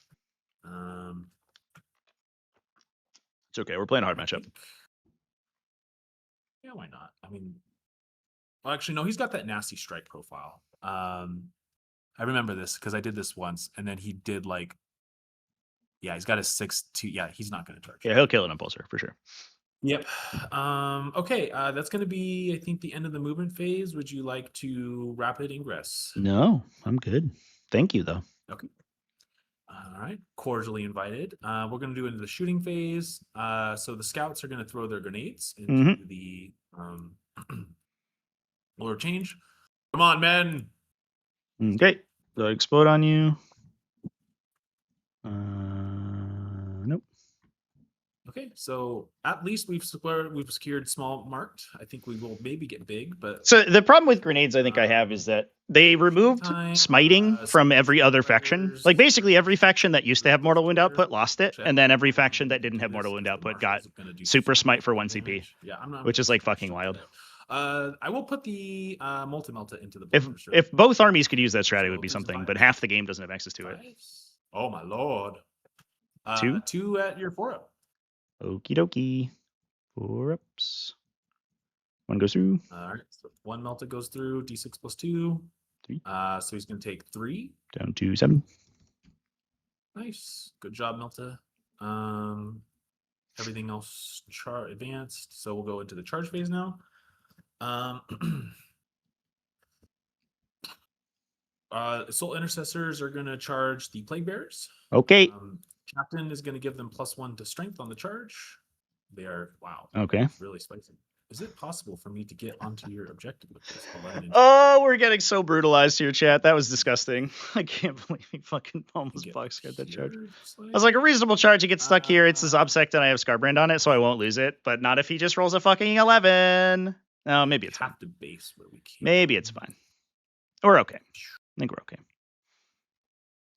It's okay. We're playing a hard matchup. Yeah, why not? I mean, well, actually, no. He's got that nasty strike profile. I remember this because I did this once, and then he did like, yeah, he's got a 6-2. Yeah, he's not going to charge. Yeah, he'll kill an Impulsor for sure. Yep. Okay. That's going to be, I think, the end of the movement phase. Would you like to rapid ingress? No, I'm good. Thank you, though. Okay. All right. Cordially invited. We're going to do into the shooting phase. So the scouts are going to throw their grenades into the lower change. Come on, men. Okay. They'll explode on you. Nope. Okay, so at least we've secured small marked. I think we will maybe get big, but so the problem with grenades I think I have is that they removed smiting from every other faction. Like basically every faction that used to have mortal wound output lost it, and then every faction that didn't have mortal wound output got super smite for 1 CP, which is like fucking wild. I will put the multi-melta into the if both armies could use that strat, it would be something, but half the game doesn't have access to it. Oh my lord. 2? 2 at your 4-up. Okie dokie. 4 ups. 1 goes through. All right. So 1 melta goes through. D6 plus 2. 3. So he's going to take 3. Down to 7. Nice. Good job, Melta. Everything else advanced. So we'll go into the charge phase now. Soul Intercessors are going to charge the Plague Bearers. Okay. Captain is going to give them +1 to strength on the charge. They are, wow. Okay. Really spicy. Is it possible for me to get onto your objective with this? Oh, we're getting so brutalized here, chat. That was disgusting. I can't believe he fucking almost box got that charge. I was like, a reasonable charge. He gets stuck here. It's his Obsect, and I have Scarbrand on it, so I won't lose it. But not if he just rolls a fucking 11. No, maybe it's fine. To base where we can. Maybe it's fine. We're okay. I think we're okay.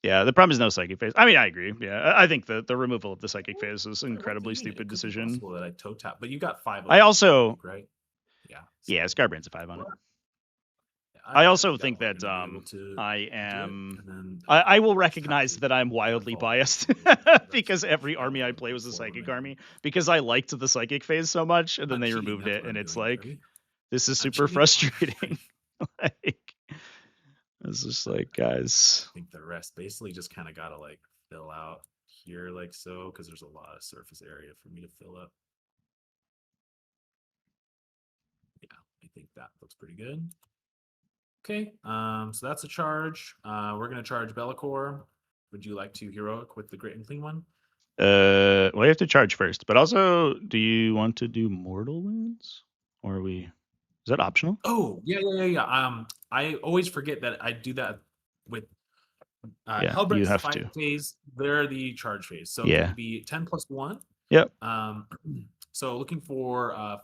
Yeah, the problem is no psychic phase. I mean, I agree. Yeah, I think the removal of the psychic phase is an incredibly stupid decision. That I toe tap, but you got 5. I also, right? Yeah. Yeah, Scarbrand's a 5 on it. I also think that I will recognize that I'm wildly biased because every army I play was a psychic army because I liked the psychic phase so much, and then they removed it, and it's like, this is super frustrating. Like, it's just like, guys. I think the rest basically just kind of got to like fill out here like so, because there's a lot of surface area for me to fill up. Yeah, I think that looks pretty good. Okay, so that's a charge. We're going to charge Bellacore. Would you like to heroic with the Great and Clean one? Well, you have to charge first, but also, do you want to do mortal wounds? Or are we... Is that optional? Oh, yeah. I always forget that I do that with Hellbright's have 5 to. phase. They're the charge phase. So yeah. it would be 10 plus 1. Yep. So looking for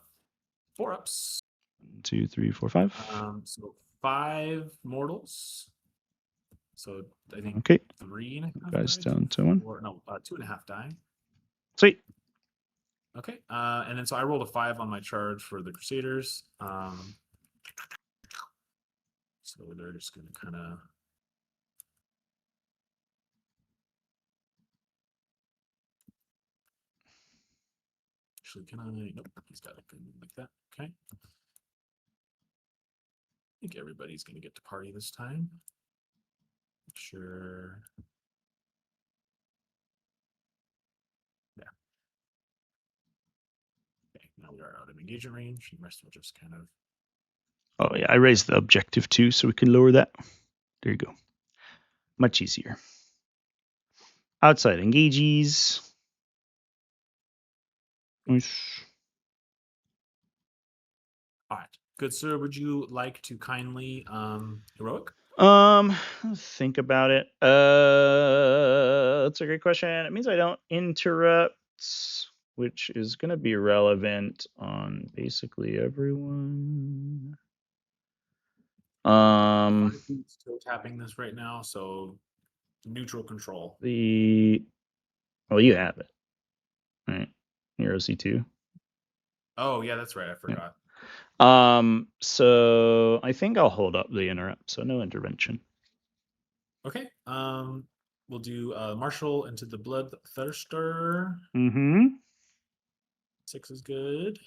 4 ups. 1, 2, 3, 4, 5. So 5 mortals. So I think okay. 3.5 guys down to 1. Or, no, 2.5 die. Sweet. Okay, and then so I rolled a 5 on my charge for the Crusaders. So they're just going to kind of... Actually, can I... Nope, he's got it like that. Okay. I think everybody's going to get to party this time. Sure. Yeah. Okay, now we are out of engagement range. The rest will just kind of... Oh, yeah, I raised the objective too, so we can lower that. There you go. Much easier. Outside engagees. Nice. All right. Good sir, would you like to kindly heroic? Think about it. That's a great question. It means I don't interrupt, which is going to be relevant on basically everyone. Still tapping this right now, so neutral control. Well, you have it, right? You're OC2. Oh yeah, that's right. I forgot. So I think I'll hold up the interrupt, so no intervention. Okay. We'll do Marshal into the Bloodthirster. Mm-hmm. 6 is good.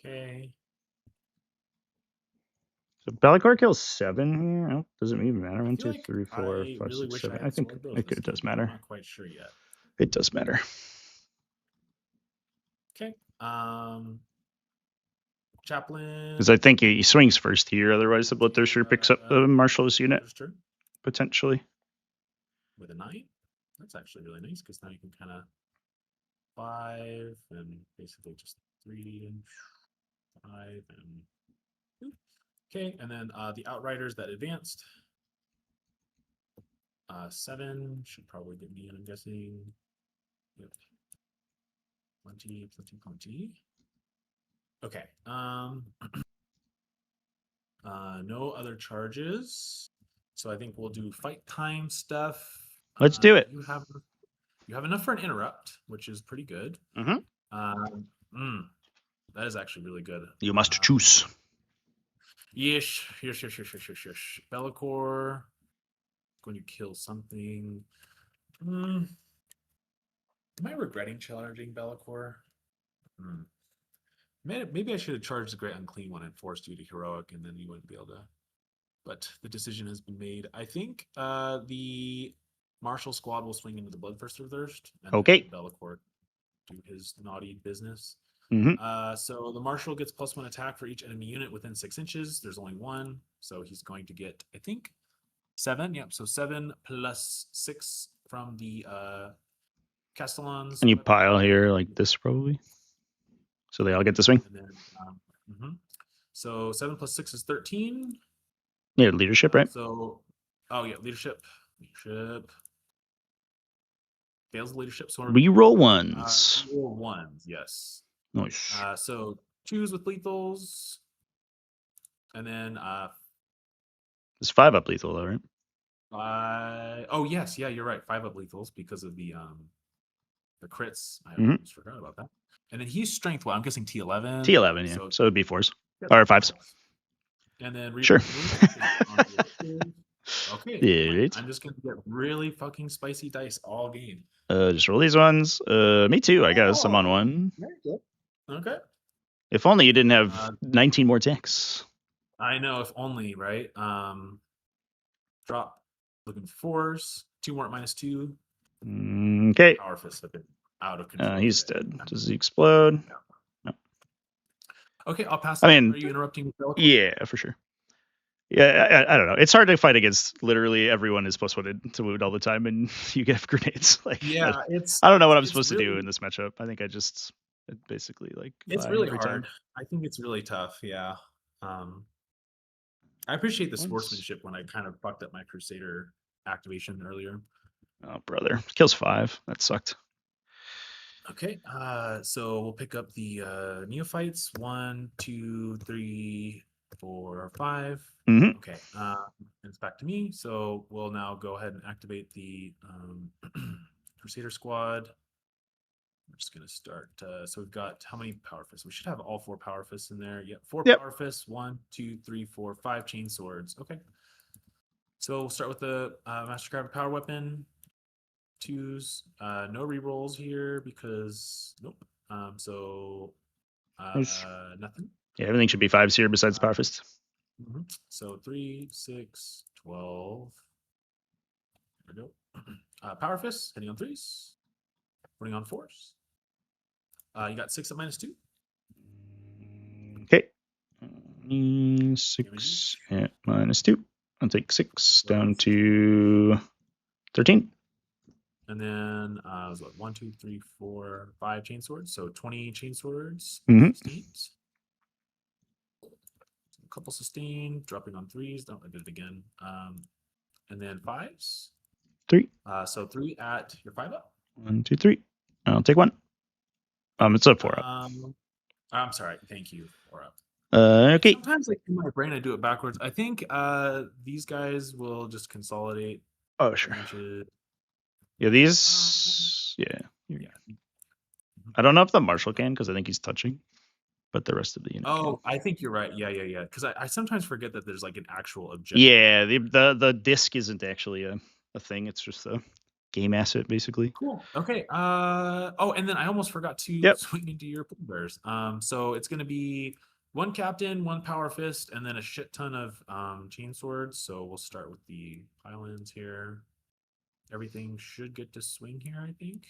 Okay. So Be'lakor kills 7 here. Oh, doesn't even matter. I 1, feel 2, like 3, 4, I 5, really 6, wish 7. I I had think sword bows it this does game. matter. I'm not quite sure yet. It does matter. Okay. Chaplain. Because I think he swings first here. Otherwise, the Bloodthirster picks up the Marshal's unit potentially. With a 9. That's actually really nice because now you can kind of 5 and basically just 3 and 5 and 2. Okay, and then the Outriders that advanced. 7 should probably get me in, I'm guessing. Yep. Plenty. Okay. No other charges. So I think we'll do fight time stuff. Let's do it. You have enough for an interrupt, which is pretty good. Mm-hmm. That is actually really good. You must choose. Yes. Be'lakor going to kill something. Am I regretting charging Be'lakor? Maybe I should have charged the Great Unclean one and forced you to heroic, and then you wouldn't be able to. But the decision has been made. I think the Marshal squad will swing into the Bloodthirster first. And Okay. Be'lakor do his naughty business. Mm-hmm. So the Marshal gets +1 attack for each enemy unit within 6 inches. There's only 1, so he's going to get, I think, 7. Yep, so 7 plus 6 from the Castellans. And you pile here like this probably. So they all get to swing. And then, So 7 plus 6 is 13. Yeah, leadership, right? Leadership. Fails leadership. So reroll ones. Reroll 1s, yes. Nice. So 2s with lethals. And then it's 5 up lethal though, right? oh yes, yeah, you're right. 5 up lethals because of the crits. I almost forgot about that. And then he's strength. Well, I'm guessing T11. T11, yeah. So it'd be 4s or 5s. And then sure. Okay. Yeah, I'm just gonna get really fucking spicy dice all game. Just roll these ones. Me too, I guess. I'm on 1. Very good. Okay. If only you didn't have 19 more ticks. I know, if only, right? Drop. Looking for 4s. 2 more at -2. Okay. Power fists have been out of control. He's dead. Does he explode? No. Okay, I'll pass. I mean, are you interrupting? Yeah, for sure. Yeah, I don't know. It's hard to fight against literally everyone is +1 to wound all the time, and you get grenades. Like, yeah, I don't know what I'm supposed to do in this matchup. I think I just basically like. It's really hard. I think it's really tough. Yeah. I appreciate the sportsmanship when I kind of fucked up my Crusader activation earlier. Oh, brother. Kills 5. That sucked. Okay. So we'll pick up the neophytes. 1, 2, 3, 4, 5. Mm-hmm. Okay. It's back to me. So we'll now go ahead and activate the Crusader squad. We're just going to start. So we've got how many power fists? We should have all 4 power fists in there. Yep. 4 power fists. 1, 2, 3, 4, 5 chain swords. Okay. So we'll start with the Master Grabber power weapon. 2s. No rerolls here because nope. So nothing. Yeah, everything should be 5s here besides power fist. So 3, 6, 12. There we go. Power fists hitting on 3s. Putting on 4s. You got 6 at -2. Okay. 6 at -2. I'll take 6 down to 13. And then it was what, 1, 2, 3, 4, 5 chain swords. So 20 chain swords. Mhm. Sustains. A couple sustained, dropping on 3s. Don't I did it again. And then 5s. 3. So 3 at your 5 up. 1, 2, 3. I'll take 1. It's a 4 up. I'm sorry. Thank you. 4 up. Okay. Sometimes, like in my brain, I do it backwards. I think these guys will just consolidate. Oh, sure. Inches. Yeah, these. Yeah. Yeah. I don't know if the Marshal can because I think he's touching, but the rest of the unit Oh, can. I think you're right. Yeah. Because I sometimes forget that there's like an actual objective. Yeah, the disc isn't actually a thing. It's just a game asset, basically. Cool. Okay. Oh, and then I almost forgot to Yep. swing into your pool bears. So it's gonna be 1 captain, 1 power fist, and then a shit ton of chain swords. So we'll start with the pylons here. Everything should get to swing here, I think.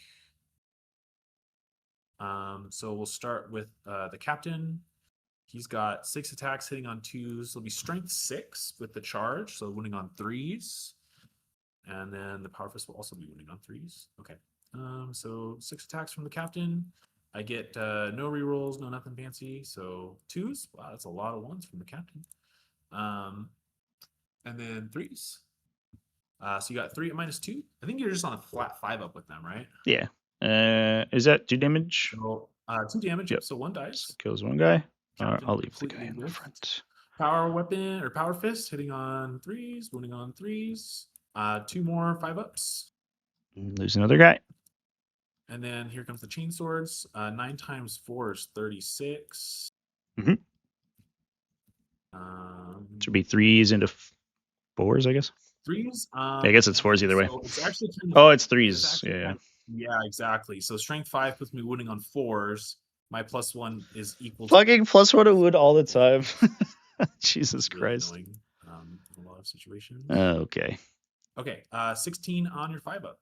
So we'll start with the captain. He's got 6 attacks hitting on 2s. It'll be strength 6 with the charge, so winning on 3s. And then the power fist will also be winning on 3s. Okay. So 6 attacks from the captain. I get no rerolls, no nothing fancy. So 2s. Wow, that's a lot of 1s from the captain. And then 3s. So you got 3 at -2. I think you're just on a flat 5 up with them, right? Yeah. Is that 2 damage? So 2 damage. Yep. So 1 dice. So kills 1 guy. Captain I'll leave the guy completely in the whiffed. front. Power weapon or power fist hitting on 3s, winning on 3s. 2 more 5 ups. Lose another guy. And then here comes the chain swords. 9 times 4 is 36. Mhm. Should be 3s into 4s, I guess. 3s. I guess it's 4s either way. So it's actually kind of, Oh, it's 3s. Yeah. Yeah, exactly. So strength 5 puts me winning on 4s. My +1 is equal Plugging +1 to wood all the time. Jesus really Christ. annoying in a lot of situations. Okay. Okay, 16 on your 5 up.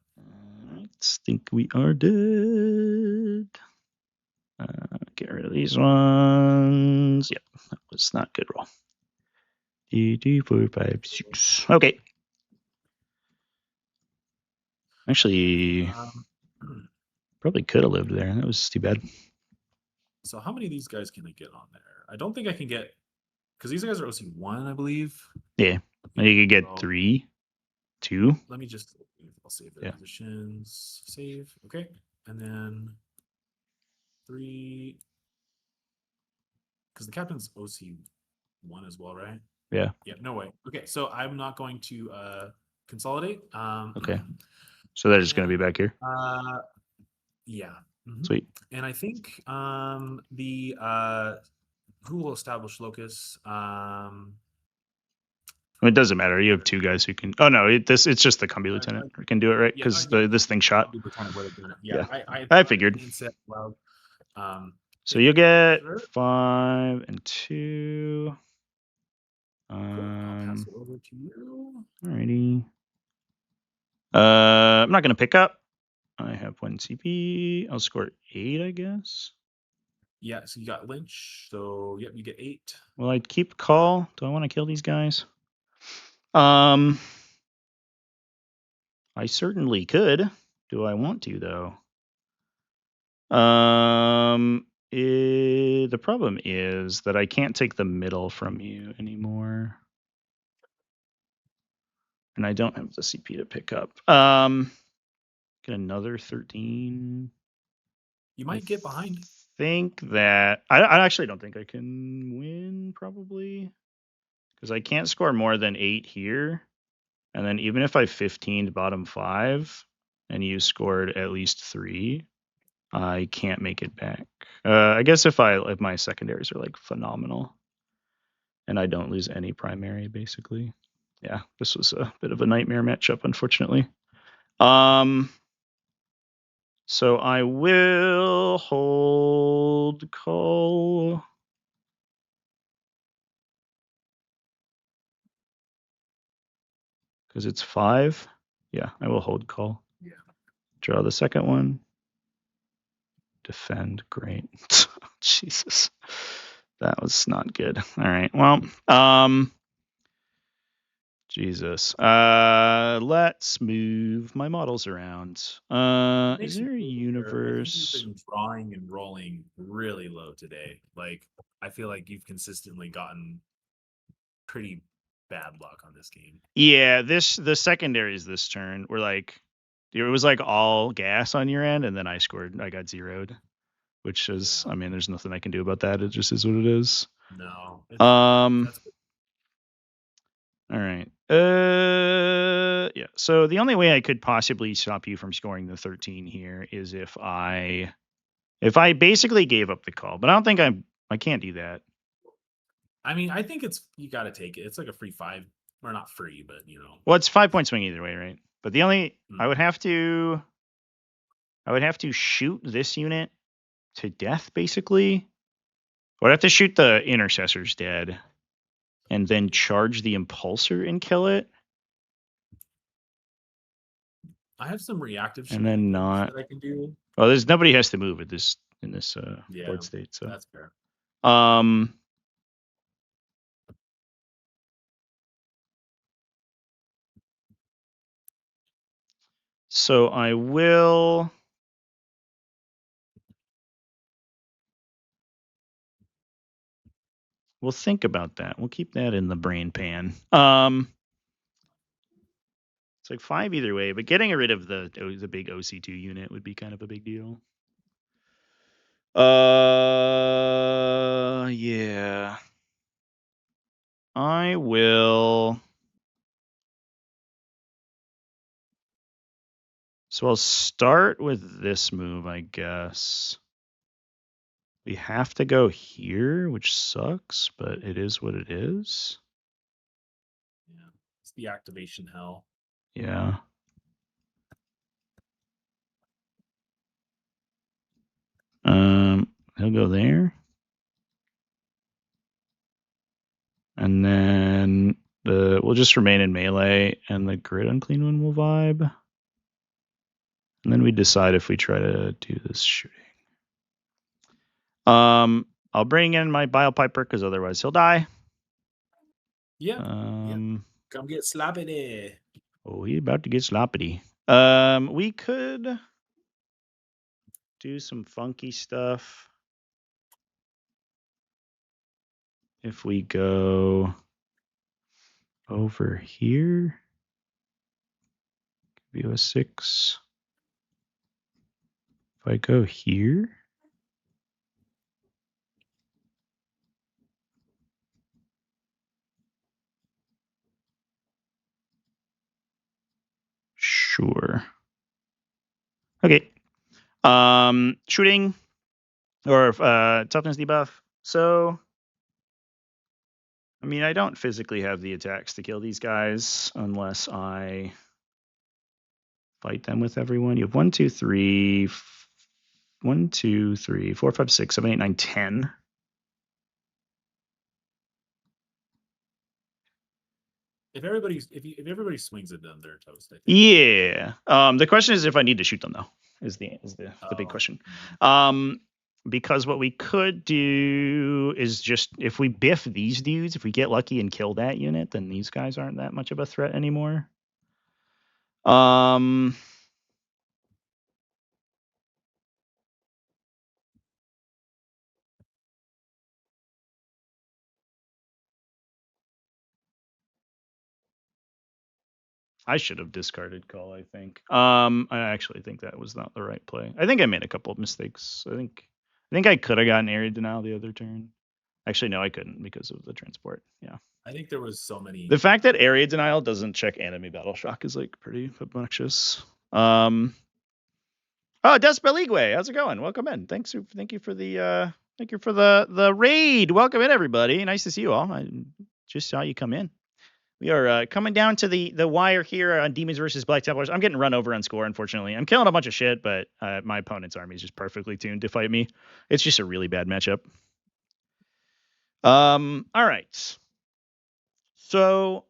I think we are dead. Get rid of these ones. Yep, that was not good roll. 2, 4, 5, 6. Okay. Actually, probably could have lived there. That was too bad. So how many of these guys can I get on there? I don't think I can get, because these guys are OC1, I believe. Yeah. You could get 3, 2. Let me just, I'll save their Yeah. positions. Save. Okay. And then 3, because the captain's OC1 as well, right? Yeah. Yeah, no way. Okay, so I'm not going to consolidate. Okay. So they're just going to be back here. Yeah. Sweet. And I think the who will establish locus? It doesn't matter. You have 2 guys who can. Oh no, it's just the combi lieutenant who can do it, right? Because this thing shot. Yeah, I figured. Well, so you get 5 and 2. Cool. I'll pass it over to you. Alrighty. I'm not gonna pick up. I have 1 CP. I'll score 8, I guess. Yeah, so you got Lynch. So yep, you get 8. Will I keep call? Do I want to kill these guys? I certainly could. Do I want to though? The problem is that I can't take the middle from you anymore. And I don't have the CP to pick up. Get another 13. You might get behind. Think that I actually don't think I can win probably because I can't score more than 8 here. And then even if I 15'd bottom 5 and you scored at least 3, I can't make it back. I guess if my secondaries are like phenomenal and I don't lose any primary, basically. Yeah, this was a bit of a nightmare matchup, unfortunately. So I will hold call. Because it's 5. Yeah, I will hold call. Yeah. Draw the second one. Defend. Great. Jesus. That was not good. All right. Well, Jesus. Let's move my models around. Is there a I think you've universe? been drawing and rolling really low today. Like, I feel like you've consistently gotten pretty bad luck on this game. Yeah, the secondaries this turn were like, it was like all gas on your end, and then I got zeroed, which is, Yeah. I mean, there's nothing I can do about that. It just is what it is. No. That's all right. Yeah. So the only way I could possibly stop you from scoring the 13 here is if I basically gave up the call, but I don't think I can't do that. I mean, I think you got to take it. It's like a free 5, or not free, but Well, it's 5-point swing either way, right? But the only Hmm. I would have to shoot this unit to death, basically. I would have to shoot the intercessors dead, and then charge the impulsor and kill it. I have some reactive And then shenanigans not. that I can do. Well, there's nobody has to move in this Yeah, board state. So that's fair. So I will. We'll think about that. We'll keep that in the brain pan. It's like 5 either way, but getting rid of the big OC2 unit would be kind of a big deal. Yeah. I will. So I'll start with this move, I guess. We have to go here, which sucks, but it is what it is. Yeah, it's the activation hell. Yeah. He'll go there. And then we'll just remain in melee, and the grid unclean one will vibe. And then we decide if we try to do this shooting. I'll bring in my Bile Piper because otherwise he'll die. Yeah. Come get sloppy. Oh, he's about to get sloppity. We could do some funky stuff. If we go over here, view a 6. If I go here, sure. Okay. Shooting or toughness debuff. So, I mean, I don't physically have the attacks to kill these guys unless I fight them with everyone. You have 1, 2, 3, 1, 2, 3, 4, 5, 6, 7, 8, 9, 10. If everybody swings at them, they're toast. I think. Yeah. The question is if I need to shoot them though. Is the big question. Because what we could do is just if we biff these dudes, if we get lucky and kill that unit, then these guys aren't that much of a threat anymore. I should have discarded call, I think. I actually think that was not the right play. I think I made a couple of mistakes. I think I could have gotten area denial the other turn. Actually, no, I couldn't because of the transport. Yeah. I think there was so many. The fact that area denial doesn't check enemy battle shock is like pretty obnoxious. Oh, Despeligwe, how's it going? Welcome in. Thank you for the raid. Welcome in, everybody. Nice to see you all. I just saw you come in. We are coming down to the wire here on Demons versus Black Templars. I'm getting run over on score, unfortunately. I'm killing a bunch of shit, but my opponent's army is just perfectly tuned to fight me. It's just a really bad matchup. All right. So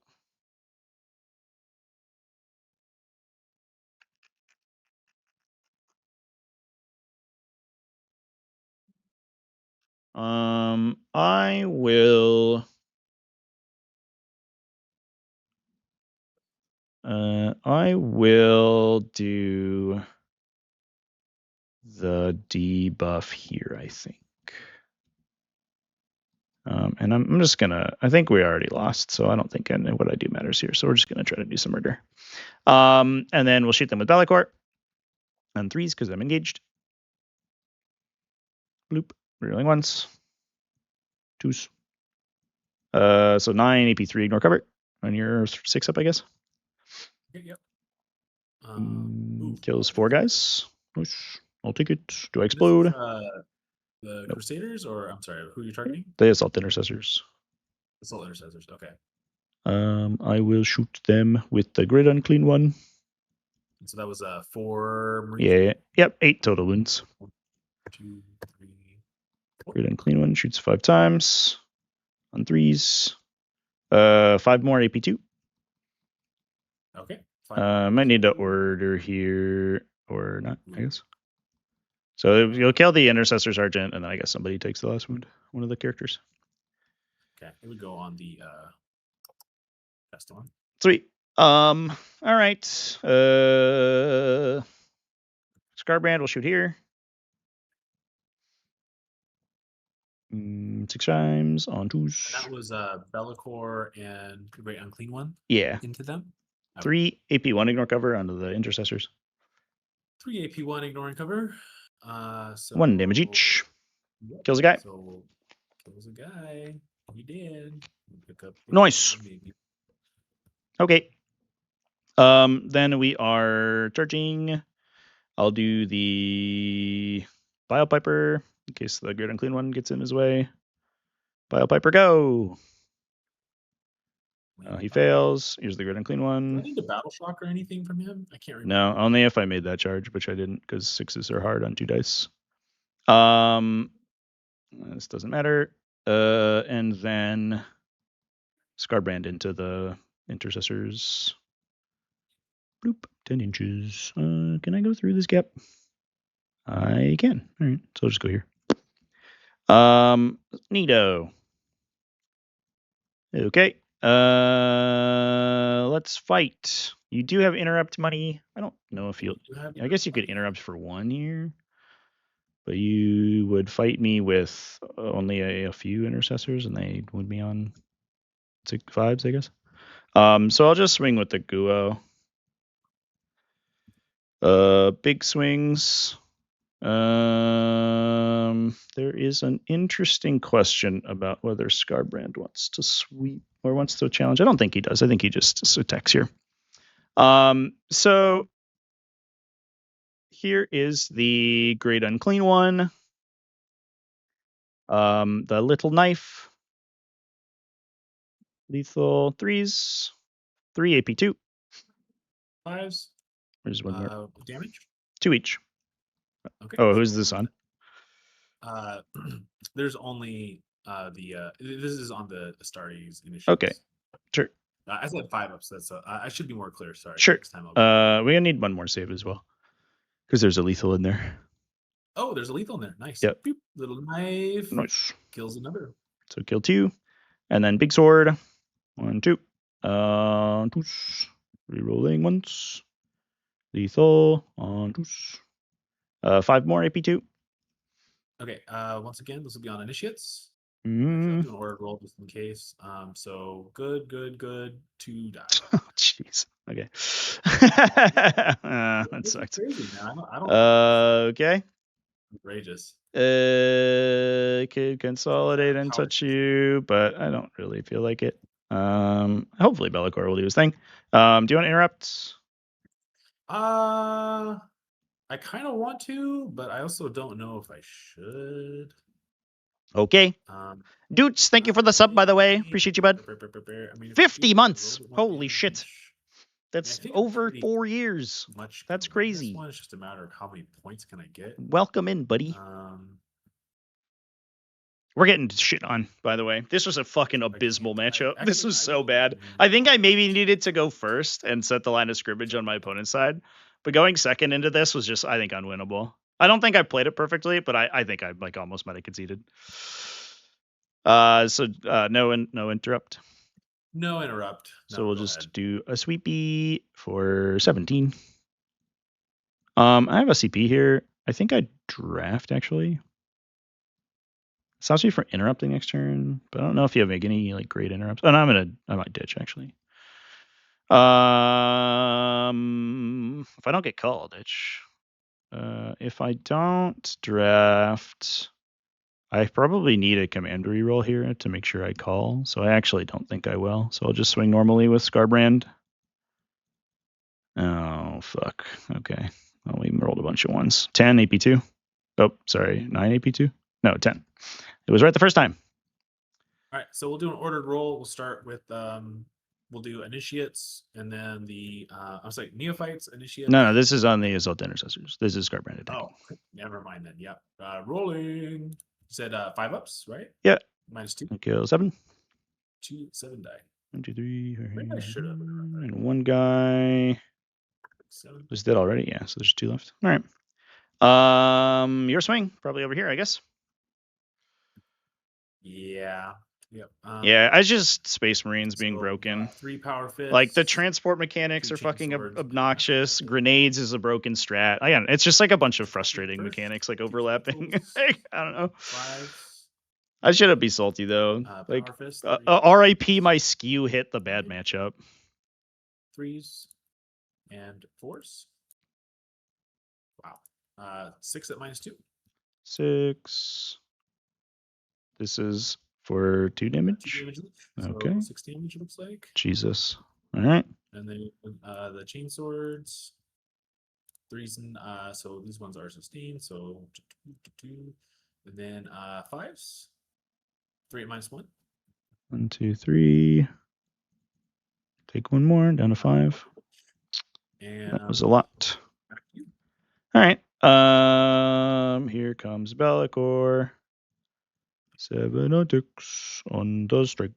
I will I will do the debuff here, I think. And I'm just gonna. I think we already lost, so I don't think what I do matters here. So we're just gonna try to do some murder. And then we'll shoot them with Bellicor on 3s because I'm engaged. Bloop. Rerolling once. 2s. So 9 AP3 ignore cover on your 6 up, I guess. Okay, yep. Kills 4 guys. Nice. I'll take it. Do I This explode? is, the Crusaders, or I'm sorry, who are you targeting? The Assault Intercessors. Assault Intercessors. Okay. I will shoot them with the Grid Unclean one. And so that was 4 Marines. Yeah. Yep. 8 total wounds. 1, 2, 3, 4. Grid Unclean one shoots 5 times on 3s. 5 more AP2. Okay. Might need to order here or not, I guess. So you'll kill the Intercessor Sergeant, and then I guess somebody takes the last wound. One of the characters. Okay, it would go on the best one. Sweet. All right. Scarbrand will shoot here. 6 times on 2s. And that was Bellicor and the Great Unclean One. Yeah. Into them. 3 AP1 ignore cover onto the Intercessors. 3 AP1 ignoring cover. So 1 damage each. Yep. Kills a guy. So kills a guy. He did. Pick up Nice. maybe. Okay. Then we are charging. I'll do the Biopiper in case the Great Unclean one gets in his way. Biopiper, go! He fails. Here's the Great Unclean Do I one. need a battle shock or anything from him? I can't remember. No, only if I made that charge, which I didn't because 6s are hard on 2 dice. This doesn't matter. And then Scarbrand into the Intercessors. Bloop, 10 inches. Can I go through this gap? I can. All right, so I'll just go here. Neato. Okay. Let's fight. You do have interrupt money. I don't know if you'll. I guess you could interrupt for 1 here, but you would fight me with only a few Intercessors, and they would be on 6 5s, I guess. So I'll just swing with the Guo. Big swings. There is an interesting question about whether Scarbrand wants to sweep or wants to challenge. I don't think he does. I think he just attacks here. So here is the Great Unclean one. The Little Knife. Lethal 3s. 3 AP2. 5s. There's 1 more. Damage. 2 each. Okay. Oh, who's this on? There's only this is on the Astartes initiatives. Okay. Sure. I said 5 ups. That's I should be more clear. Sorry. Sure. Next time I'll We're gonna need 1 more save as well, because there's a lethal in there. Oh, there's a lethal in there. Nice. Yep. Boop. Little knife. Nice. Kills another. So kill 2, and then big sword. 1, 2. 2s. Rerolling once. Lethal on 2s. 5 more AP2. Okay. Once again, this will be on initiates. Mm. I'll do an order roll just in case. So good. 2 die. Oh, jeez. Okay. That This is sucks. crazy, man. I don't Okay. outrageous. Could consolidate and touch you, but I don't really feel like it. Hopefully Bellicor will do his thing. Do you want to interrupt? I kind of want to, but I also don't know if I should. Okay. Dudes, thank you for the sub, by the way. Appreciate you, bud. I mean, 50 months. a little bit more Holy shit. damage. That's think I'm over pretty 4 years. Much That's this crazy. one is just a matter of how many points can I get. Welcome in, buddy. We're getting shit on, by the way. This was a fucking abysmal matchup. This was so bad. I think I maybe needed to go first and set the line of scrimmage on my opponent's side. But going second into this was just, I think, unwinnable. I don't think I played it perfectly, but I think I like almost might have conceded. So no interrupt. No interrupt. So No, we'll go just ahead. do a sweepy for 17. I have a CP here. I think I draft actually. Stops me from interrupting next turn, but I don't know if you have any like great interrupts. Oh, no, I might ditch actually. If I don't get called, ditch. If I don't draft, I probably need a command reroll here to make sure I call. So I actually don't think I will. So I'll just swing normally with Scarbrand. Oh, fuck. Okay. Well, we rolled a bunch of ones. 10 AP2. Oh, sorry. 9 AP2? No, 10. It was right the first time. All right, so we'll do an ordered roll. We'll start with we'll do initiates and then the I'm sorry, neophytes, initiates. No, this is on the Assault Intercessors. This is Scarbrand attacking. Oh, never mind then. Yep. Rolling. You said 5 ups, right? Yeah. -2. Kill 7. 7 die. 1, 2, 3. Maybe I should have. And one guy 7. was dead already. Yeah, so there's 2 left. All right. Your swing, probably over here, I guess. Yeah. Yep. Yeah, I just Space Marines being so, broken. 3 power fists. Like the transport mechanics 2 are fucking chainswords. obnoxious. Grenades is a broken strat. Again, it's just like a bunch of frustrating First, mechanics like 2 overlapping. tools, I don't know. 5s. I shouldn't be salty though. Like Power fist. RIP my skew hit the bad matchup. 3s and 4s. Wow. 6 at -2. 6. This is for 2 damage. 2 damage each. Okay. So 6 damage it looks like. Jesus. All right. And then the chain swords. 3s and so these ones are sustained. So 2. And then 5s. 3 at -1. 1, 2, 3. Take one more down to 5. And That was a lot. back to you. All right. Here comes Bellicor. 7 attacks on the strike.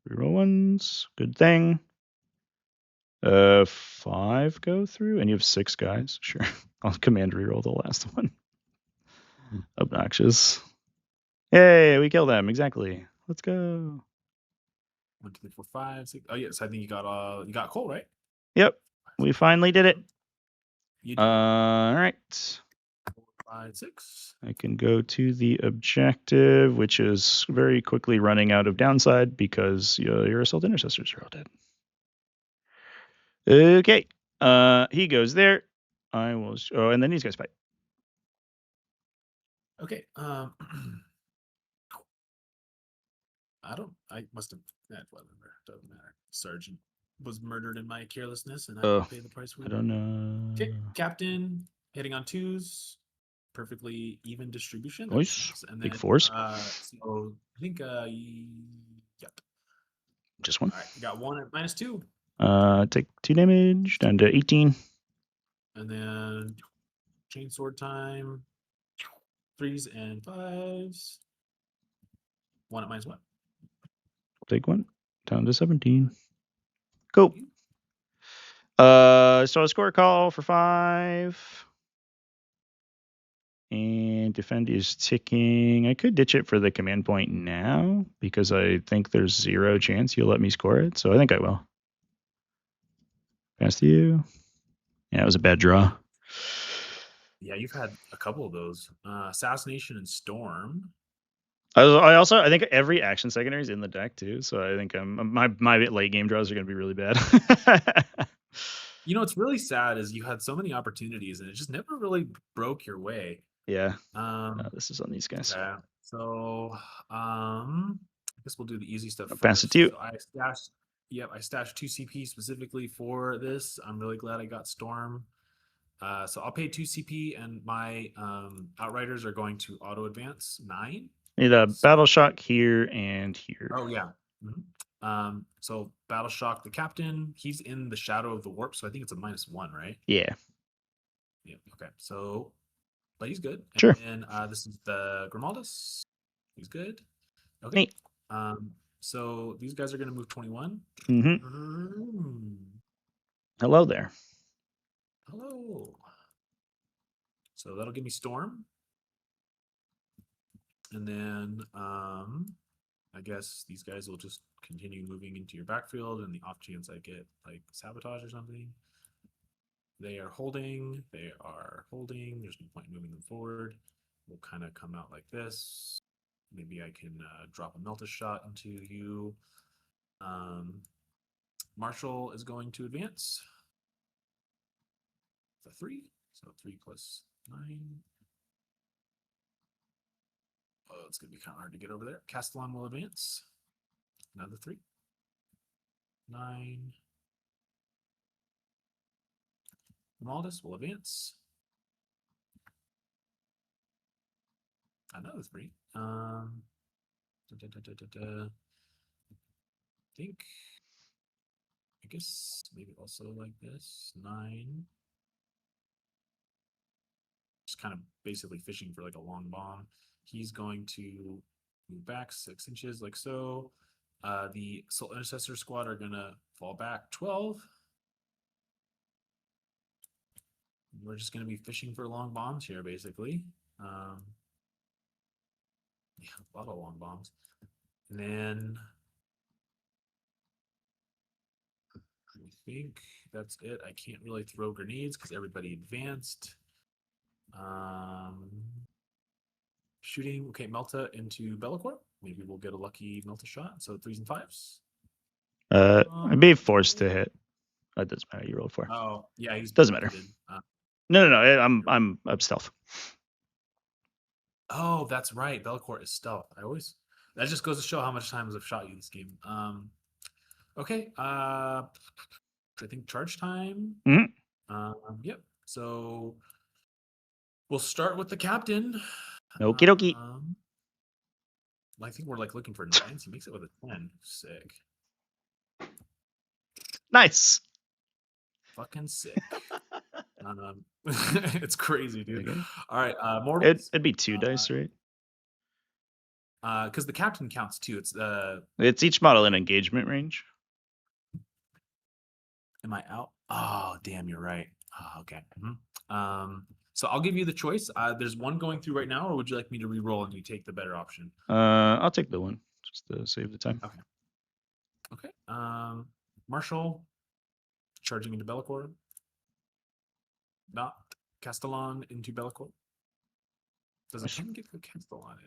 Reroll ones. Good thing. 5 go through, and you have 6 guys. Sure. I'll command reroll the last one. Obnoxious. Yay, we killed them. Exactly. Let's go. 1, 2, 3, 4, 5, 6. Oh yes, I think you got Cole, right? Yep. We finally did it. You did All right. 4, 5, 6. I can go to the objective, which is very quickly running out of downside because your assault intercessors are all dead. Okay. He goes there. I will. Oh, and then these guys fight. Okay. I must have. Whatever. Doesn't matter. Sergeant was murdered in my carelessness, and I will pay the price for it. I don't know. Okay, captain hitting on 2s, perfectly even distribution. Nice. And Big then, 4s. So I think yep. Just 1. All right, we got 1 at -2. Take 2 damage down to 18. And then chainsword time. 3s and 5s. 1 at -1. Take 1 down to 17. Cool. So a score call for 5. And defend is ticking. I could ditch it for the command point now because I think there's 0 chance you'll let me score it. So I think I will. Pass to you. Yeah, it was a bad draw. Yeah, you've had a couple of those. Assassination and Storm. I think every action secondary is in the deck too. So I think my late game draws are going to be really bad. You know, what's really sad is you had so many opportunities and it just never really broke your way. Yeah. This is on these guys. Yeah. So, I guess we'll do the easy stuff. I'll pass it to you. So I stashed 2 CP specifically for this. I'm really glad I got Storm. So I'll pay 2 CP, and my Outriders are going to auto advance 9. Need a Battle Shock here and here. Oh yeah. Mm-hmm. So Battle Shock the captain. He's in the shadow of the warp, so I think it's a -1, right? Yeah. Yeah. Okay. So, but he's good. Sure. And this is the Grimaldus. He's good. Okay. Neat. So these guys are going to move 21. Mm-hmm. Hello there. Hello. So that'll give me Storm. And then I guess these guys will just continue moving into your backfield, and the off chance I get like sabotage or something. They are holding. They are holding. There's no point in moving them forward. We'll kind of come out like this. Maybe I can drop a Melta shot into you. Marshall is going to advance. The 3. So 3 plus 9. Oh, it's going to be kind of hard to get over there. Castellan will advance. Another 3. 9. Maldus will advance. Another 3. I guess maybe also like this. 9. Just kind of basically fishing for like a long bomb. He's going to move back 6 inches like so. The Soul Intercessor squad are going to fall back 12. We're just going to be fishing for long bombs here, basically. Yeah, a lot of long bombs. And then I think that's it. I can't really throw grenades because everybody advanced. Shooting, okay, Melta into Bellicor. Maybe we'll get a lucky Melta shot. So 3s and 5s. I'd be forced to hit. That doesn't matter. You rolled 4. Oh, yeah, he's Doesn't matter. No. I'm up stealth. Oh, that's right. Bellicor is stealth. That just goes to show how much times I've shot you this game. Okay. I think charge time. Yep. So we'll start with the captain. Okie dokie. I think we're like looking for 9s. He makes it with a 10. Sick. Nice. Fucking sick. It's crazy, dude. Okay. All right, mortals. It'd be 2 dice, right? Because the captain counts too. It's each model in engagement range. Am I out? Oh, damn, you're right. Oh, okay. So I'll give you the choice. There's one going through right now, or would you like me to re-roll and you take the better option? I'll take the one just to save the time. Okay. Marshall charging into Bellicor. Not Castellan into Bellicor. Does it even get the Castellan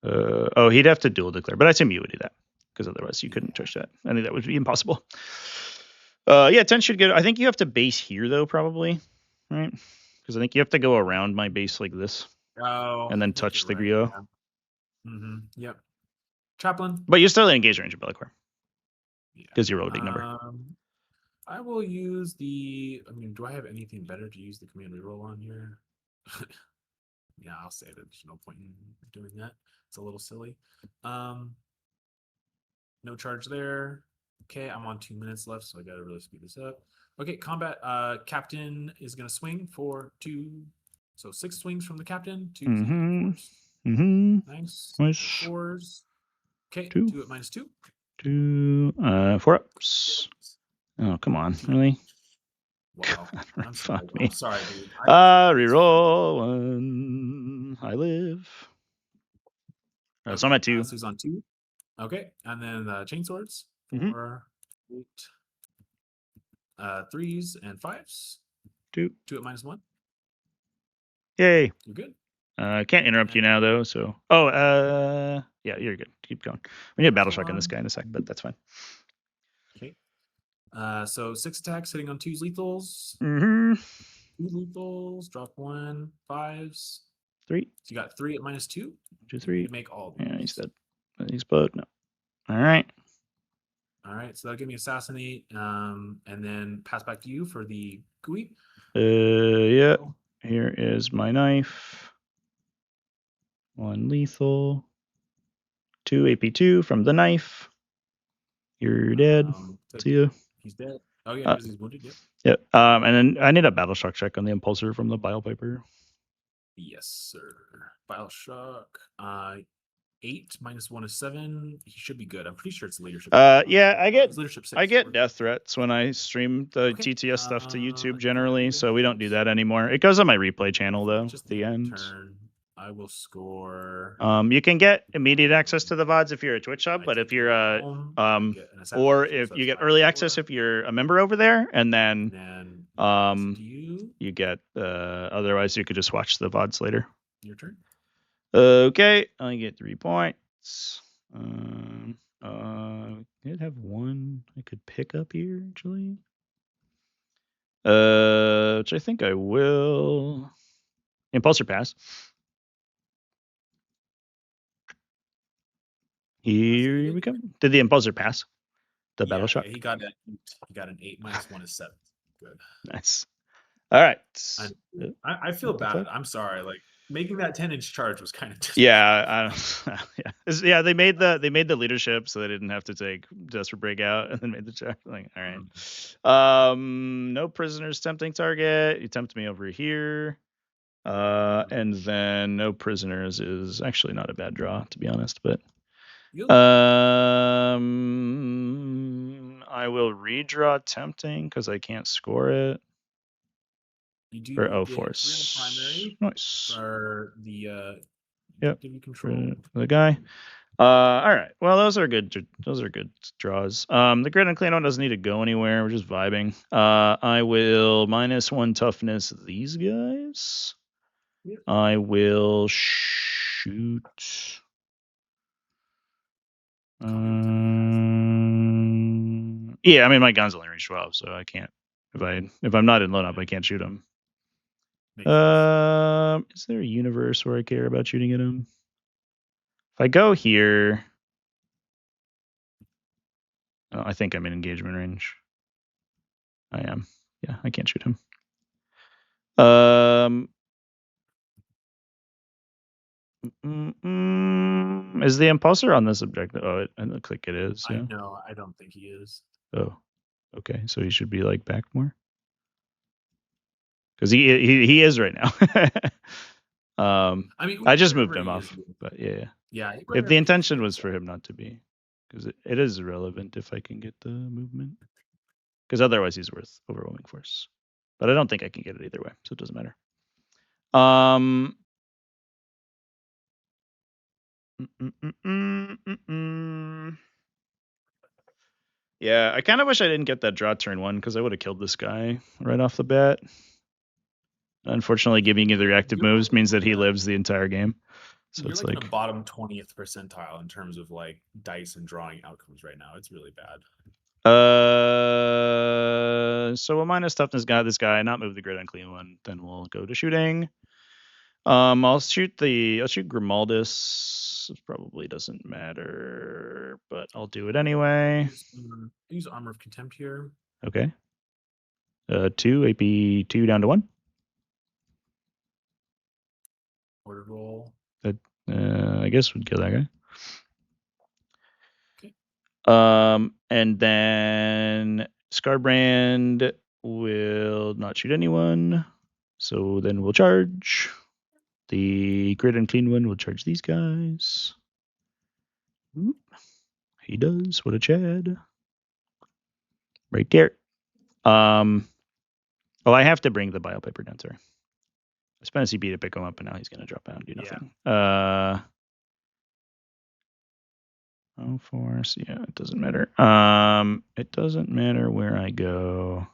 in? He'd have to dual declare, but I assume you would do that because otherwise you couldn't touch that. I think that would be impossible. 10 should get. I think you have to base here though, probably, right? Because I think you have to go around my base like this, and then touch the Griot. Yeah. Yep. Chaplain. But you're still in engage range of Bellicor. Because you roll a big number. I will use the. I mean, do I have anything better to use the command reroll on here? Yeah, I'll say that there's no point in doing that. It's a little silly. No charge there. Okay, I'm on 2 minutes left, so I gotta really speed this up. Okay, combat. Captain is gonna swing for 2. So 6 swings from the captain. 2 Nice. 4s. Okay, 2 at -2. 2 4 ups. Oh, come on, really? Wow. God, fuck me. I'm sorry, dude. Reroll 1. I live. So I'm at 2. So he's on 2. Okay, and then chainswords. 4, 8, 3s and 5s. 2 at -1. Yay. You're good. Can't interrupt you now though. So yeah, you're good. Keep going. We need a battle shock on this guy in a second, but that's fine. Okay. So 6 attacks hitting on 2's lethals. 2 lethals. Drop 1. 5s. 3. So you got 3 at -2. 2, 3. You make all. Yeah, he's dead. He's both. No. All right. All right. So that'll give me assassinate, and then pass back to you for the GUI. Yeah. Here is my knife. 1 lethal. 2 AP2 from the knife. You're dead. See ya. He's dead. Oh yeah, because he's wounded. Yep. Yep. And then I need a battle shock check on the impulsor from the Bile Piper. Yes, sir. Bile shock. 8 -1 is 7. He should be good. I'm pretty sure it's leadership. Yeah, I get leadership 6. I get death threats when I stream the TTS stuff to YouTube generally, so we don't do that anymore. It goes on my replay channel though. Just the end. turn. I will score. You can get immediate access to the VODs if you're a Twitch sub, I but take if you're it home, I get an assassin or rifle, if so you that's get early 5d4. access if you're a member over there, and then And then you get otherwise you could just watch the VODs later. your turn. Okay, I get 3 points. Did have one I could pick up here actually. Which I think I will. Impulsor pass. Here we go. Did the impulsor pass? The battle shock. Yeah, he got an 8 minus 1 is 7. Good. Nice. All right. I feel What the bad. fuck? I'm sorry. Like making that 10-inch charge was kind of Yeah, yeah. They made the leadership so they didn't have to take desperate breakout and then made the check. Like, all right. No prisoners tempting target. You tempt me over here. And then no prisoners is actually not a bad draw, to be honest, but I will redraw tempting because I can't score it. You do For get force. primary Nice. for the Yep. you control. For the guy. All right. Well, those are good. Those are good draws. The grid and clean one doesn't need to go anywhere. We're just vibing. I will -1 toughness these guys. Yep. I will shoot. Yeah, I mean my gun's only range 12, so I can't. If I'm not in load up, I can't shoot him. Is there a universe where I care about shooting at him? If I go here, oh, I think I'm in engagement range. I am. Yeah, I can't shoot him. Is the impulsor on this objective? Oh, it looks like it is. Yeah. No, I don't think he is. Oh, okay. So he should be like back more. Because he is right now. I mean, I just moved him off, but yeah. Yeah. If the intention was for him not to be, because it is irrelevant if I can get the movement. Because otherwise he's worth overwhelming force. But I don't think I can get it either way, so it doesn't matter. Yeah, I kind of wish I didn't get that draw turn 1 because I would have killed this guy right off the bat. Unfortunately, giving you the reactive moves means that he lives the entire game. So you're it's like in the bottom 20th percentile in terms of like dice and drawing outcomes right now. It's really bad. So a minus toughness got this guy, not move the grid on clean one. Then we'll go to shooting. I'll shoot Grimaldus. It probably doesn't matter, but I'll do it anyway. Use Armor of Contempt here. Okay. 2 AP 2 down to 1. Order roll. I guess we'd kill that guy. Okay. And then Scarbrand will not shoot anyone. So then we'll charge. The grid and clean one will charge these guys. Oop. He does. What a Chad. Right there. Oh, I have to bring the Biopiper down, sorry. I spent a CP to pick him up, and now he's going to drop out and do nothing. Oh, force. Yeah, it doesn't matter. It doesn't matter where I go.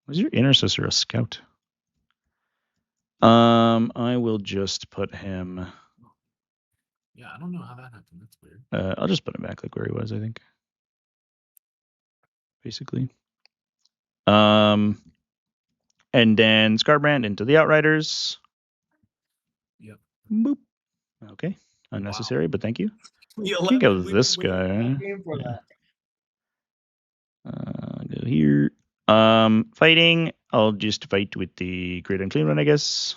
Was your intercessor a scout? I will just put him. Yeah, I don't know how that happened. That's weird. I'll just put him back like where he was, I think. Basically. And then Scarbrand into the Outriders. Yep. Boop. Okay. Unnecessary, but thank you. Yeah, I can go with this guy. Go here. Fighting. I'll just fight with the Great and Clean one, I guess.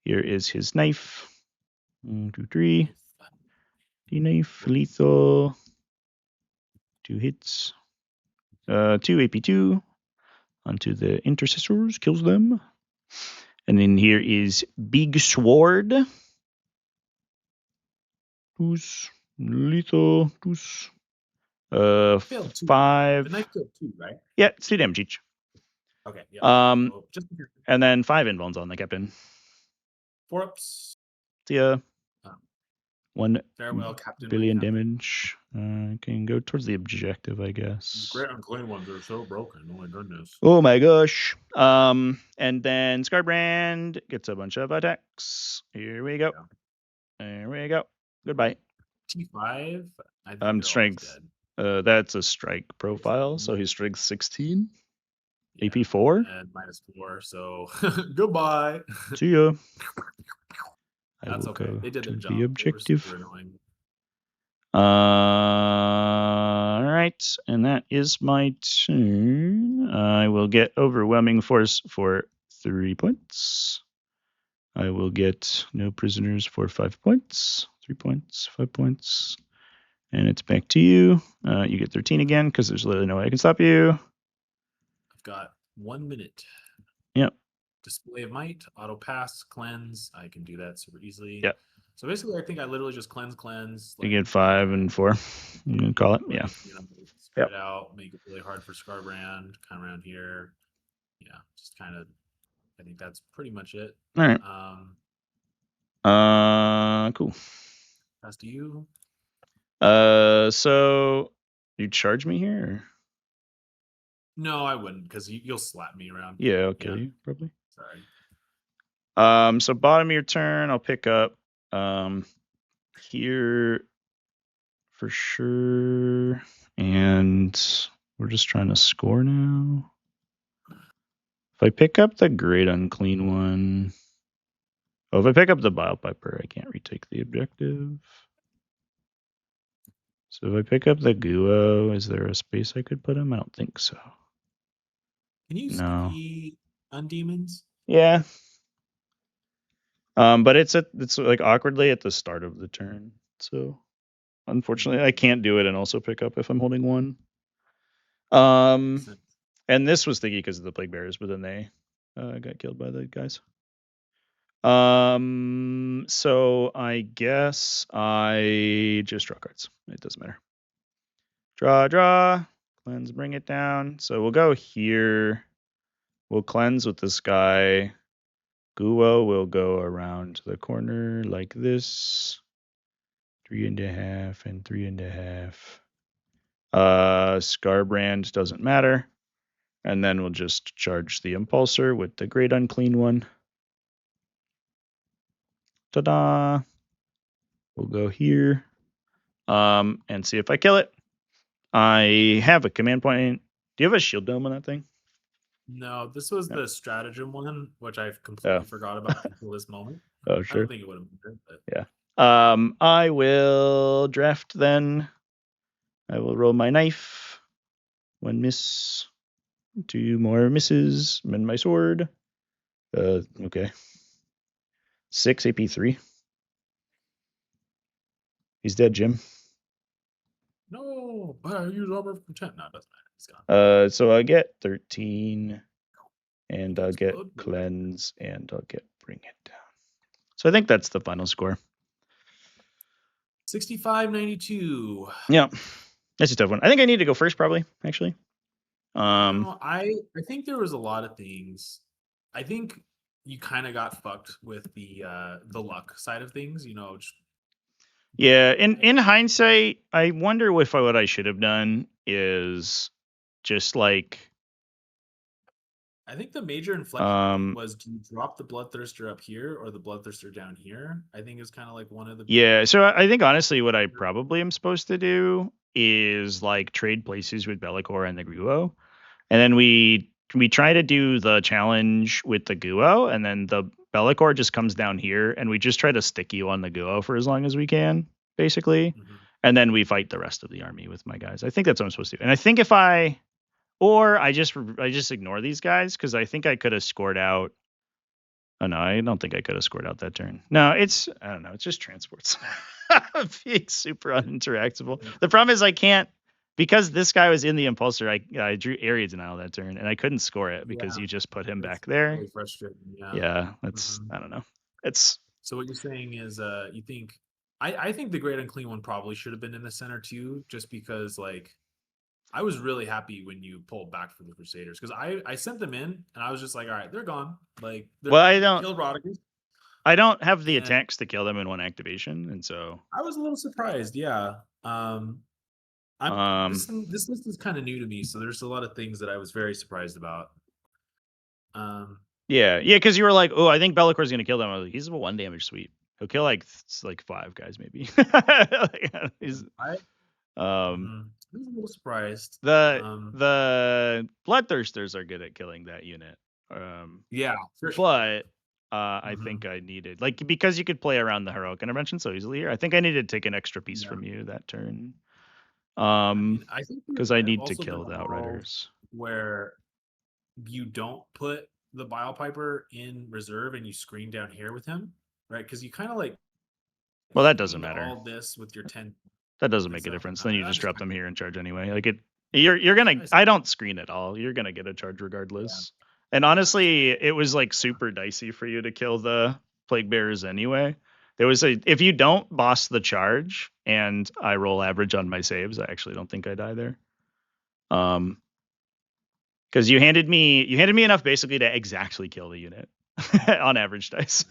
Here is his knife. 1, 2, 3. The knife, lethal. 2 hits. 2 AP2 onto the intercessors, kills them. And then here is Big Sword. Who's lethal? Who's 5. The knife killed 2, right? Yeah, it's 2 damage each. Okay. Yeah. Um, Just and then 5 inbones on the captain. 4 ups. See ya. 1 Farewell, Captain. billion my captain. damage. Can go towards the objective, I These guess. great unclaimed ones are so broken. Oh my goodness. Oh my gosh. And then Scarbrand gets a bunch of attacks. Here we go. There we go. Goodbye. T5. I think they're Strength. dead. That's a strike profile, so he's strength 16. Yeah, AP 4. and -4. So goodbye. See ya. That's okay. They did their job. The They were objective. super annoying. All right, and that is my turn. I will get overwhelming force for 3 points. I will get no prisoners for 5 points. 3 points, 5 points. And it's back to you. You get 13 again because there's literally no way I can stop you. I've got 1 minute. Yep. Display of Might, auto pass, cleanse. I can do that super easily. Yep. So basically, I think I literally just cleanse. You get 5 and 4. You can call it. Yeah. Spread it out, make it really hard for Scarbrand. Come around here. Yeah, just kind of. I think that's pretty much it. All right. Cool. Pass to you. So you charge me here? Or? No, I wouldn't, because you'll slap me around. Yeah, I'll kill you probably. Sorry. So bottom of your turn, I'll pick up here for sure, and we're just trying to score now. If I pick up the Great Unclean one, if I pick up the Bile Piper, I can't retake the objective. So if I pick up the Guo, is there a space I could put him? I don't think so. Can you ski on demons? Yeah. But it's like awkwardly at the start of the turn. So unfortunately I can't do it and also pick up if I'm holding 1. And this was sticky because of the Plague Bearers, but then they got killed by the guys. So I guess I just draw cards. It doesn't matter. Draw. Cleanse, bring it down. So we'll go here. We'll cleanse with this guy. Guo will go around the corner like this. 3.5 and 3.5. Scarbrand doesn't matter. And then we'll just charge the Impulsor with the Great Unclean one. Ta-da! We'll go here. And see if I kill it. I have a command point. Do you have a shield dome on that thing? No, this was the stratagem one, which I've completely forgot about until this moment. Oh, sure. I don't think it would have been good, but yeah. I will draft then. I will roll my knife. 1 miss. 2 more misses. And my sword. Okay. 6 AP 3. He's dead, Jim. No, but I use armor from 10. No, it doesn't matter. He's gone. So I get 13, and I'll get cleanse, and I'll get bring it down. So I think that's the final score. 65-92. Yeah, that's a tough one. I think I need to go first, probably. Actually, no, I think there was a lot of things. I think you kind of got fucked with the luck side of things. Yeah, in hindsight, I wonder if what I should have done is just like. I think the major inflection point was, do you drop the Bloodthirster up here or the Bloodthirster down here? I think is kind of like one of the. Yeah, so I think honestly, what I probably am supposed to do is like trade places with Bellicor and the Guo, and then we try to do the challenge with the Guo, and then the Bellicor just comes down here, and we just try to stick you on the Guo for as long as we can, basically, and then we fight the rest of the army with my guys. I think that's what I'm supposed to do, and I think if I just ignore these guys because I think I could have scored out. Oh no, I don't think I could have scored out that turn. No, I don't know. It's just transports being super uninteractable. Yeah. The problem is I can't, because this guy was in the Impulsor. I drew Area Denial that turn, and I couldn't score it because you just put him back there. Really frustrating. Yeah, that's I don't know. It's so what you're saying is you think I think the Great Unclean one probably should have been in the center too, just because like I was really happy when you pulled back for the Crusaders because I sent them in and I was just like, all right, they're gone. Like, they're Well, I don't killed Rodriguez. have the And attacks to kill them in one activation, and so I was a little surprised. Yeah. This list is kind of new to me, so there's a lot of things that I was very surprised about. yeah, because you were like, oh, I think Bellacor's gonna kill them. I was like, he's a 1 damage sweep. He'll kill like 5 guys maybe. He's I was a little surprised. the Bloodthirsters are good at killing that unit. Yeah, for sure. But I think I needed, like, because you could play around the heroic intervention so easily here, I think I needed to take an extra piece from you that turn. I think Because I need to also kill been the a world Outriders. where you don't put the Bile Piper in reserve and you screen down here with him, right? Because you kind of like. Well, that doesn't screened matter. All this with your 10. That doesn't make a So, difference. Then you I just drop understand. them here and charge anyway. Like you're gonna. I don't screen at all. You're gonna get a charge regardless. And honestly, it was like super dicey for you to kill the Plague Bearers anyway. There was if you don't boss the charge and I roll average on my saves, I actually don't think I die there. Because you handed me enough basically to exactly kill the unit on average dice.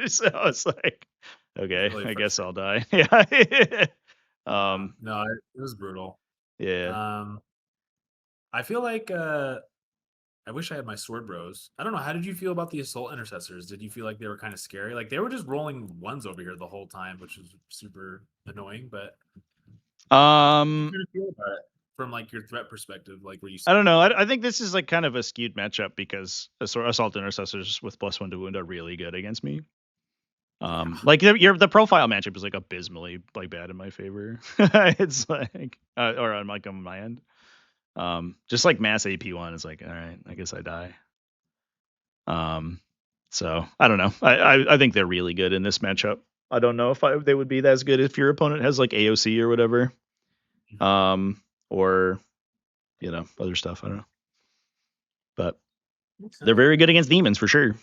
So I was like, okay, Really I guess I'll die. No, it was brutal. Yeah. I feel like I wish I had my sword bros. I don't know. How did you feel about the assault intercessors? Did you feel like they were kind of scary? Like they were just rolling ones over here the whole time, which was super annoying. But how did you feel about it from like your threat perspective? Like, were you? I don't know. I think this is like kind of a skewed matchup because assault intercessors with +1 to wound are really good against me. Like the profile matchup is like abysmally like bad in my favor. It's like or on my end. Just like mass AP1 is like, all right, I guess I die. So I don't know. I think they're really good in this matchup. I don't know if they would be as good if your opponent has like AOC or whatever. Or other stuff. I don't know. But they're very good against demons for sure.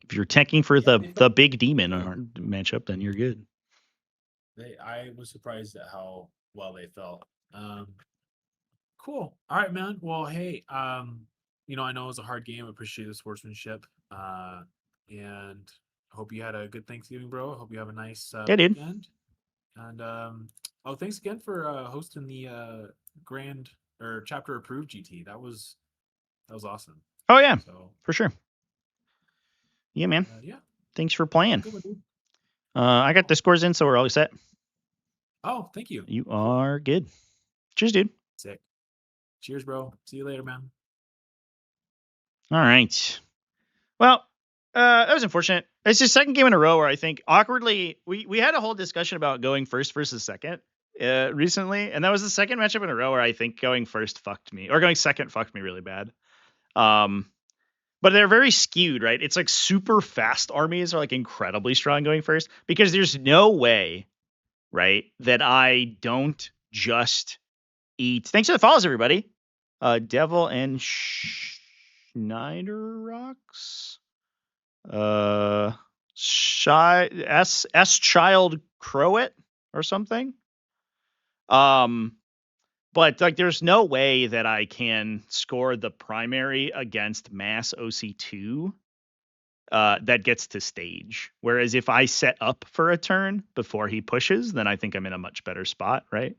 If you're tanking for the big demon matchup, then you're good. I was surprised at how well they felt. Cool. All right, man. Well, hey, I know it was a hard game. I appreciate the sportsmanship. And I hope you had a good Thanksgiving, bro. I hope you have a nice weekend. And thanks again for hosting the grand or chapter approved GT. That was awesome. Oh yeah, for sure. Yeah, man. Yeah. Thanks for playing. I got the scores in, so we're all set. Oh, thank you. You are good. Cheers, dude. Sick. Cheers, bro. See you later, man. All right. Well, that was unfortunate. It's the second game in a row where I think awkwardly we had a whole discussion about going first versus second recently, and that was the second matchup in a row where I think going first fucked me, or going second fucked me really bad. But they're very skewed, right? It's like super fast armies are like incredibly strong going first because there's no way, right, that I don't just eat. Thanks for the follows, everybody. Devil and Schneider Rocks. S Child Crowet or something. But like, there's no way that I can score the primary against mass OC2 that gets to stage. Whereas if I set up for a turn before he pushes, then I think I'm in a much better spot, right?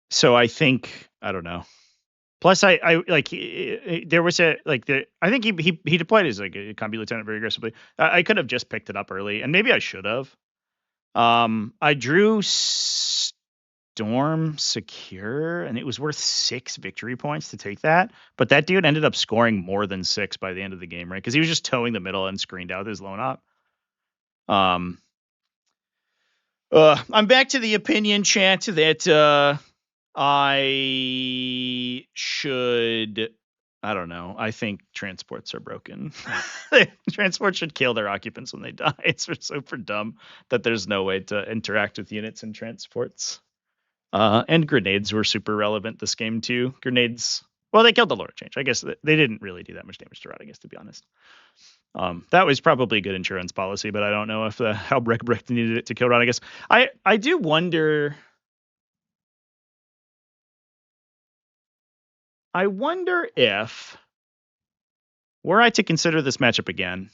So I think, I don't know. Plus, I like there was I think he deployed as like a combi lieutenant very aggressively. I could have just picked it up early, and maybe I should have. I drew Storm Secure, and it was worth 6 victory points to take that. But that dude ended up scoring more than 6 by the end of the game, right? Because he was just towing the middle and screened out his lone op. I'm back to the opinion chat that I should. I don't know. I think transports are broken. Transports should kill their occupants when they die. It's super dumb that there's no way to interact with units in transports. And grenades were super relevant this game too. Grenades, well, they killed the Lord of Change. I guess they didn't really do that much damage to Rod, I guess, to be honest. That was probably good insurance policy, but I don't know if how Breck needed it to kill Rod, I guess. I do wonder I wonder if, were I to consider this matchup again,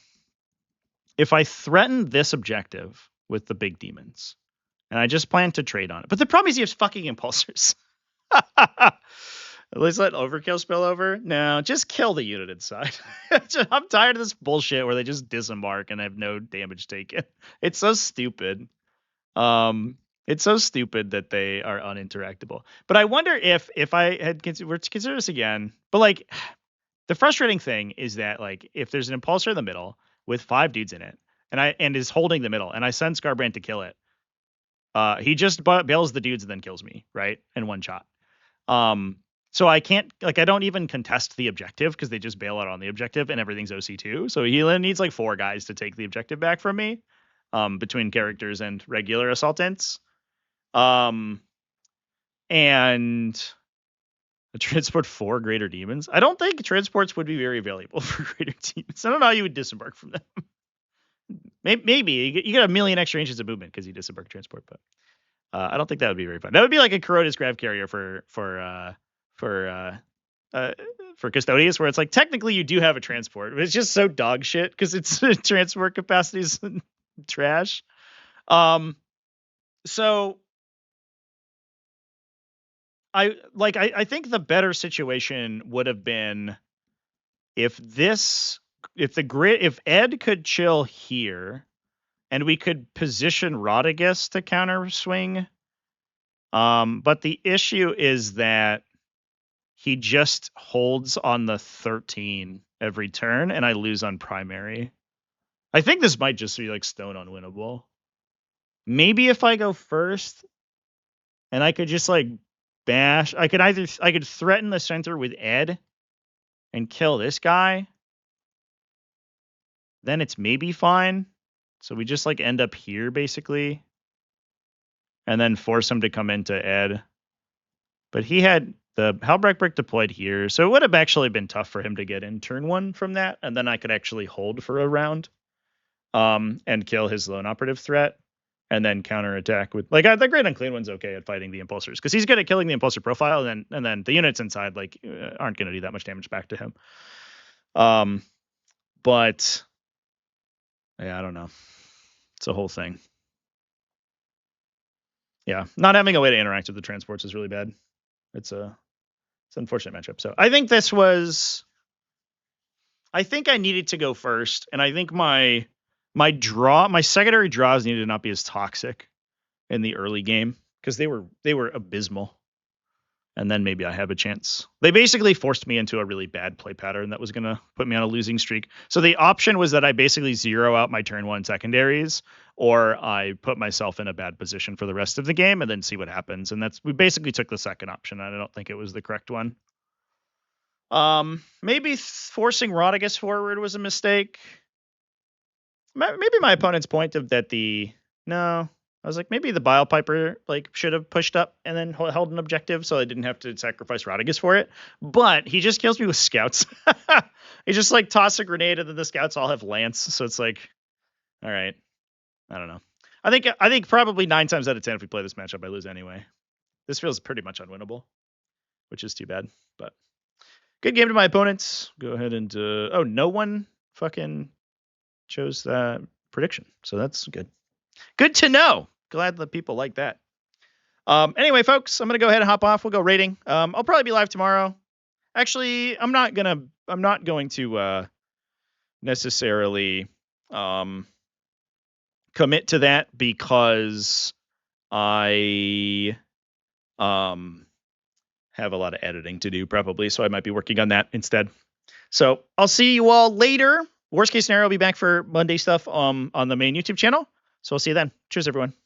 if I threaten this objective with the big demons, and I just plan to trade on it. But the problem is he has fucking impulsors. At least let overkill spill over. No, just kill the unit inside. I'm tired of this bullshit where they just disembark and have no damage taken. It's so stupid. It's so stupid that they are uninteractable. But I wonder if I had were to consider this again. But like, the frustrating thing is that like if there's an impulsor in the middle with 5 dudes in it, and is holding the middle, and I send Scarbrand to kill it, he just bails the dudes and then kills me, right, in one shot. So I can't, like, I don't even contest the objective because they just bail out on the objective and everything's OC2. So he needs like 4 guys to take the objective back from me, between characters and regular assaultants. And a transport 4 greater demons. I don't think transports would be very valuable for greater demons. I don't know how you would disembark from them. Maybe you get a million extra inches of movement because you disembark transport, but I don't think that would be very fun. That would be like a Corrodus Grav Carrier for Custodius, where it's like technically you do have a transport, but it's just so dog shit because its transport capacity is trash. So I think the better situation would have been if Ed could chill here and we could position Rodriguez to counter swing. But the issue is that he just holds on the 13 every turn and I lose on primary. I think this might just be like stone unwinnable. Maybe if I go first and I could just like bash, I could threaten the center with Ed and kill this guy. Then it's maybe fine. So we just like end up here basically. And then force him to come into Ed. But he had the Halbrecht Brick deployed here. So it would have actually been tough for him to get in turn 1 from that. And then I could actually hold for a round. And kill his lone operative threat. And then counterattack with, like, the Great Unclean One's okay at fighting the impulsors. Because he's good at killing the impulsor profile. And then the units inside, like, aren't going to do that much damage back to him. But, yeah, I don't know. It's a whole thing. Yeah, not having a way to interact with the transports is really bad. It's an unfortunate matchup. So I think I think I needed to go first, and I think my secondary draws needed to not be as toxic in the early game because they were abysmal. And then maybe I have a chance. They basically forced me into a really bad play pattern that was going to put me on a losing streak. So the option was that I basically zero out my turn 1 secondaries, or I put myself in a bad position for the rest of the game and then see what happens. And we basically took the second option. I don't think it was the correct one. Maybe forcing Rodriguez forward was a mistake. Maybe my opponent's point of that I was like, maybe the Bile Piper like should have pushed up and then held an objective so I didn't have to sacrifice Rodriguez for it. But he just kills me with scouts. He just like toss a grenade and then the scouts all have lance. So it's like, all right. I don't know. I think probably 9 times out of 10 if we play this matchup, I lose anyway. This feels pretty much unwinnable, which is too bad. But good game to my opponents. Go ahead and no one fucking chose that prediction. So that's good. Good to know. Glad that people like that. Anyway, folks, I'm gonna go ahead and hop off. We'll go rating. I'll probably be live tomorrow. Actually, I'm not going to necessarily commit to that because I have a lot of editing to do probably, so I might be working on that instead. So I'll see you all later. Worst case scenario, I'll be back for Monday stuff on the main YouTube channel. So I'll see you then. Cheers, everyone.